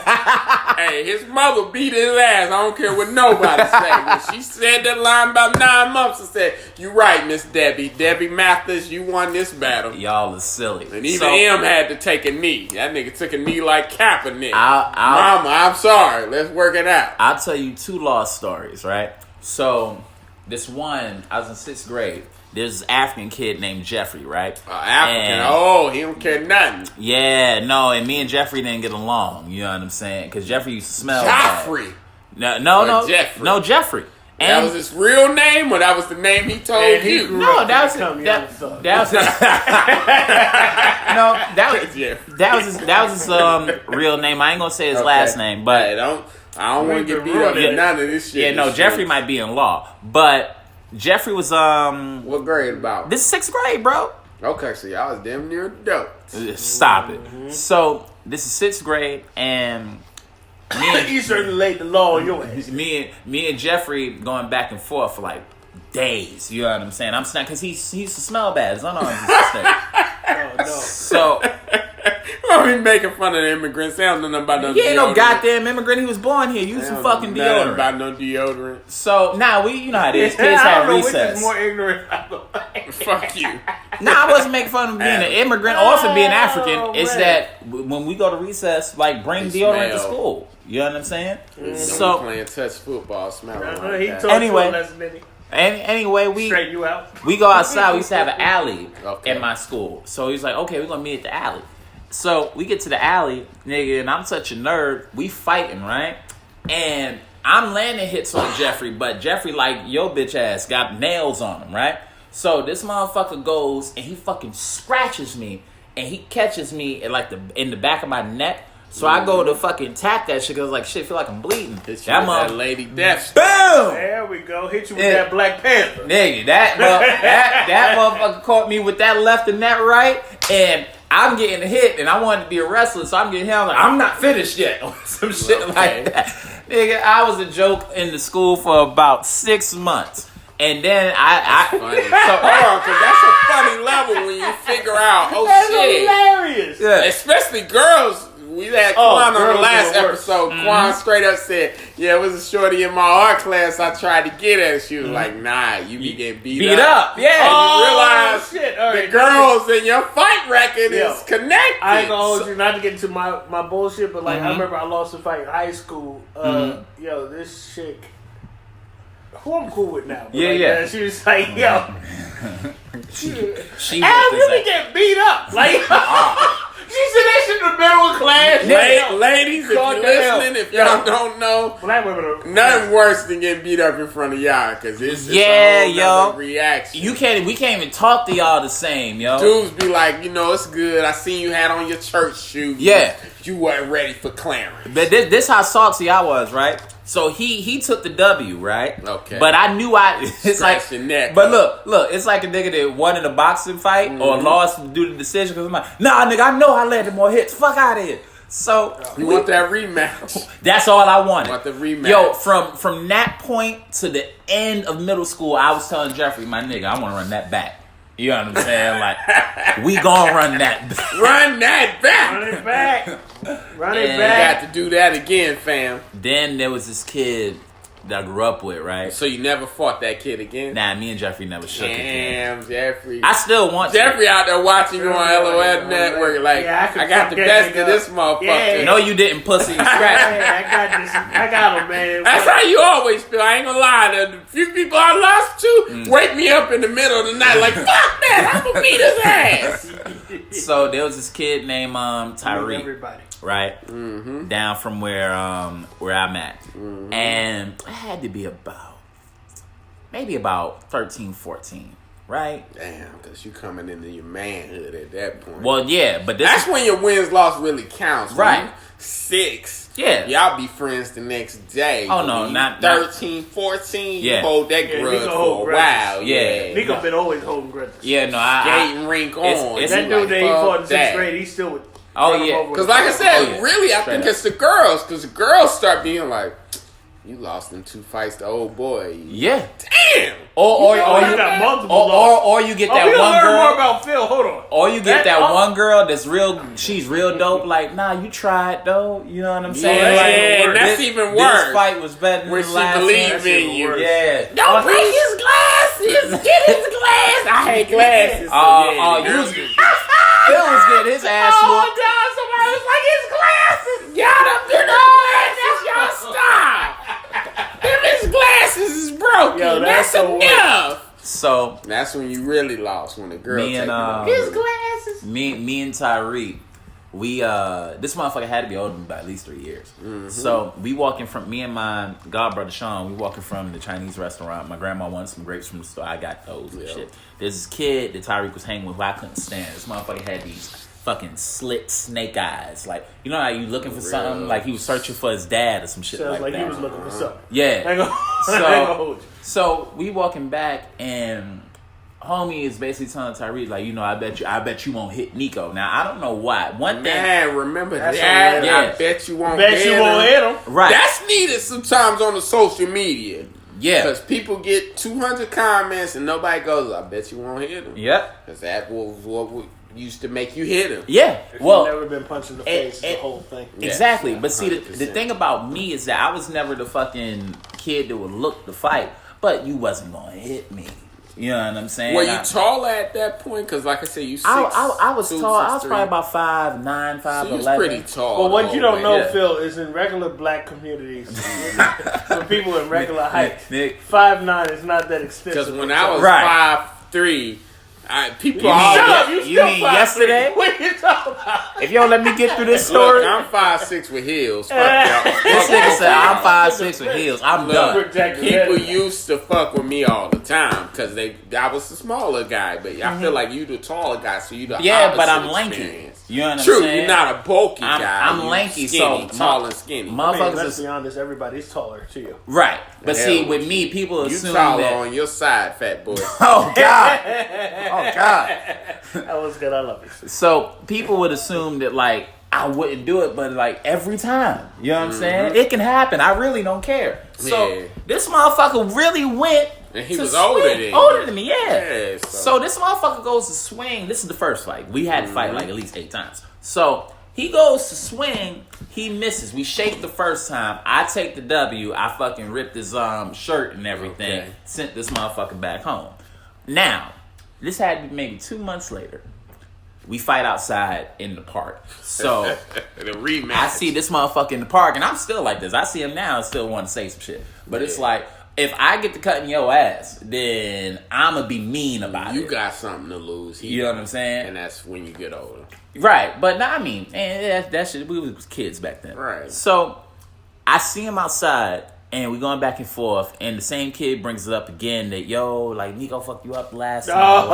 Hey, his mother beat his ass. I don't care what nobody say. When she said that line about 9 months, I said, "You right, Miss Debbie. Debbie Mathis, you won this battle." Y'all is silly. And even M had to take a knee. That nigga took a knee like Kaepernick. I'll- Mama, I'm sorry. Let's work it out. I'll tell you 2 lost stories, right? So, this one, I was in 6th grade. There's this African kid named Jeffrey, right? African. He don't care nothing. Yeah, no, and me and Jeffrey didn't get along. You know what I'm saying? Because Jeffrey used to smell Joffrey. bad. No, Jeffrey. no, Jeffrey. That And was his real name, or that was the name he told And he you? grew no, up that to was become that Young Thug. that was his real name. I ain't gonna say his last name, but Hey, I don't want to get beat up in none of this shit. yeah, no, Jeffrey might be in law, but Jeffrey was What grade about? this is 6th grade, bro. Okay, so y'all was damn near adults. Stop it. So this is 6th grade, and You certainly laid the law on your ass. me and Jeffrey going back and forth for like days. You know what I'm saying? I'm saying because he used to smell bad. It's not Oh, no. So I mean, making fun of the immigrants. They don't know nothing about no he ain't no deodorant. goddamn immigrant. He was born here. Use They some don't fucking know nothing deodorant. about no deodorant. So now you know how it is. Kids I have don't know which recess. is more ignorant. Fuck you. I wasn't making fun of being an immigrant or for being African. It's that when we go to recess, like bring deodorant to school. You know what I'm saying? So playing touch football, smell Anyway, we go outside. We used to have an alley at my school. So he's like, okay, we're gonna meet at the alley. So we get to the alley, nigga, and I'm such a nerd. We fighting, right? And I'm landing hits on Jeffrey, but Jeffrey, like, your bitch ass got nails on him, right? So this motherfucker goes and he fucking scratches me, and he catches me in the back of my neck. So I go to fucking tap that shit because like shit feel like I'm bleeding. That lady death. Boom! There we go. Hit you with that Black Panther. Nigga, that motherfucker caught me with that left and that right, and I'm getting hit, and I wanted to be a wrestler, so I'm getting hit. I'm like, I'm not finished yet, or some shit like that. Nigga, I was a joke in the school for about 6 months. And then funny. So hold on, because that's a funny level when you figure out, that's shit. Hilarious. Yeah. Especially girls. We had Quan on the last episode. Quan straight up said, yeah, it was a shorty in my art class I tried to get at. She was like, nah, you be getting beat up. Yeah. And you realize the girls in your fight record is connected. I ain't gonna hold you, not to get into my bullshit, but like I remember I lost a fight in high school. Yo, this chick, who I'm cool with now. But she was like, yo, she really get beat up. Like, she said that shit in the middle of class. Ladies, if you're listening, if y'all don't know, Black women are nothing worse than getting beat up in front of y'all, because it's a whole reaction. We can't even talk to y'all the same, yo. Dudes be like, it's good. I seen you had on your church shoes. Yeah. You weren't ready for clearance. But this how salty I was, right? So he took the W, right? Okay. But I knew it's like your neck. But look, it's like a nigga that won in a boxing fight or lost due to decision because I'm like, nah, nigga, I know I landed more hits. Fuck out of here. So you want that rematch? That's all I wanted. Want the rematch? Yo, from that point to the end of middle school, I was telling Jeffrey, my nigga, I want to run that back. You know what I'm saying? Like, we gonna run that back. Run that back. Run it back. Run it You back. got to do that again, fam. Then there was this kid that I grew up with, right? So you never fought that kid again? Nah, me and Jeffrey never shook it. Damn, Jeffrey. I still want Jeffrey out there watching you on LOL Network. Like, I got the best of this motherfucker. Yeah. No, you didn't, pussy. You scratched. I got him, man. That's how you always feel. I ain't gonna lie. The few people I lost to wake me up in the middle of the night like, fuck that, I'm gonna beat his ass. So there was this kid named Tyreek. Everybody. Right? Mm-hmm. Down from where I'm at. Mm-hmm. And it had to be maybe about 13, 14. Right? Damn, because you coming into your manhood at that point. Well, yeah, but that's when your wins-loss really counts. Right. 6. Yeah. Y'all be friends the next day. Oh, no, not 13, 14. Yeah. You hold that grudge for a while. Yeah. Nico been always holding grudges. Yeah, no, skating rink on. That dude that he fought in 6th grade, he's still with. Oh, yeah. Because like I said, really, I think it's the girls. Because the girls start being like, you lost in 2 fights to old boy. Yeah. Damn. Or you got multiple or you get that one girl. Learn more about Phil. Hold on. Or you get that one girl that's real. She's real dope. Like, nah, you tried though. You know what I'm saying? Yeah, like, that's even worse. This fight was better than when the last one. She believed in you. Yeah. Don't break his glasses. Get his glasses. I hate glasses. Phil was getting his ass whooped. Oh, God, somebody was like, his glasses. Y'all done been glasses. Y'all stop. His glasses is broken. Yo, that's enough. So that's when you really lost, when the girl me and his glasses. Me and Tyreek, we this motherfucker had to be older than by at least 3 years. Mm-hmm. So we walking from me and my godbrother Sean. We walking from the Chinese restaurant. My grandma wanted some grapes from the store. I got those and shit. There's this kid that Tyreek was hanging with who I couldn't stand. This motherfucker had these fucking slick snake eyes. Like, you know how you looking for something? Like he was searching for his dad or some shit Sounds like that. He was looking for something. Yeah. So we walking back and homie is basically telling Tyreek, like, you know, I bet you won't hit Neko. Now I don't know why. Remember that? I bet you won't hit him. Right. That's needed sometimes on the social media. Yeah. Because people get 200 comments and nobody goes, I bet you won't hit him. Yep. Because that was what used to make you hit him. Yeah. If you've never been punched in the face, the whole thing. Exactly. But see, the thing about me is that I was never the fucking kid that would look to fight, but you wasn't going to hit me. You know what I'm saying? Were you taller at that point? Because, like I said, you 6'. I was 2, tall. I was 6'3". probably about 5'9", 5'11". So you was pretty tall. But what you don't know, Yeah. Phil, is in regular black communities, for people in regular height, Nick. 5'9" is not that extensive. Because when I was Right. 5'3", people You all mean, Shut up, you you still mean 5'3". yesterday? What are you talking about? If you don't let me get through this story, Look, I'm 5'6" with heels. Fuck y'all. this nigga said I'm 5'6" with heels. I'm done. Protect your People head. used to fuck with me all the time because I was the smaller guy, but I feel like you the taller guy, so you the Yeah, but opposite I'm lanky. experience. You know what I'm True, saying? you're not a bulky guy. I'm You lanky, skinny, so tall and skinny. I mean, Motherfuckers let's is be honest, everybody's taller to you. right. But Hell see, with with you. me, people You assume taller that. on your side, fat boy. Oh God! Oh God! That was good. I love you. So people would assume that like I wouldn't do it, but like every time, you know what I'm saying? It can happen. I really don't care. So Yeah. this motherfucker really went. And he to was swing. older than you. Older than me, yeah. Yeah, So this motherfucker goes to swing. This is the first fight. We had to fight like at least 8 times. So he goes to swing. He misses. We shake the first time. I take the W. I fucking ripped his shirt and everything. Okay. Sent this motherfucker back home. Now, this had to be maybe 2 months later. We fight outside in the park. So the rematch. I see this motherfucker in the park, and I'm still like this. I see him now and still want to say some shit. But it's like, if I get to cutting your ass, then I'm going to be mean about it. You got something to lose. You know what I'm saying? And that's when you get older. Right. But nah, I mean, that shit, we was kids back then. Right. So I see him outside, and we going back and forth, and the same kid brings it up again that, yo, like, Neko fucked you up last time.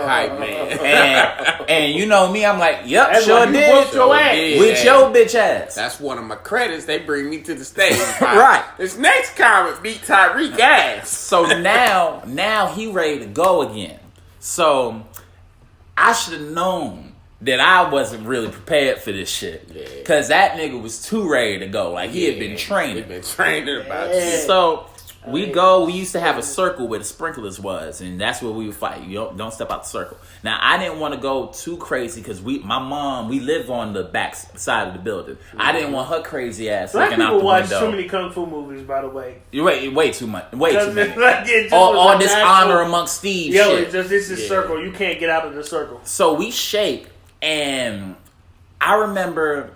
Hype man. And you know me, I'm like, yep, That's sure why you did. whooped your ass. With your bitch ass. That's one of my credits. They bring me to the stage. Right. This next comment beat Tyreek ass. So now he ready to go again. So I should have known that I wasn't really prepared for this shit. Yeah. Cause that nigga was too ready to go. Like he had been training. He been training about you. So we go. We used to have a circle where the sprinklers was, and that's where we would fight. You don't step out the circle. Now I didn't want to go too crazy because my mom, we live on the back side of the building. I didn't want her crazy ass Black looking out people the watch window. too many kung fu movies, by the way. You way too much. Way too many. It just All was a this natural- honor amongst thieves. Yo, shit. it's just this is circle. You can't get out of the circle. So we shake, and I remember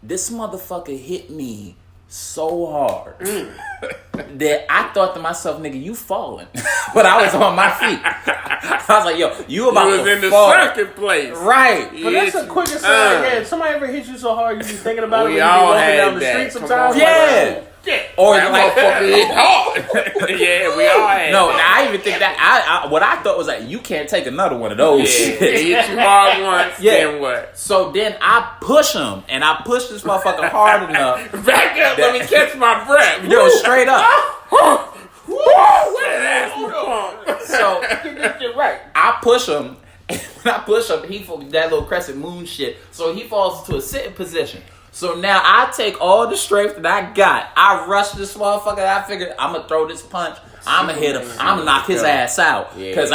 this motherfucker hit me so hard that I thought to myself, nigga, you falling. But I was on my feet. I was like, yo, you about You was to in the fall. second place. Right. But that's the quickest sign. Yeah, if somebody ever hits you so hard, you be thinking about We it when you be all walking had down the that. street Come sometimes. on. Yeah. Yeah. Or That like, motherfucker hit hard. Yeah, we all had no, that. I even think that what I thought was like, you can't take another one of those. Yeah, shits. they hit you hard once, Yeah. then what? So then I push him, and I push this motherfucker hard enough. Back up, let me catch my breath. Yo, straight up. Woo, where that ass from? So You're right. I push him, and when I push him, he that little crescent moon shit. So he falls into a sitting position. So now I take all the strength that I got. I rush this motherfucker. I figured I'm gonna throw this punch. I'm gonna hit him. I'm gonna knock his ass out. Yeah. Cause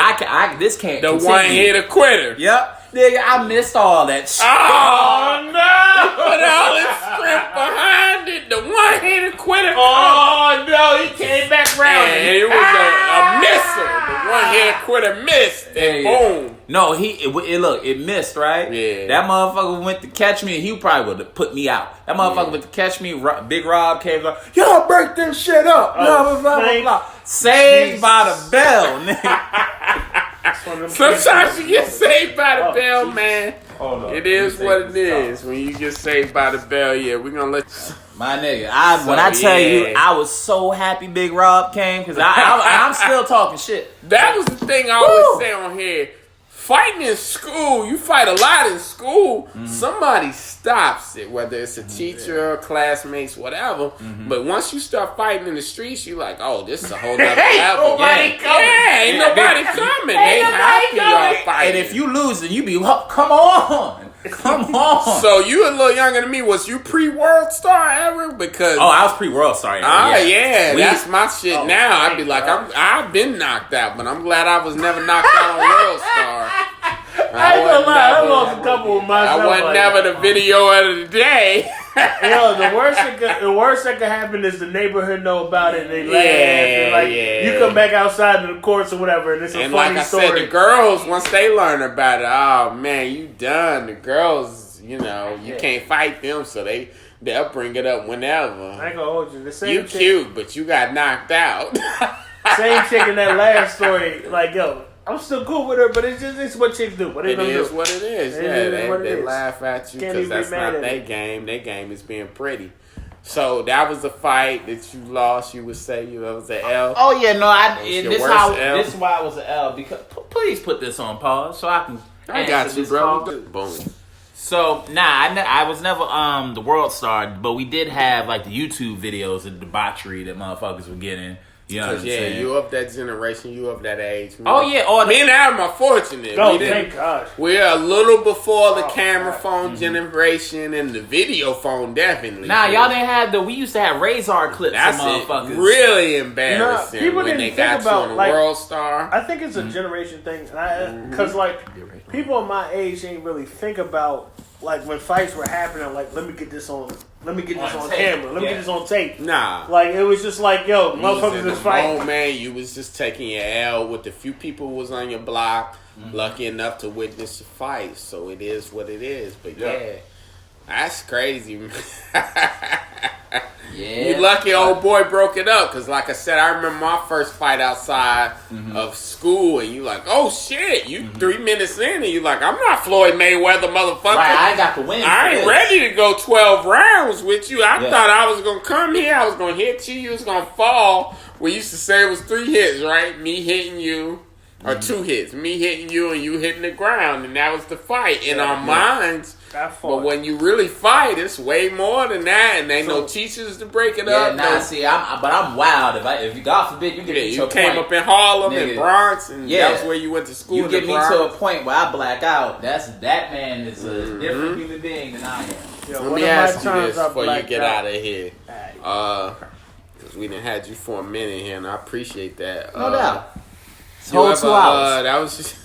this can't. The continue. one hit a quitter. Yep, nigga, I missed all that shit. Oh no! Put all his strength behind it. The one hit a quitter. Oh no, he came back round. And it was a misser. The one hit a quitter missed. And boom. No, it missed, right? Yeah. That motherfucker went to catch me, and he probably would have put me out. That motherfucker went to catch me. Big Rob came like, y'all break this shit up. Blah, blah, blah, blah, blah. Saved by the bell, nigga. Sometimes you get saved by the bell, man. Oh, no. It is what it is. When you get saved by the bell, yeah, we're gonna let you. My nigga, when I tell you, I was so happy Big Rob came, because I'm still talking shit. That was the thing I always say on here. Fighting in school, you fight a lot in school. Somebody stops it, whether it's a teacher, classmates, whatever. But once you start fighting in the streets, you like, oh, this is a whole nother level. nobody coming. Yeah, ain't nobody coming. They happy y'all fighting. And if you losing, you be, come on. Come on. So you a little younger than me. Was you pre-World Star ever? Because I was pre-World Star. yeah, that's my shit now. I'd be like, I've been knocked out, but I'm glad I was never knocked out on World Star. I ain't gonna lie, I lost a couple of myself. I wasn't never the video of the day. Yo, the worst that could happen is the neighborhood know about it and they laugh. And you come back outside to the courts or whatever, and it's a funny story. And like I said, the girls, once they learn about it, oh man, you done. The girls, you can't fight them, so they'll bring it up whenever. I ain't gonna hold you. The same you chick, cute, but you got knocked out. Same chick in that last story, like, yo, I'm still cool with her, but it's what chicks do. What it is what it is. They laugh at you because that's not their game. Their game is being pretty. So that was a fight that you lost. You would say that was an L. Oh yeah, no. This is why it was an L. Because please put this on pause so I can. I got you, bro. Boom. So I was never the world star, but we did have like the YouTube videos of debauchery that motherfuckers were getting. You know what I'm saying? You of that generation, you of that age. Man. Oh yeah, me and Adam are fortunate. Oh, thank God. We're a little before the camera phone generation and the video phone, definitely. Nah, y'all didn't have we used to have Razor clips. That's motherfuckers. Really embarrassing. People when didn't they think got about you on like World Star. I think it's a generation thing, because like people of my age ain't really think about like when fights were happening. Like, let me get this on camera. Let me get this on tape. Nah. Like, it was just like, yo, motherfuckers is fighting. Oh, man, you was just taking your L with the few people who was on your block, lucky enough to witness the fight. So it is what it is. But yeah that's crazy, man. You lucky old boy broke it up. Because like I said, I remember my first fight outside of school. And you like, oh shit. You 3 minutes in and you like, I'm not Floyd Mayweather, motherfucker. Right, I got the win. I ain't ready to go 12 rounds with you. I thought I was going to come here. I was going to hit you. You was going to fall. We used to say it was 3 hits, right? Me hitting you. Or 2 hits. Me hitting you and you hitting the ground. And that was the fight. In our minds. But when you really fight, it's way more than that, and ain't no teachers to break it up. I'm wild. If you, God forbid, you get me to you came up in Harlem and Bronx, and that was where you went to school. You get me to a point where I black out. That man is a different human being than I am. Let me ask you this before you get out of here, because we done had you for a minute here, and I appreciate that. No doubt. Whole 2 hours. That was just.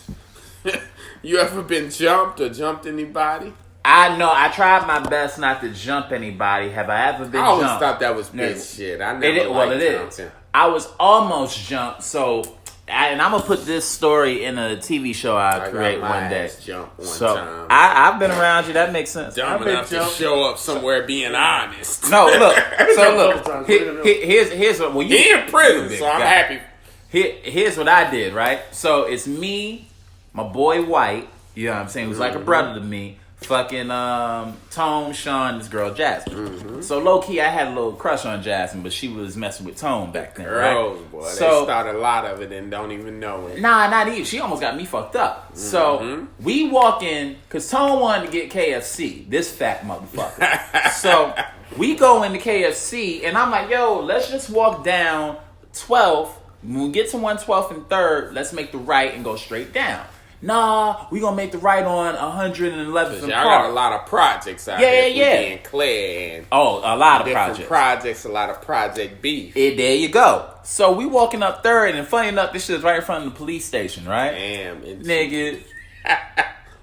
You ever been jumped or jumped anybody? I know. I tried my best not to jump anybody. Have I ever been jumped? I always thought that was bitch shit. I never liked jumping. I was almost jumped. So, and I'm gonna put this story in a TV show I create one day. Time. I've been around you. That makes sense. Dumb enough to show up somewhere being honest. No, look. Here's what. Well, you in prison, so I'm happy. Here's what I did. Right. So it's me, my boy White. You know what I'm saying? Who's like a brother to me. Fucking Tone, Sean, this girl Jasmine. So low key, I had a little crush on Jasmine, but she was messing with Tone back then, right? Boy, so, they started a lot of it and don't even know it. Nah, not even. She almost got me fucked up. So we walk in because Tone wanted to get KFC. This fat motherfucker. So we go into KFC and I'm like, yo, let's just walk down 12th. When we get to 112th and 3rd, let's make the right and go straight down. Nah, we gonna make the right on 111th. Y'all got a lot of projects out there. Yeah. Claire and a lot of different projects. A lot of project beef. There you go. So we walking up 3rd, and funny enough, this shit is right in front of the police station, right? Damn, nigga.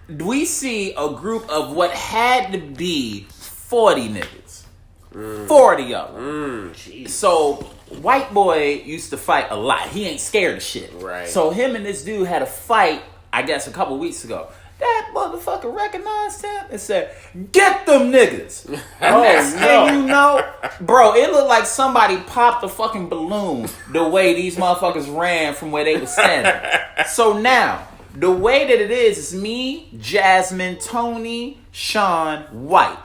We see a group of what had to be 40 niggas, 40 of them. So white boy used to fight a lot. He ain't scared of shit. Right. So him and this dude had a fight. I guess a couple weeks ago. That motherfucker recognized him and said, "Get them niggas." Next thing you know, bro, it looked like somebody popped a fucking balloon the way these motherfuckers ran from where they were standing. So now, the way that it is me, Jasmine, Tony, Sean, White.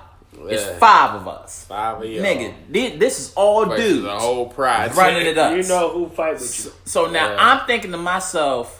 It's 5 of us. 5 of y'all. Nigga, this is all dudes. The whole project. Running it up. You know who fight with you. So now I'm thinking to myself,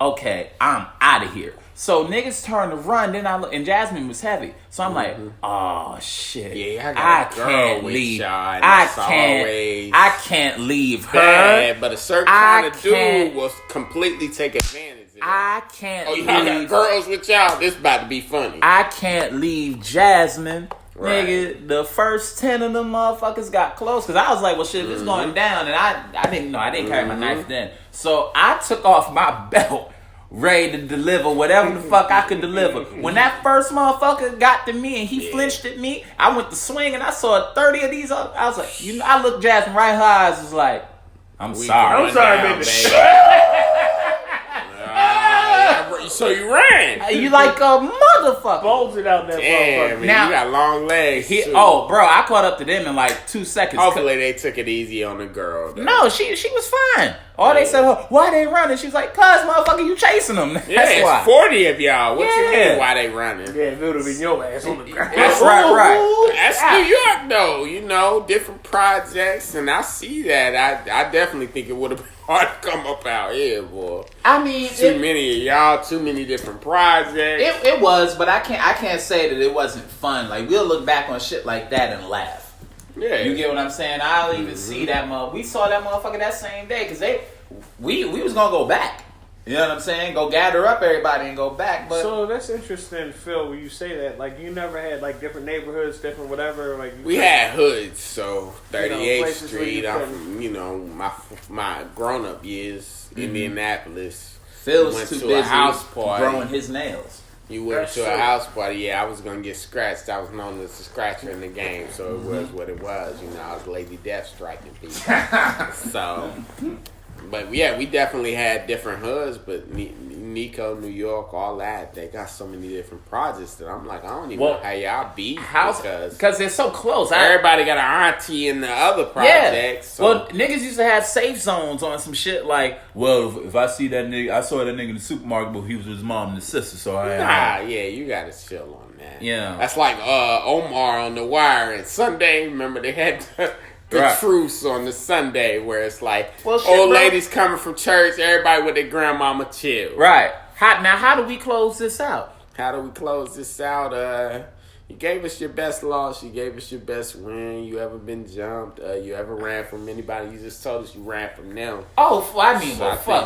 okay, I'm out of here. So niggas turn to run, then I look, and Jasmine was heavy. So I'm like, oh shit. Yeah, I can't leave. I can't leave her. Bad, but a certain kind of dude will completely take advantage of it. I can't leave. Y'all got girls with y'all, this about to be funny. I can't leave Jasmine. Right. Nigga, the first 10 of them motherfuckers got close. Cause I was like, well shit, if it's going down, and I didn't carry my knife then. So I took off my belt, ready to deliver whatever the fuck I could deliver. When that first motherfucker got to me and he flinched at me, I went to swing and I saw 30 of these. I was like, I looked Jasmine right in her eyes, was like, I'm sorry, baby. So you ran. You like a motherfucker. Bolted out that motherfucker. Man, Now, you got long legs. Bro, I caught up to them in like 2 seconds. Hopefully they took it easy on the girl. Though. No, she was fine. All they said, why they running? She was like, cuz motherfucker, you chasing them. That's why. It's 40 of y'all. What you mean why they running? Yeah, it would have been your ass on the ground. That's right. That's New York though, different projects, and I see that. I definitely think it would have been hard to come up out here, boy. I mean, too many of y'all, too many different projects. It was, but I can't say that it wasn't fun. Like we'll look back on shit like that and laugh. Yeah, you get what I'm saying. I'll even see that we saw that motherfucker that same day because we was gonna go back. You know what I'm saying? Go gather up everybody and go back. But so that's interesting, Phil. When you say that, like you never had like different neighborhoods, different whatever. Like we had hoods, so 38th Street. My grown up years, Indianapolis. Phil was went too to busy a house party, growing his nails. You went to a house party. Yeah, I was gonna get scratched. I was known as the scratcher in the game, so it was what it was. I was Lady Death striking people. So, but yeah, we definitely had different hoods. But Nico, New York, all that, they got so many different projects that I'm like, I don't even know how y'all be because they're so close. Everybody got an auntie in the other projects. So. Well, niggas used to have safe zones on some shit like, well, if I see that nigga, I saw that nigga in the supermarket, but he was with his mom and his sister, so you gotta chill on that. Yeah, that's like Omar on The Wire and Sunday. Remember they had the truce on the Sunday where it's like old ladies coming from church, everybody with their grandmama chill. Right. How do we close this out? You gave us your best loss. You gave us your best win. You ever been jumped? You ever ran from anybody? You just told us you ran from them. Oh, fuck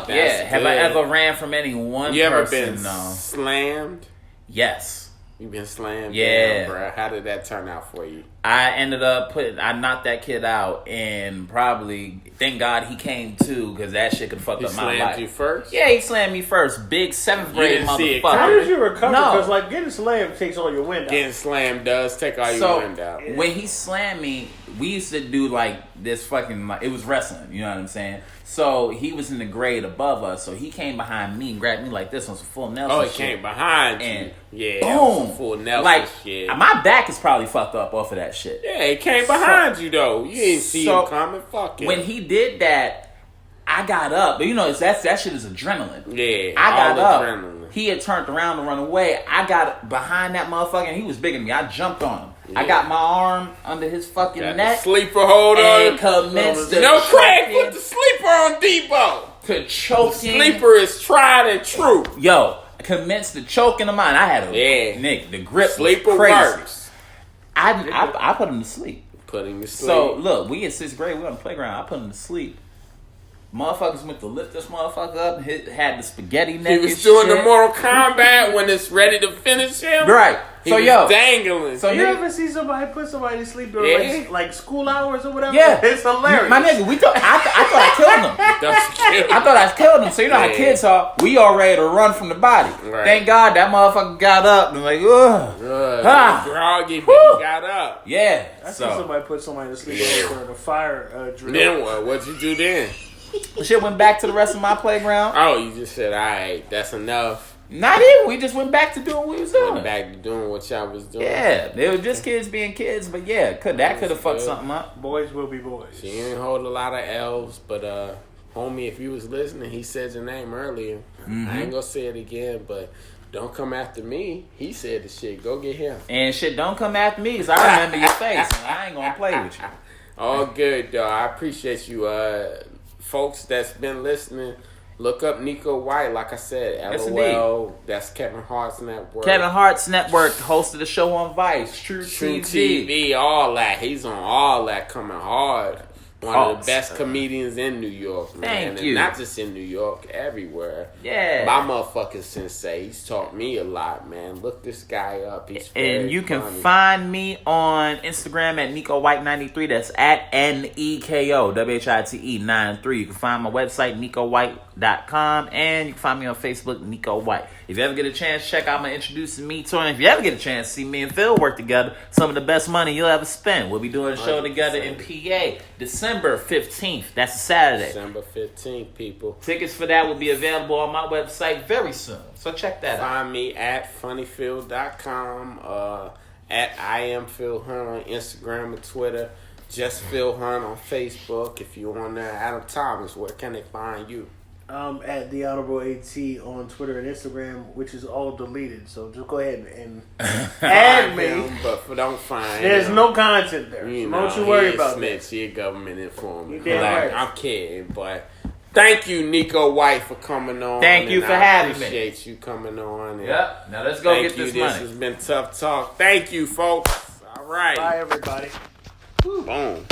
yeah. Have I ever ran from any one person? You ever been slammed? Yes. You been slammed? Yeah. Damn, bro. How did that turn out for you? I ended up I knocked that kid out, and probably, thank God he came too, because that shit could fuck up my life. He slammed you first? Yeah, he slammed me first. Big 7th grade motherfucker. How did you recover? Because like getting slammed takes all your wind out. Getting slammed does take all your wind out. When he slammed me, we used to do like this fucking, it was wrestling, you know what I'm saying? So he was in the grade above us, so he came behind me and grabbed me like this on some full Nelson shit. Oh, he came behind you. And yeah, boom. Full Nelson shit. My back is probably fucked up off of that shit. Yeah, he came behind you though. You didn't see him coming. Fuck him. When he did that, I got up. But that shit is adrenaline. Yeah, I got up. Adrenaline. He had turned around to run away. I got behind that motherfucker and he was bigger than me. I jumped on him. Yeah. I got my arm under his fucking neck. Sleeper hold and commenced to no Craig put the sleeper on Debo. To choking. The sleeper is tried and true. Yo, commenced to choking him on. I had the grip. Sleeper was crazy. Works. I put him to sleep. Put him to sleep. So look, we in 6th grade. We on the playground. I put him to sleep. Motherfuckers went to lift this motherfucker up. Had the spaghetti neck. He was doing the Mortal Kombat when it's ready to finish him. Right. He was dangling. So you ever see somebody put somebody to sleep during like school hours or whatever? Yeah, it's hilarious. My nigga, I thought I killed him. I thought I killed him. So you know how kids are. We all ready to run from the body. Right. Thank God that motherfucker got up and like, groggy, but he got up. Yeah. I see somebody put somebody to sleep over the fire drill. Then what? What'd you do then? Shit went back to the rest of my playground. Oh, you just said, all right, that's enough. Not even. We just went back to doing what we was doing. Went back to doing what y'all was doing. Yeah, they were just kids being kids, but yeah, could have fucked something up. Boys will be boys. She didn't hold a lot of L's, but homie, if you was listening, he said your name earlier. Mm-hmm. I ain't gonna say it again, but don't come after me. He said the shit. Go get him. And shit, don't come after me, because I remember your face, and I ain't gonna play with you. All good, though. I appreciate you, folks that's been listening. Look up Neko White, like I said, LOL. That's Kevin Hart's network. Kevin Hart's network hosted a show on Vice, True TV, all that. He's on all that, coming hard. One of the best comedians in New York, man. Thank you. And not just in New York, everywhere. Yeah. My motherfucking sensei, he's taught me a lot, man. Look this guy up. He's And you can funny. find me on Instagram at Neko White 93. That's at NEKO WHITE 93. You can find my website, NekoWhite.com, and you can find me on Facebook, Neko White. If you ever get a chance, check out my Introducing Me tour. And if you ever get a chance to see me and Phil work together, some of the best money you'll ever spend. We'll be doing a show together in PA, December 15th. That's a Saturday. December 15th, people. Tickets for that will be available on my website very soon. So check that out. Find me at funnyphil.com, at I am Phil Hunt on Instagram and Twitter, just Phil Hunt on Facebook. If you're on there, Adam Thomas, where can they find you? At the Honorable AT on Twitter and Instagram, which is all deleted. So just go ahead and add me. But don't find There's him. no content there. So don't you worry about that. He a government informant. You damn right. I'm kidding, but thank you, Neko White, for coming on. Thank you for having me. I appreciate you coming on. Yep. Now let's go get this money. This has been Tough Talk. Thank you, folks. All right. Bye, everybody. Boom.